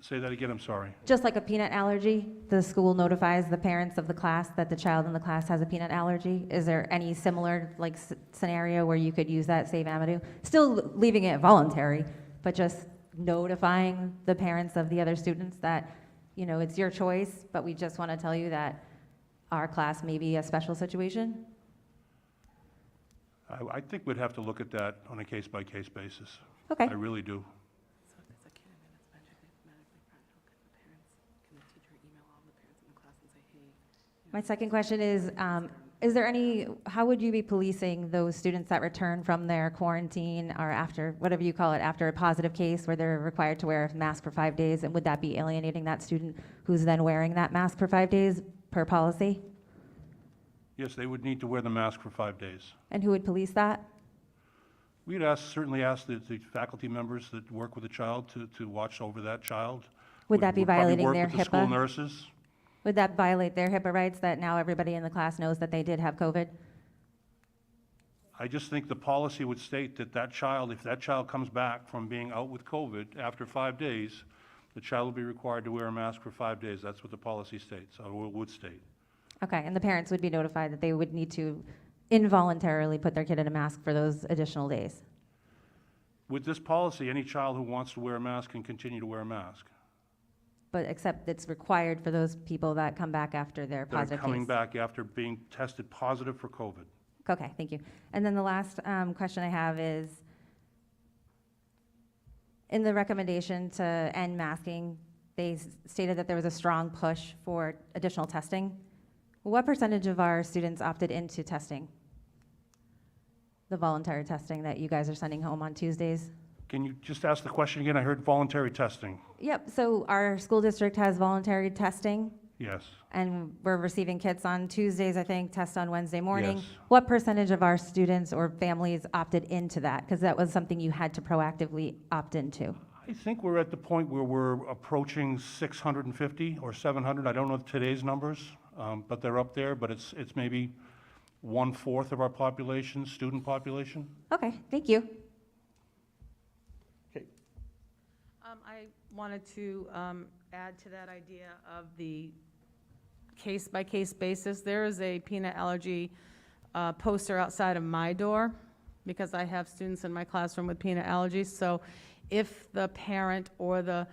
Say that again, I'm sorry. Just like a peanut allergy, the school notifies the parents of the class that the child in the class has a peanut allergy. Is there any similar like scenario where you could use that same avenue? Still leaving it voluntary, but just notifying the parents of the other students that, you know, it's your choice, but we just want to tell you that our class may be a special situation? I think we'd have to look at that on a case-by-case basis. Okay. I really do. So if there's a kid that's medically fragile, can the teacher email all the parents in the class and say, hey? My second question is there any, how would you be policing those students that return from their quarantine or after, whatever you call it, after a positive case where they're required to wear a mask for 5 days? And would that be alienating that student who's then wearing that mask for 5 days per policy? Yes, they would need to wear the mask for 5 days. And who would police that? We'd certainly ask the faculty members that work with the child to watch over that child. Would that be We'd probably violating work their with the school HIPAA? nurses. Would that violate their HIPAA rights that now everybody in the class knows that they did have COVID? I just think the policy would state that that child, if that child comes back from being out with COVID after 5 days, the child will be required to wear a mask for 5 days. That's what the policy states, or would state. Okay, and the parents would be notified that they would need to involuntarily put their kid in a mask for those additional days? With this policy, any child who wants to wear a mask can continue to wear a mask. But except it's required for those people that come back after their That are positive coming case? back after being tested positive for COVID. Okay, thank you. And then the last question I have is, in the recommendation to end masking, they stated that there was a strong push for additional testing. What percentage of our students opted into testing? The voluntary testing that you guys are sending home on Tuesdays? Can you just ask the question again? I heard voluntary testing. Yep, so our school district has voluntary testing, Yes. and we're receiving kits on Tuesdays, I think, test on Wednesday morning. Yes. What percentage of our students or families opted into that? Because that was something you had to proactively opt into. I think we're at the point where we're approaching 650 or 700. I don't know today's numbers, but they're up there, but it's maybe 1/4 of our population, student population. Okay, thank you. I wanted to add to that idea of the case-by-case basis. There is a peanut allergy poster outside of my door because I have students in my classroom with peanut allergies. So if the parent or the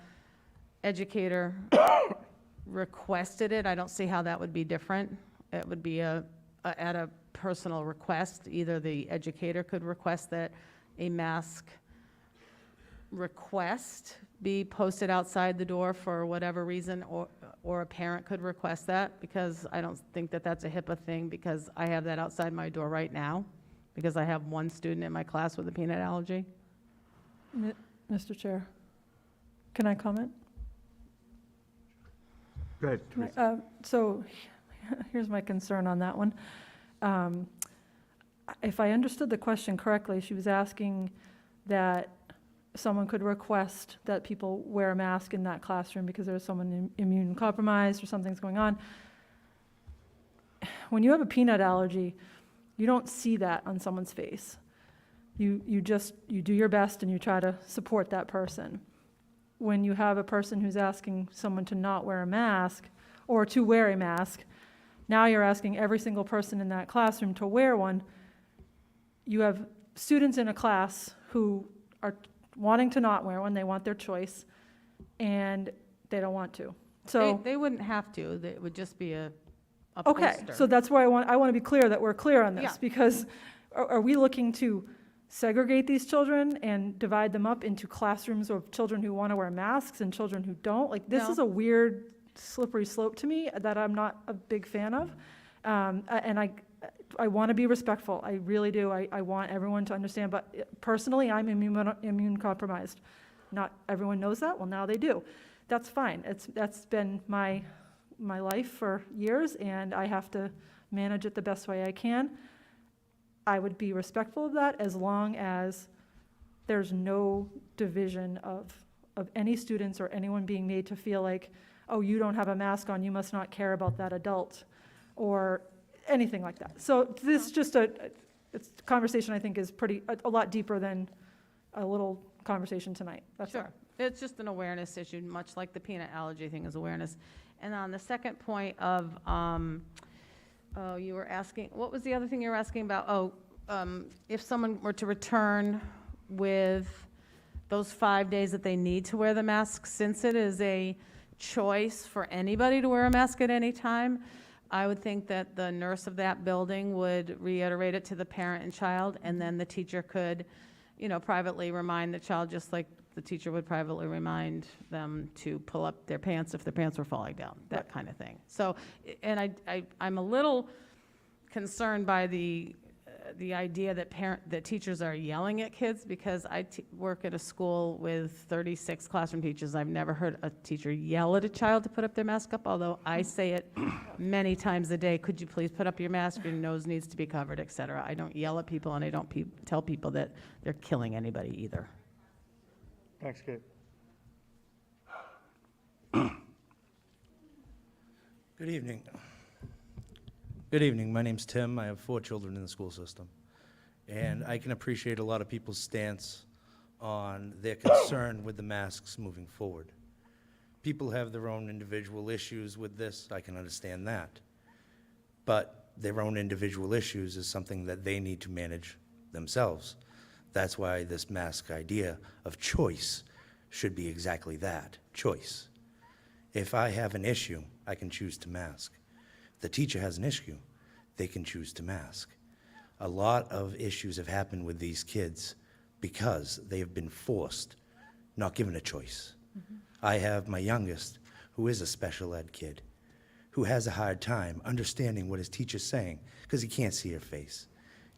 educator requested it, I don't see how that would be different. It would be at a personal request. Either the educator could request that a mask request be posted outside the door for whatever reason, or a parent could request that, because I don't think that that's a HIPAA thing, because I have that outside my door right now, because I have one student in my class with a peanut allergy. Mr. Chair, Can I comment? Go ahead, Teresa. So here's my concern on that one. If I understood the question correctly, she was asking that someone could request that people wear a mask in that classroom because there's someone immune compromised or something's going on. When you have a peanut allergy, you don't see that on someone's face. You do your best and you try to support that person. When you have a person who's asking someone to not wear a mask or to wear a mask, now you're asking every single person in that classroom to wear one. You have students in a class who are wanting to not wear one, they want their choice, and they don't want to. So They wouldn't have to, it would just be a okay, poster. so that's why I want to be clear that we're clear on this, Yeah. because are we looking to segregate these children and divide them up into classrooms of children who want to wear masks and children who don't? Like, this No. is a weird slippery slope to me that I'm not a big fan of. And I want to be respectful, I really do. I want everyone to understand, but personally, I'm immune compromised. Not everyone knows that, well, now they do. That's fine, that's been my life for years, and I have to manage it the best way I can. I would be respectful of that as long as there's no division of any students or anyone being made to feel like, oh, you don't have a mask on, you must not care about that adult, or anything like that. So this is just it's conversation I think is a lot deeper than a little conversation tonight. That's all. Sure. It's just an awareness issue, much like the peanut allergy thing is awareness. And on the second point of, you were asking, what was the other thing you were asking about? If someone were to return with those 5 days that they need to wear the mask, since it is a choice for anybody to wear a mask at any time, I would think that the nurse of that building would reiterate it to the parent and child, and then the teacher could, privately remind the child, just like the teacher would privately remind them to pull up their pants if their pants were falling down, that kind of thing. So, and I'm a little concerned by the idea that teachers are yelling at kids, because I work at a school with 36 classroom teachers. I've never heard a teacher yell at a child to put up their mask up, although I say it many times a day, could you please put up your mask, your nose needs to be covered, et cetera. I don't yell at people, and I don't tell people that they're killing anybody either. Thanks, Kate. Good evening. Good evening. My name's Tim. I have 4 children in the school system. And I can appreciate a lot of people's stance on their concern with the masks moving forward. People have their own individual issues with this. I can understand that. But their own individual issues is something that they need to manage themselves. That's why this mask idea of choice should be exactly that, choice. If I have an issue, I can choose to mask. If the teacher has an issue, they can choose to mask. A lot of issues have happened with these kids because they have been forced, not given a choice. I have my youngest, who is a special ed kid, who has a hard time understanding what his teacher's saying because he can't see her face.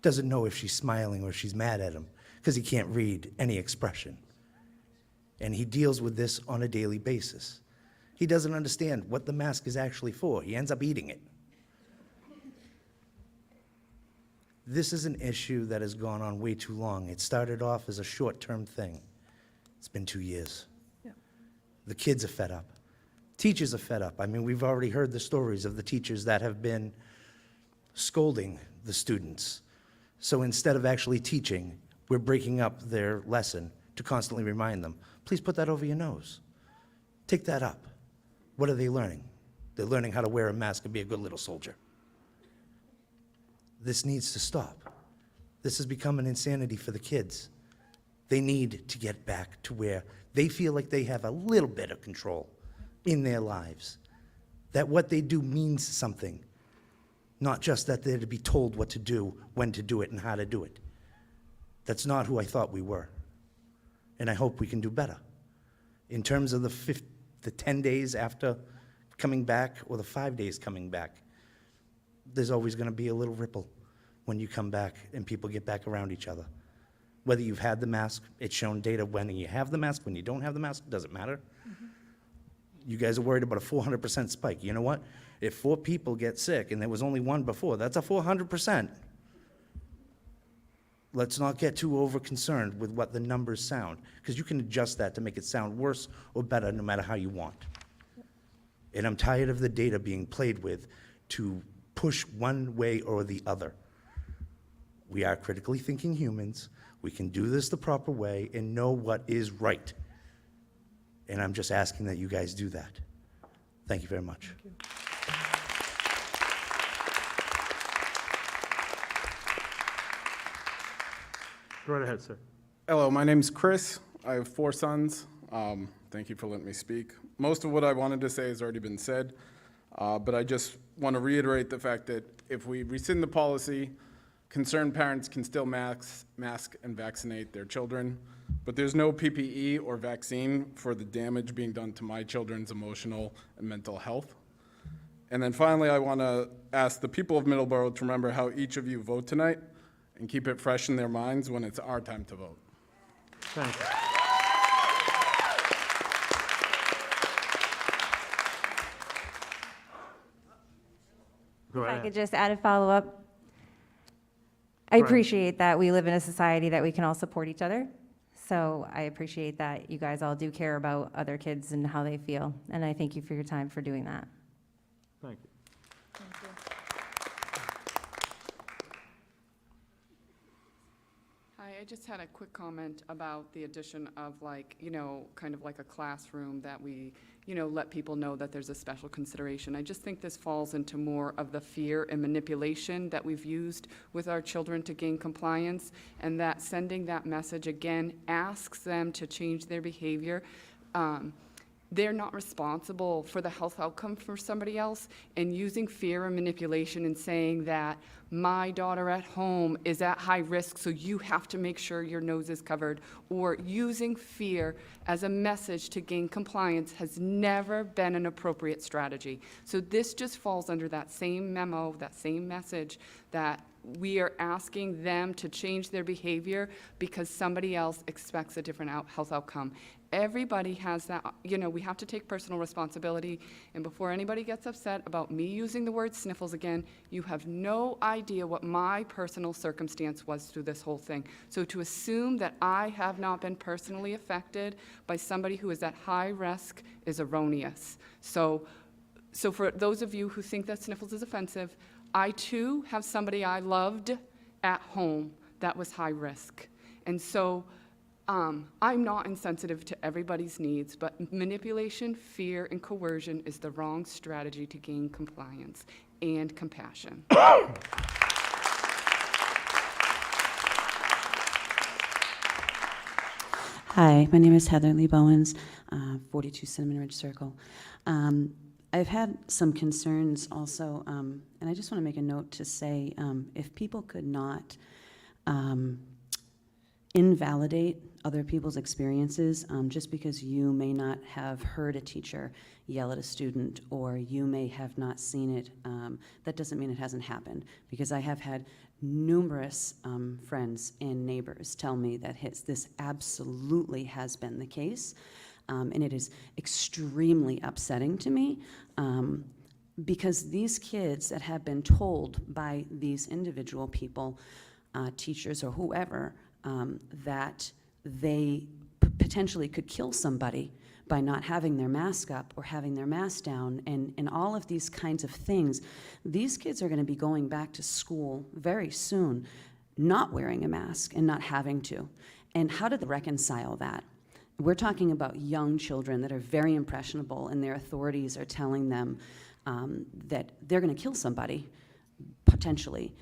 Doesn't know if she's smiling or if she's mad at him because he can't read any expression. And he deals with this on a daily basis. He doesn't understand what the mask is actually for. He ends up eating it. This is an issue that has gone on way too long. It started off as a short-term thing. It's been 2 years. Yeah. The kids are fed up. Teachers are fed up. I mean, we've already heard the stories of the teachers that have been scolding the students. So instead of actually teaching, we're breaking up their lesson to constantly remind them, please put that over your nose. Take that up. What are they learning? They're learning how to wear a mask and be a good little soldier. This needs to stop. This has become an insanity for the kids. They need to get back to where they feel like they have a little bit of control in their lives, that what they do means something, not just that they're to be told what to do, when to do it, and how to do it. That's not who I thought we were, and I hope we can do better. In terms of the 10 days after coming back or the 5 days coming back, there's always going to be a little ripple when you come back and people get back around each other. Whether you've had the mask, it's shown data when you have the mask, when you don't have the mask, doesn't matter. You guys are worried about a 400% spike. You know what? If 4 people get sick and there was only 1 before, that's a 400%. Let's not get too over-concerned with what the numbers sound, because you can adjust that to make it sound worse or better no matter how you want. And I'm tired of the data being played with to push one way or the other. We are critically thinking humans. We can do this the proper way and know what is right. And I'm just asking that you guys do that. Thank you very much. Go right ahead, sir. Hello, my name's Chris. I have 4 sons. Thank you for letting me speak. Most of what I wanted to say has already been said, but I just want to reiterate the fact that if we rescind the policy, concerned parents can still mask and vaccinate their children, but there's no PPE or vaccine for the damage being done to my children's emotional and mental health. And then finally, I want to ask the people of Middleborough to remember how each of you vote tonight and keep it fresh in their minds when it's our time to vote. Thank you. Go If I ahead. could just add a follow-up. I Right. appreciate that we live in a society that we can all support each other. So I appreciate that you guys all do care about other kids and how they feel. And I thank you for your time for doing that. Thank you. Hi, I just had a quick comment about the addition of kind of like a classroom that we, let people know that there's a special consideration. I just think this falls into more of the fear and manipulation that we've used with our children to gain compliance, and that sending that message again asks them to change their behavior. They're not responsible for the health outcome for somebody else, and using fear and manipulation and saying that my daughter at home is at high risk, so you have to make sure your nose is covered, or using fear as a message to gain compliance has never been an appropriate strategy. So this just falls under that same memo, that same message, that we are asking them to change their behavior because somebody else expects a different health outcome. Everybody has that, we have to take personal responsibility. And before anybody gets upset about me using the word sniffles again, you have no idea what my personal circumstance was through this whole thing. So to assume that I have not been personally affected by somebody who is at high risk is erroneous. So for those of you who think that sniffles is offensive, I too have somebody I loved at home that was high risk. And so I'm not insensitive to everybody's needs, but manipulation, fear, and coercion is the wrong strategy to gain compliance and compassion. Hi, my name is Heather Lee Bowens, 42 Cinnamon Ridge Circle. I've had some concerns also, and I just want to make a note to say if people could not invalidate other people's experiences just because you may not have heard a teacher yell at a student or you may have not seen it, that doesn't mean it hasn't happened. Because I have had numerous friends and neighbors tell me that this absolutely has been the case. And it is extremely upsetting to me because these kids that have been told by these individual people, teachers or whoever, that they potentially could kill somebody by not having their mask up or having their mask down and all of these kinds of things. These kids are going to be going back to school very soon, not wearing a mask and not having to. And how do they reconcile that? We're talking about young children that are very impressionable and their authorities are telling them that they're going to kill somebody, potentially.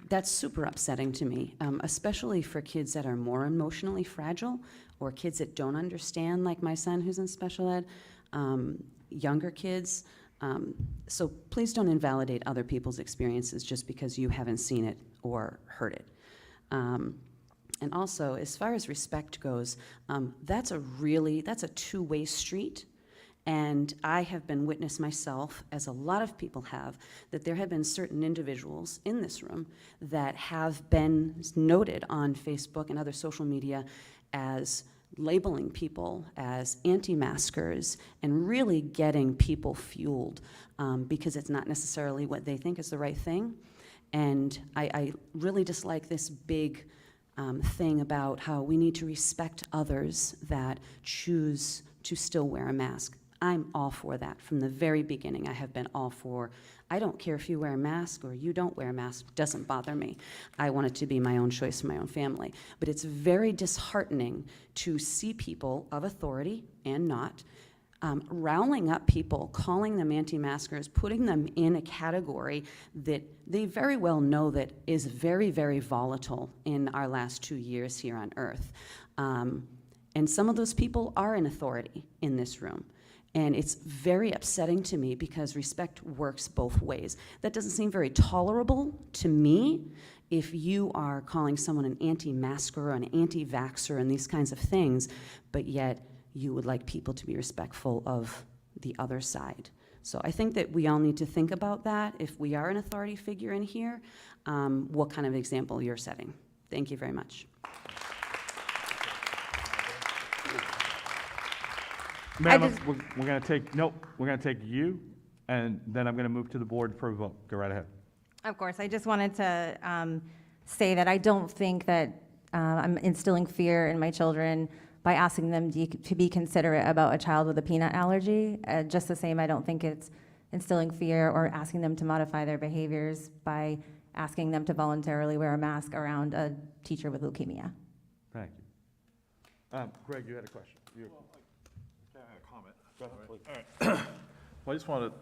That's super upsetting to me, especially for kids that are more emotionally fragile or kids that don't understand, like my son who's in special ed, younger kids. So please don't invalidate other people's experiences just because you haven't seen it or heard it. And also, as far as respect goes, that's a two-way street. And I have been witness myself, as a lot of people have, that there have been certain individuals in this room that have been noted on Facebook and other social media as labeling people as anti-maskers and really getting people fueled because it's not necessarily what they think is the right thing. And I really dislike this big thing about how we need to respect others that choose to still wear a mask. I'm all for that. From the very beginning, I have been all for, I don't care if you wear a mask or you don't wear a mask, doesn't bother me. I want it to be my own choice for my own family. But it's very disheartening to see people of authority and not rounding up people, calling them anti-maskers, putting them in a category that they very well know that is very, very volatile in our last 2 years here on Earth. And some of those people are in authority in this room. And it's very upsetting to me because respect works both ways. That doesn't seem very tolerable to me if you are calling someone an anti-masker or an anti-vaxxer and these kinds of things, but yet you would like people to be respectful of the other side. So I think that we all need to think about that. If we are an authority figure in here, what kind of example you're setting. Thank you very much. Madam, we're going to take you, and then I'm going to move to the board for a vote. Go right ahead. Of course, I just wanted to say that I don't think that I'm instilling fear in my children by asking them to be considerate about a child with a peanut allergy. Just the same, I don't think it's instilling fear or asking them to modify their behaviors by asking them to voluntarily wear a mask around a teacher with leukemia. Thank you. Greg, you had a question. All right. Well, I just wanted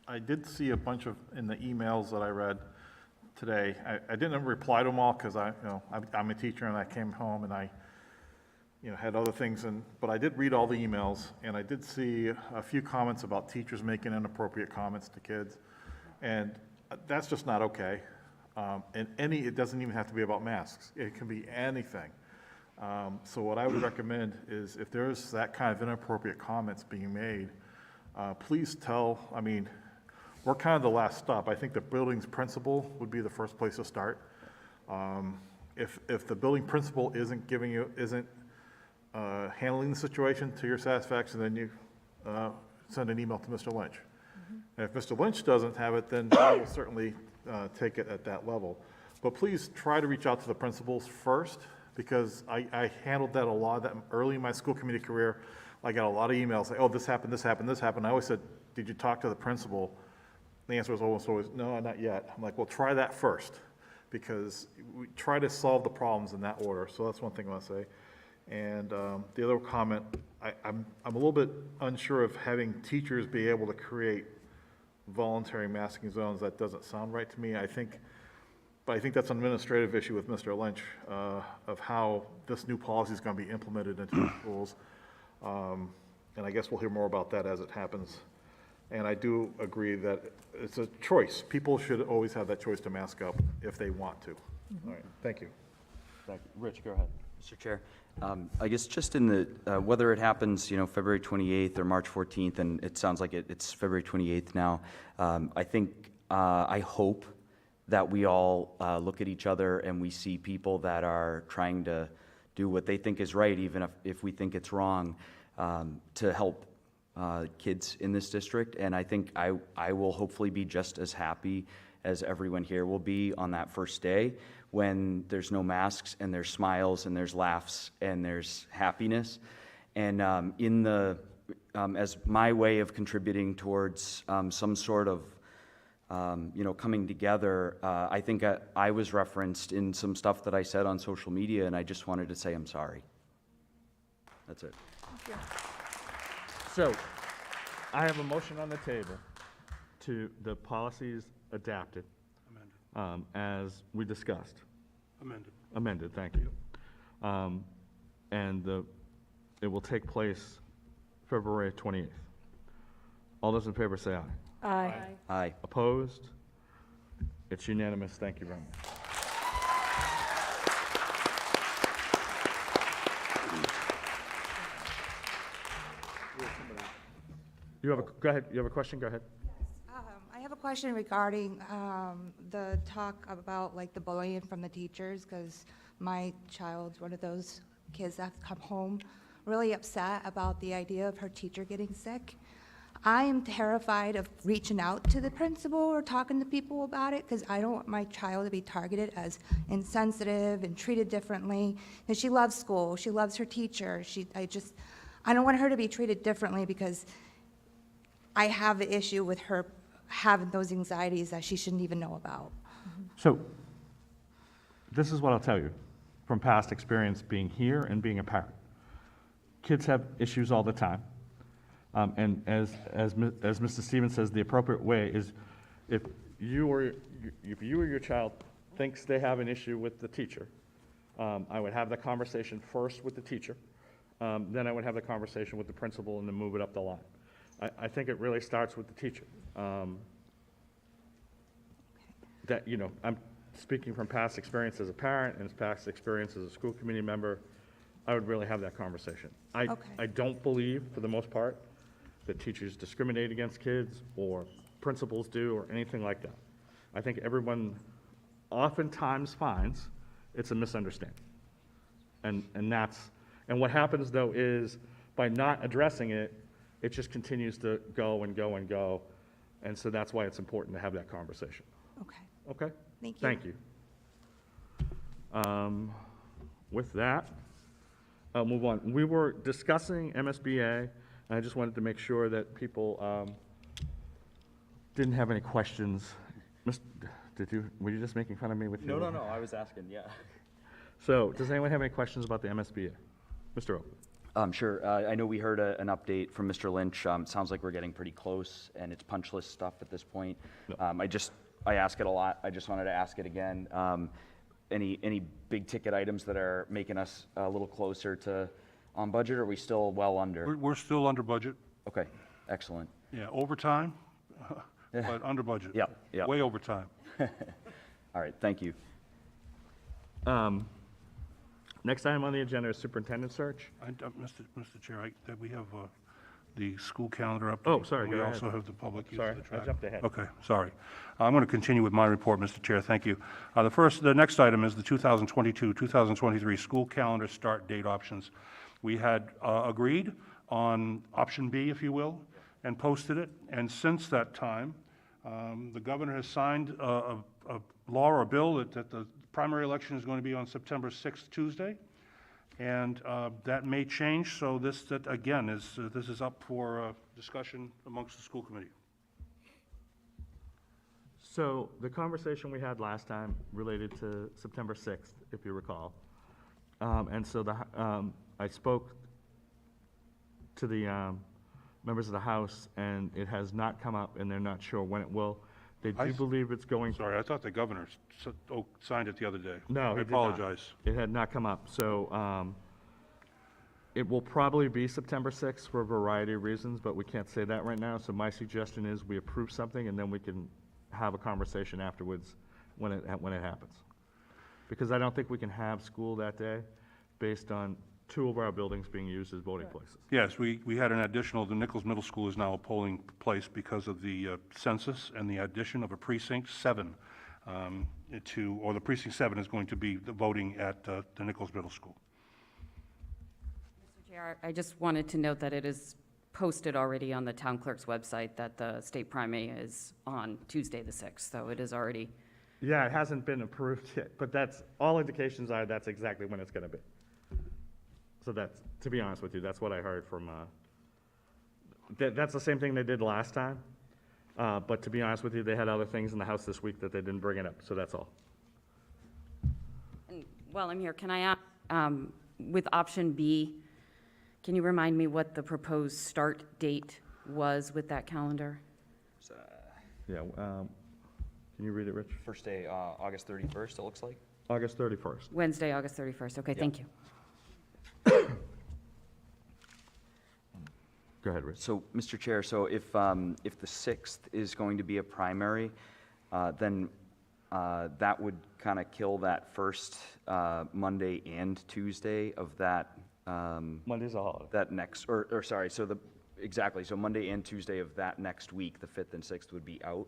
I did see a bunch of, in the emails that I read today, I didn't reply to them all because I'm a teacher and I came home and I, had other things, but I did read all the emails and I did see a few comments about teachers making inappropriate comments to kids. And that's just not okay. And it doesn't even have to be about masks. It can be anything. So what I would recommend is if there's that kind of inappropriate comments being made, please we're kind of the last stop. I think the building's principal would be the first place to start. If the building principal isn't handling the situation to your satisfaction, then you send an email to Mr. Lynch. And if Mr. Lynch doesn't have it, then I will certainly take it at that level. But please try to reach out to the principals first, because I handled that a lot early in my school committee career. I got a lot of emails saying, oh, this happened, this happened, this happened. I always said, did you talk to the principal? The answer was almost always, no, not yet. I'm like, well, try that first, because we try to solve the problems in that order. So that's one thing I want to say. And the other comment, I'm a little bit unsure of having teachers be able to create voluntary masking zones. That doesn't sound right to me. But I think that's an administrative issue with Mr. Lynch of how this new policy is going to be implemented into the schools. And I guess we'll hear more about that as it happens. And I do agree that it's a choice. People should always have that choice to mask up if they want to. All right, thank you. Thank you. Rich, go ahead. Mr. Chair, I guess just in the, whether it happens, February 28th or March 14th, and it sounds like it's February 28th now, I hope that we all look at each other and we see people that are trying to do what they think is right, even if we think it's wrong, to help kids in this district. And I think I will hopefully be just as happy as everyone here will be on that first day when there's no masks and there's smiles and there's laughs and there's happiness. And as my way of contributing towards some sort of coming together, I think I was referenced in some stuff that I said on social media, and I just wanted to say I'm sorry. That's it. Thank you. So, I have a motion on the table to the policies adapted, as we discussed. Amended, thank you. And it will take place February 28th. All those in favor say aye. Aye. Aye. Opposed? It's unanimous. Thank you very much. You have a, go ahead, you have a question, go ahead. I have a question regarding the talk about like the bullying from the teachers, because my child's one of those kids that come home really upset about the idea of her teacher getting sick. I am terrified of reaching out to the principal or talking to people about it, because I don't want my child to be targeted as insensitive and treated differently. And she loves school, she loves her teacher. I don't want her to be treated differently because I have an issue with her having those anxieties that she shouldn't even know about. So, this is what I'll tell you, from past experience being here and being a parent. Kids have issues all the time. And as Mr. Stevens says, the appropriate way is if you or your child thinks they have an issue with the teacher, I would have the conversation first with the teacher, then I would have the conversation with the principal and then move it up the line. I think it really starts with the teacher. That, you know, I'm speaking from past experience as a parent and past experience as a school committee member, I would really have that conversation. I don't believe, for the most part, that teachers discriminate against kids or principals do or anything like that. I think everyone oftentimes finds it's a misunderstanding. And what happens though is by not addressing it, it just continues to go and go and go. And so that's why it's important to have that conversation. Okay. Okay? Thank you. Thank you. With that, I'll move on. We were discussing MSBA, and I just wanted to make sure that people didn't have any questions. Were you just making fun of me with your? No, I was asking, yeah. So, does anyone have any questions about the MSBA? Mr. Oak? Sure. I know we heard an update from Mr. Lynch. It sounds like we're getting pretty close, and it's punch list stuff at this point. I ask it a lot. I just wanted to ask it again. Any big ticket items that are making us a little closer to on budget, or are we still well under? We're still under budget. Okay, excellent. Yeah, overtime, but under budget. Yeah. Way over time. All right, thank you. Next item on the agenda is superintendent search. Mr. Chair, that we have the school calendar update. Oh, sorry, We go also ahead. have the public use Sorry, of the I track. jumped ahead. Okay, sorry. I'm going to continue with my report, Mr. Chair, thank you. The next item is the 2022-2023 school calendar start date options. We had agreed on option B, if you will, and posted it, and since that time, the governor has signed a law or a bill that the primary election is going to be on September 6th, Tuesday. And that may change, so this is up for discussion amongst the school committee. So the conversation we had last time related to September 6th, if you recall. And so I spoke to the members of the House, and it has not come up, and they're not sure when it will. They do believe it's going. Sorry, I thought the governor signed it the other day. No, I he did not. apologize. It had not come up. So it will probably be September 6th for a variety of reasons, but we can't say that right now. So my suggestion is we approve something, and then we can have a conversation afterwards when it happens. Because I don't think we can have school that day based on 2 of our buildings being used as voting places. Yes, we had an additional, the Nichols Middle School is now a polling place because of the census and the addition of a precinct 7 the precinct 7 is going to be the voting at the Nichols Middle School. Mr. Chair, I just wanted to note that it is posted already on the town clerk's website that the state primary is on Tuesday the 6th, so it is already. Yeah, it hasn't been approved yet, but all indications are that's exactly when it's going to be. So to be honest with you, that's what I heard from, that's the same thing they did last time. But to be honest with you, they had other things in the House this week that they didn't bring it up, so that's all. And while I'm here, can I ask, with option B, can you remind me what the proposed start date was with that calendar? Yeah, can you read it, Rich? First day, August 31st, it looks like. August 31st. Wednesday, August 31st. Okay, thank you. Go ahead, Rich. So, Mr. Chair, so if the 6th is going to be a primary, then that would kind of kill that first Monday and Tuesday of that. Monday's a holiday. That next, or sorry, so exactly, so Monday and Tuesday of that next week, the 5th and 6th would be out.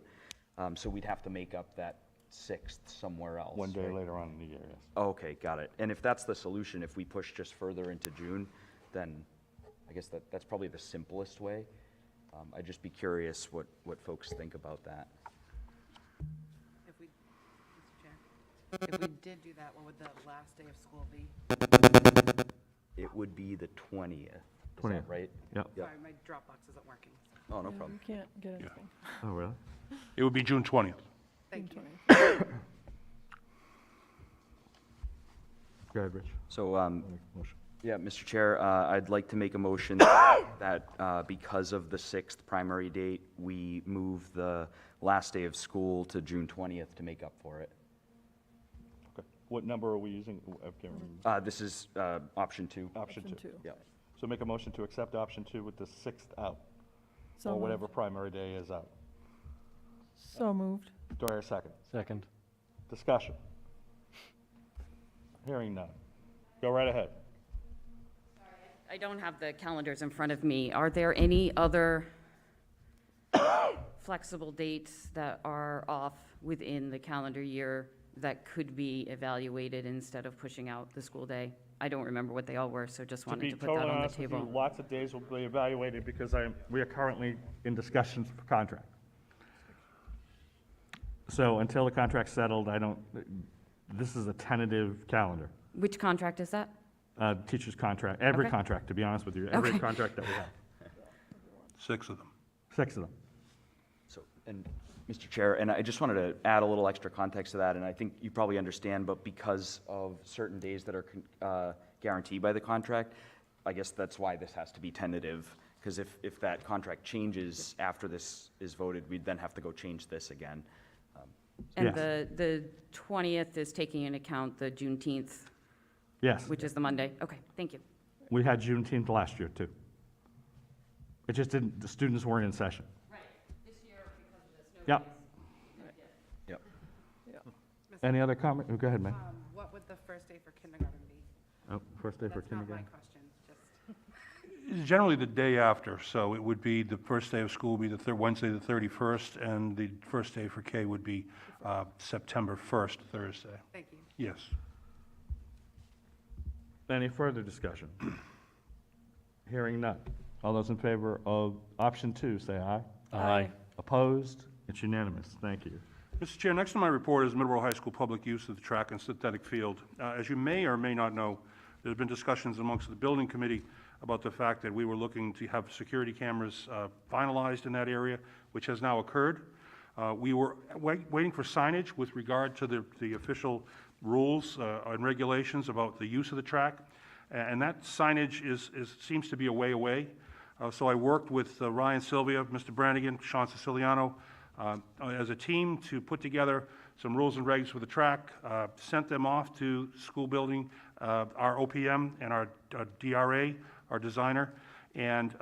So we'd have to make up that 6th somewhere else. One day right? later on in the year, yes. Okay, got it. And if that's the solution, if we push just further into June, then I guess that's probably the simplest way. I'd just be curious what folks think about that. If we, Mr. Chair, if we did do that, what would the last day of school be? It would be the 20th. Is 20th. that right? Yep. Sorry, my Dropbox isn't working. Oh, no Yeah, problem. You can't get anything. Oh, really? It would be June 20th. Thank you. Go ahead, Rich. So, Motion. yeah, Mr. Chair, I'd like to make a motion that because of the 6th primary date, we move the last day of school to June 20th to make up for it. Okay. What number are we using? I can't remember. This is option 2. Option two. Option 2. Yeah. So make a motion to accept option 2 with the 6th out, So or moved. whatever primary day is out. So moved. Do I hear a second? Second. Discussion. Hearing none. Go right ahead. I don't have the calendars in front of me. Are there any other flexible dates that are off within the calendar year that could be evaluated instead of pushing out the school day? I don't remember what they all were, so just wanted to put that on the To be totally honest with table. you, lots of days will be evaluated because we are currently in discussions for contract. So until the contract's settled, this is a tentative calendar. Which contract is that? Teacher's contract, every Okay. contract, to be honest with you, every Okay. contract that we have, 6 of them. 6 of them. So, and Mr. Chair, and I just wanted to add a little extra context to that, and I think you probably understand, but because of certain days that are guaranteed by the contract, I guess that's why this has to be tentative, because if that contract changes after this is voted, we'd then have to go change this again. And Yes. the 20th is taking into account the Juneteenth, Yes, which is the Monday? Okay, thank you. we had Juneteenth last year, too. It just didn't, the students weren't in session. Right, this year, because of the snow Yep. Yep. Any other comment? Oh, go ahead, Mike. What would the first day for kindergarten be? Oh, first day for That's not my kindergarten. question, just. Generally the day after, so it would be, the first day of school would be the Wednesday, the 31st, and the first day for K would be September 1st, Thursday. Thank you. Yes. Any further discussion? Hearing none. All those in favor of option 2, say aye. Aye. Opposed? It's unanimous. Thank you. Mr. Chair, next on my report is Middleborough High School public use of the track and synthetic field. As you may or may not know, there's been discussions amongst the building committee about the fact that we were looking to have security cameras finalized in that area, which has now occurred. We were waiting for signage with regard to the official rules and regulations about the use of the track, and that signage seems to be a way away. So I worked with Ryan Sylvia, Mr. Brannigan, Sean Siciliano, as a team to put together some rules and regs for the track, sent them off to school building, our OPM and our DRA, our designer, and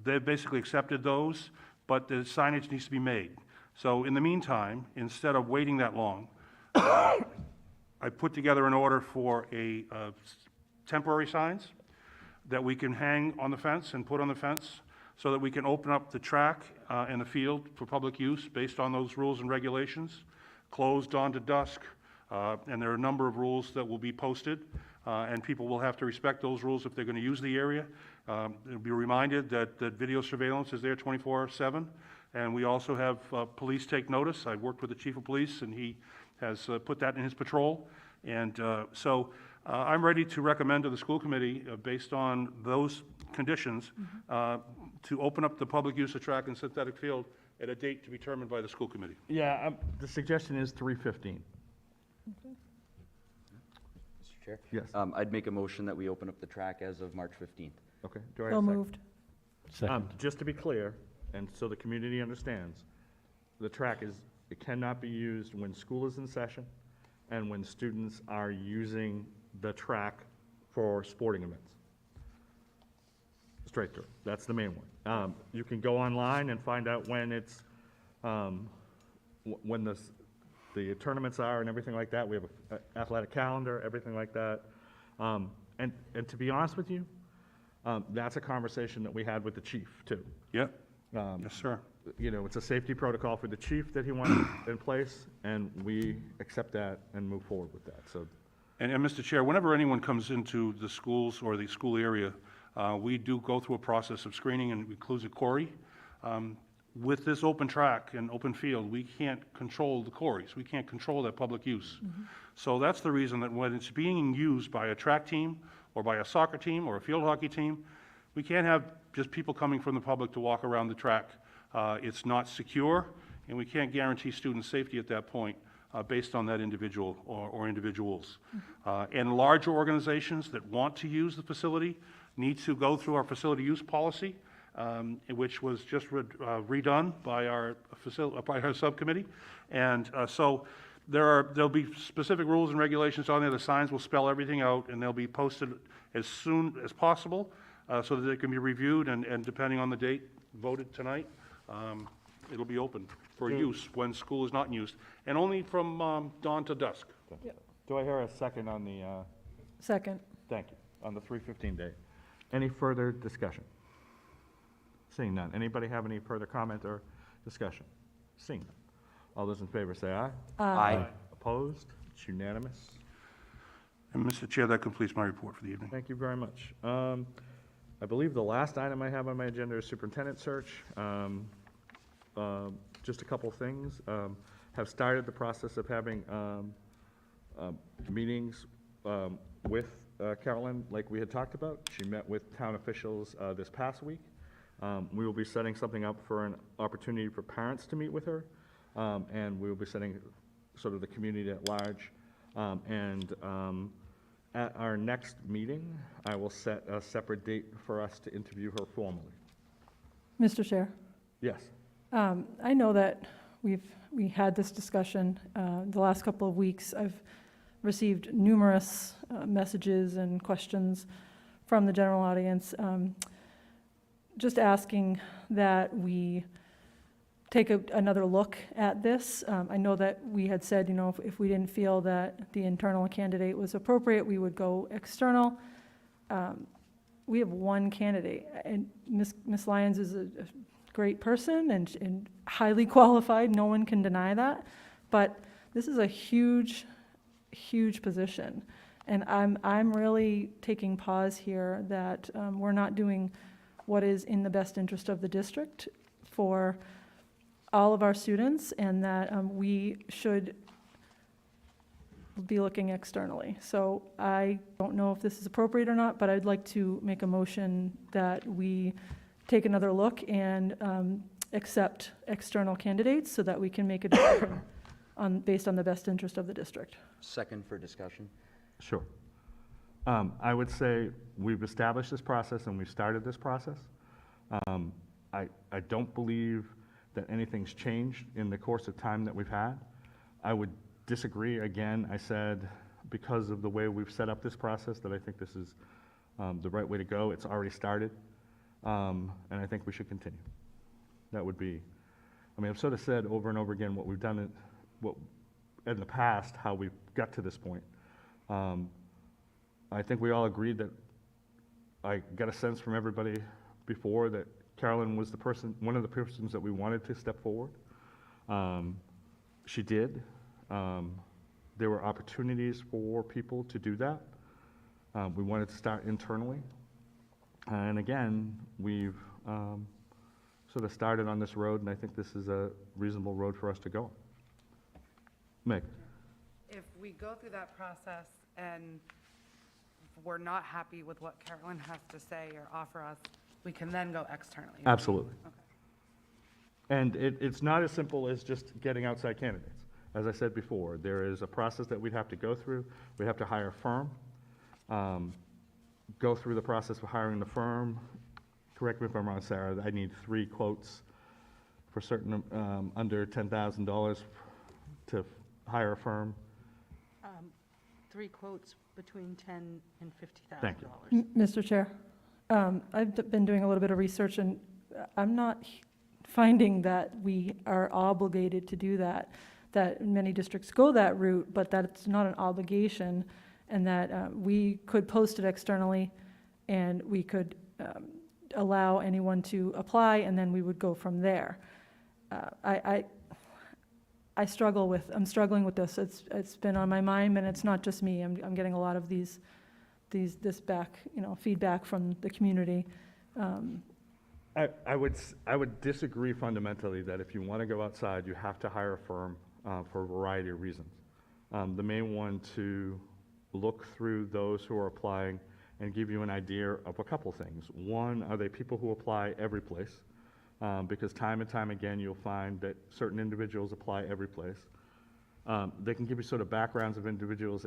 they've basically accepted those, but the signage needs to be made. So in the meantime, instead of waiting that long, I put together an order for temporary signs that we can hang on the fence and put on the fence so that we can open up the track and the field for public use based on those rules and regulations, closed dawn to dusk, and there are a number of rules that will be posted, and people will have to respect those rules if they're going to use the area. They'll be reminded that video surveillance is there 24/7, and we also have police take notice. I worked with the chief of police, and he has put that in his patrol. And so I'm ready to recommend to the school committee, based on those conditions, to open up the public use of track and synthetic field at a date to be determined by the school committee. Yeah, the suggestion is 3:15. Mr. Chair? Yes. I'd make a motion that we open up the track as of March 15th. Okay. Do I hear So a second? moved. Second. Just to be clear, and so the community understands, the track it cannot be used when school is in session and when students are using the track for sporting events. Straight through. That's the main one. You can go online and find out when it's, when the tournaments are and everything like that. We have an athletic calendar, everything like that. And to be honest with you, That's a conversation that we had with the chief, too. Yeah, yes, sir. You know, it's a safety protocol for the chief that he wanted in place, and we accept that and move forward with that, so. And Mr. Chair, whenever anyone comes into the schools or the school area, we do go through a process of screening and includes a quarry. With this open track and open field, we can't control the quarries. We can't control that public use. So that's the reason that when it's being used by a track team or by a soccer team or a field hockey team, we can't have just people coming from the public to walk around the track. It's not secure, and we can't guarantee student safety at that point based on that individual or individuals. And larger organizations that want to use the facility need to go through our facility use policy, which was just redone by our subcommittee. And so there'll be specific rules and regulations on there. The signs will spell everything out, and they'll be posted as soon as possible so that they can be reviewed and depending on the date voted tonight, it'll be open for use when school is not used, and only from dawn to dusk. Do I hear a second on the, Second. thank you, on the 3:15 date? Any further discussion? Seeing none. Anybody have any further comment or discussion? Seeing none. All those in favor say aye. Aye. Opposed? It's unanimous. And Mr. Chair, that completes my report for the evening. Thank you very much. I believe the last item I have on my agenda is superintendent search. Just a couple things. Have started the process of having meetings with Carolyn, like we had talked about. She met with town officials this past week. We will be setting something up for an opportunity for parents to meet with her, and we will be setting sort of the community at large. At our next meeting, I will set a separate date for us to interview her formally. Mr. Chair, Yes. I know that we had this discussion the last couple of weeks. I've received numerous messages and questions from the general audience, just asking that we take another look at this. I know that we had said, you know, if we didn't feel that the internal candidate was appropriate, we would go external. We have one candidate, and Ms. Lyons is a great person and highly qualified. No one can deny that. But this is a huge, huge position. And I'm really taking pause here that we're not doing what is in the best interest of the district for all of our students, and that we should be looking externally. So I don't know if this is appropriate or not, but I'd like to make a motion that we take another look and accept external candidates so that we can make a decision based on the best interest of the district. Second for discussion. Sure. I would say we've established this process and we've started this process. I don't believe that anything's changed in the course of time that we've had. I would disagree. Again, I said because of the way we've set up this process that I think this is the right way to go. It's already started, and I think we should continue. That would be, I mean, I've sort of said over and over again what we've done in the past, how we've got to this point. I think we all agreed that I got a sense from everybody before that Carolyn was the person, one of the persons that we wanted to step forward. She did. There were opportunities for people to do that. We wanted to start internally. And again, we've sort of started on this road, and I think this is a reasonable road for us to go on. Meg? If we go through that process and we're not happy with what Carolyn has to say or offer us, we can then go externally. Absolutely. Okay. And it's not as simple as just getting outside candidates. As I said before, there is a process that we'd have to go through. We'd have to hire a firm, go through the process of hiring the firm. Correct me if I'm wrong, Sarah, I need 3 quotes for certain under $10,000 to hire a firm. 3 quotes between $10,000 and $50,000. Thank you. Mr. Chair, I've been doing a little bit of research, and I'm not finding that we are obligated to do that, that many districts go that route, but that it's not an obligation, and that we could post it externally, and we could allow anyone to apply, and then we would go from there. I'm struggling with this. It's been on my mind, and it's not just me. I'm getting a lot of this back, feedback from the community. I would disagree fundamentally that if you want to go outside, you have to hire a firm for a variety of reasons. The main one, to look through those who are applying and give you an idea of a couple things. One, are they people who apply every place? Because time and time again, you'll find that certain individuals apply every place. They can give you sort of backgrounds of individuals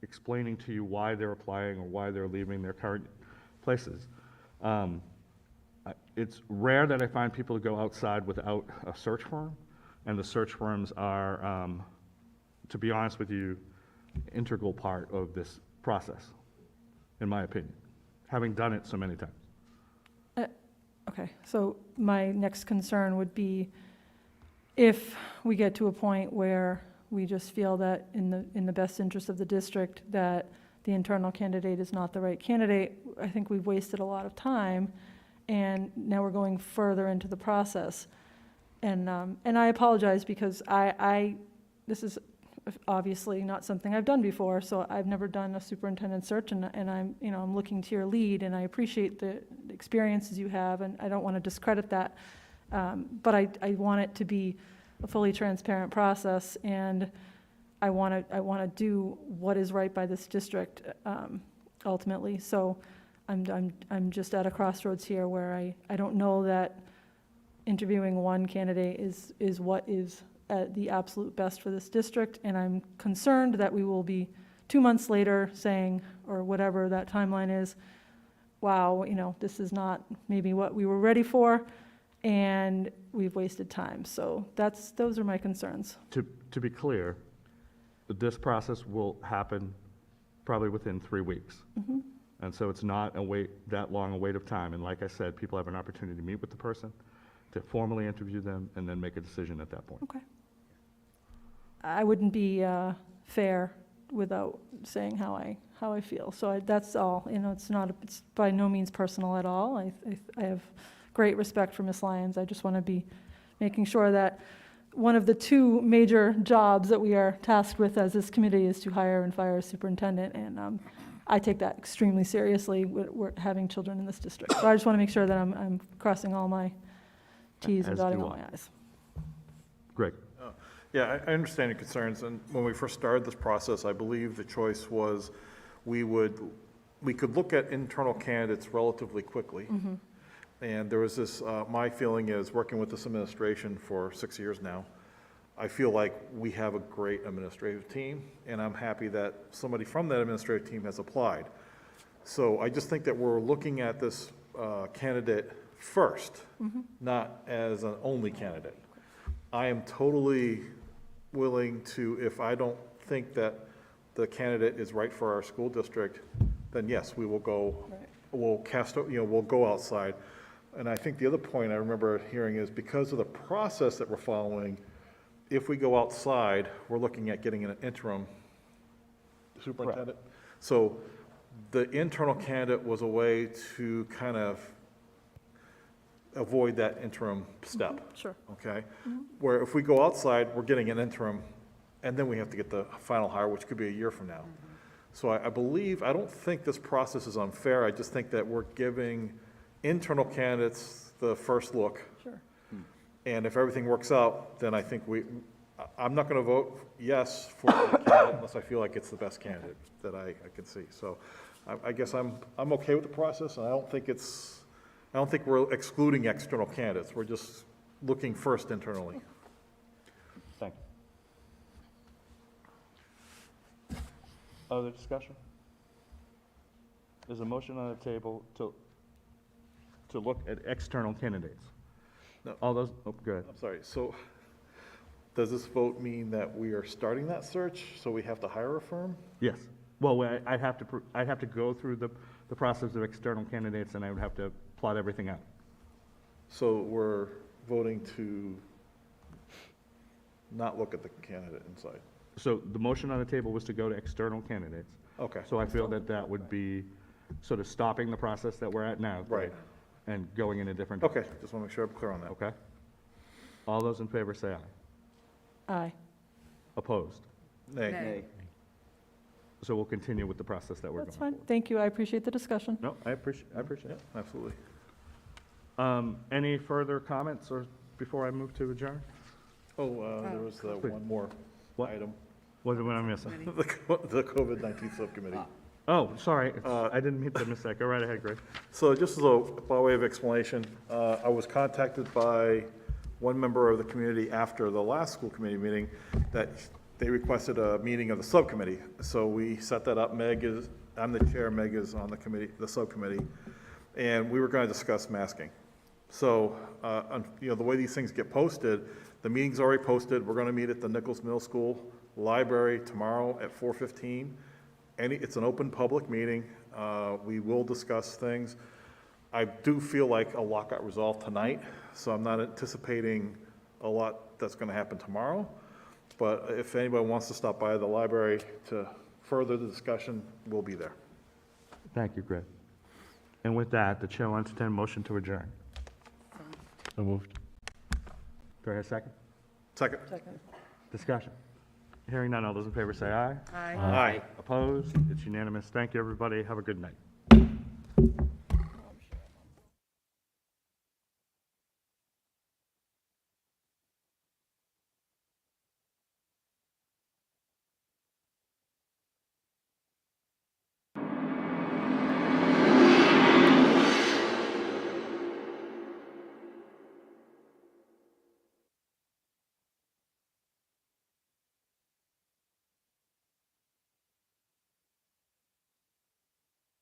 explaining to you why they're applying or why they're leaving their current places. It's rare that I find people who go outside without a search firm, and the search firms are, to be honest with you, integral part of this process, in my opinion, having done it so many times. Okay, so my next concern would be if we get to a point where we just feel that in the best interest of the district that the internal candidate is not the right candidate, I think we've wasted a lot of time, and now we're going further into the process. And I apologize because this is obviously not something I've done before, so I've never done a superintendent search, and I'm looking to your lead, and I appreciate the experiences you have, and I don't want to discredit that, but I want it to be a fully transparent process, and I want to do what is right by this district ultimately. So I'm just at a crossroads here where I don't know that interviewing one candidate is what is the absolute best for this district, and I'm concerned that we will be 2 months later saying, or whatever that timeline is, wow, this is not maybe what we were ready for, and we've wasted time. So those are my concerns. To be clear, this process will happen probably within 3 weeks. Mm-hmm. And so it's not that long a wait of time. And like I said, people have an opportunity to meet with the person, to formally interview them, and then make a decision at that point. Okay. I wouldn't be fair without saying how I feel. So that's all. It's by no means personal at all. I have great respect for Ms. Lyons. I just want to be making sure that one of the 2 major jobs that we are tasked with as this committee is to hire and fire a superintendent, and I take that extremely seriously. We're having children in this district. So I just want to make sure that I'm crossing all my T's and As dotting do all I. my I's. Greg? Yeah, I understand your concerns, and when we first started this process, I believe the choice was we could look at internal candidates relatively quickly. Mm-hmm. And there was this, my feeling is, working with this administration for 6 years now, I feel like we have a great administrative team, and I'm happy that somebody from that administrative team has applied. So I just think that we're looking at this candidate first, Mm-hmm. not as an only candidate. I am totally willing to, if I don't think that the candidate is right for our school district, then yes, we will go, we'll go outside. And I think the other point I remember hearing is because of the process that we're following, if we go outside, we're looking at getting an interim superintendent. So the internal candidate was a way to kind of avoid that interim step. Sure. Okay? Where if we go outside, we're getting an interim, and then we have to get the final hire, which could be a year from now. So I don't think this process is unfair. I just think that we're giving internal candidates the first look. Sure. And if everything works out, then I think I'm not going to vote yes for the candidate unless I feel like it's the best candidate that I can see. So I guess I'm okay with the process, and I don't think we're excluding external candidates. We're just looking first internally. Thank you. Other discussion? There's a motion on the table to look at external candidates. No. All those, go ahead. I'm sorry, so does this vote mean that we are starting that search, so we have to hire a firm? Yes. Well, I'd have to go through the process of external candidates, and I would have to plot everything out. So we're voting to not look at the candidate inside? So the motion on the table was to go to external candidates. Okay. So I feel that would be sort of stopping the process that we're at now. Right. And going in a different. Okay, just want to make sure I'm clear on that. Okay. All those in favor say aye. Aye. Opposed? Nay. So we'll continue with the process that we're going. That's fine. Thank you. I appreciate the discussion. No, I appreciate it. Absolutely. Any further comments or before I move to adjourn? There was one more item. What am I missing? The COVID-19 subcommittee. Oh, sorry, I didn't mean to miss that. Go right ahead, Greg. So just by way of explanation, I was contacted by one member of the community after the last school committee meeting that they requested a meeting of the subcommittee. So we set that up. I'm the chair, Meg is on the committee, the subcommittee, and we were going to discuss masking. So, the way these things get posted, the meeting's already posted. We're going to meet at the Nichols Middle School Library tomorrow at 4:15. It's an open public meeting. We will discuss things. I do feel like a lot got resolved tonight, so I'm not anticipating a lot that's going to happen tomorrow. But if anybody wants to stop by the library to further the discussion, we'll be there. Thank you, Greg. And with that, the chair will entertain a motion to adjourn. So moved. Do I hear a second? Second. Discussion. Hearing none, all those in favor say aye. Aye. Opposed? It's unanimous. Thank you, everybody. Have a good night.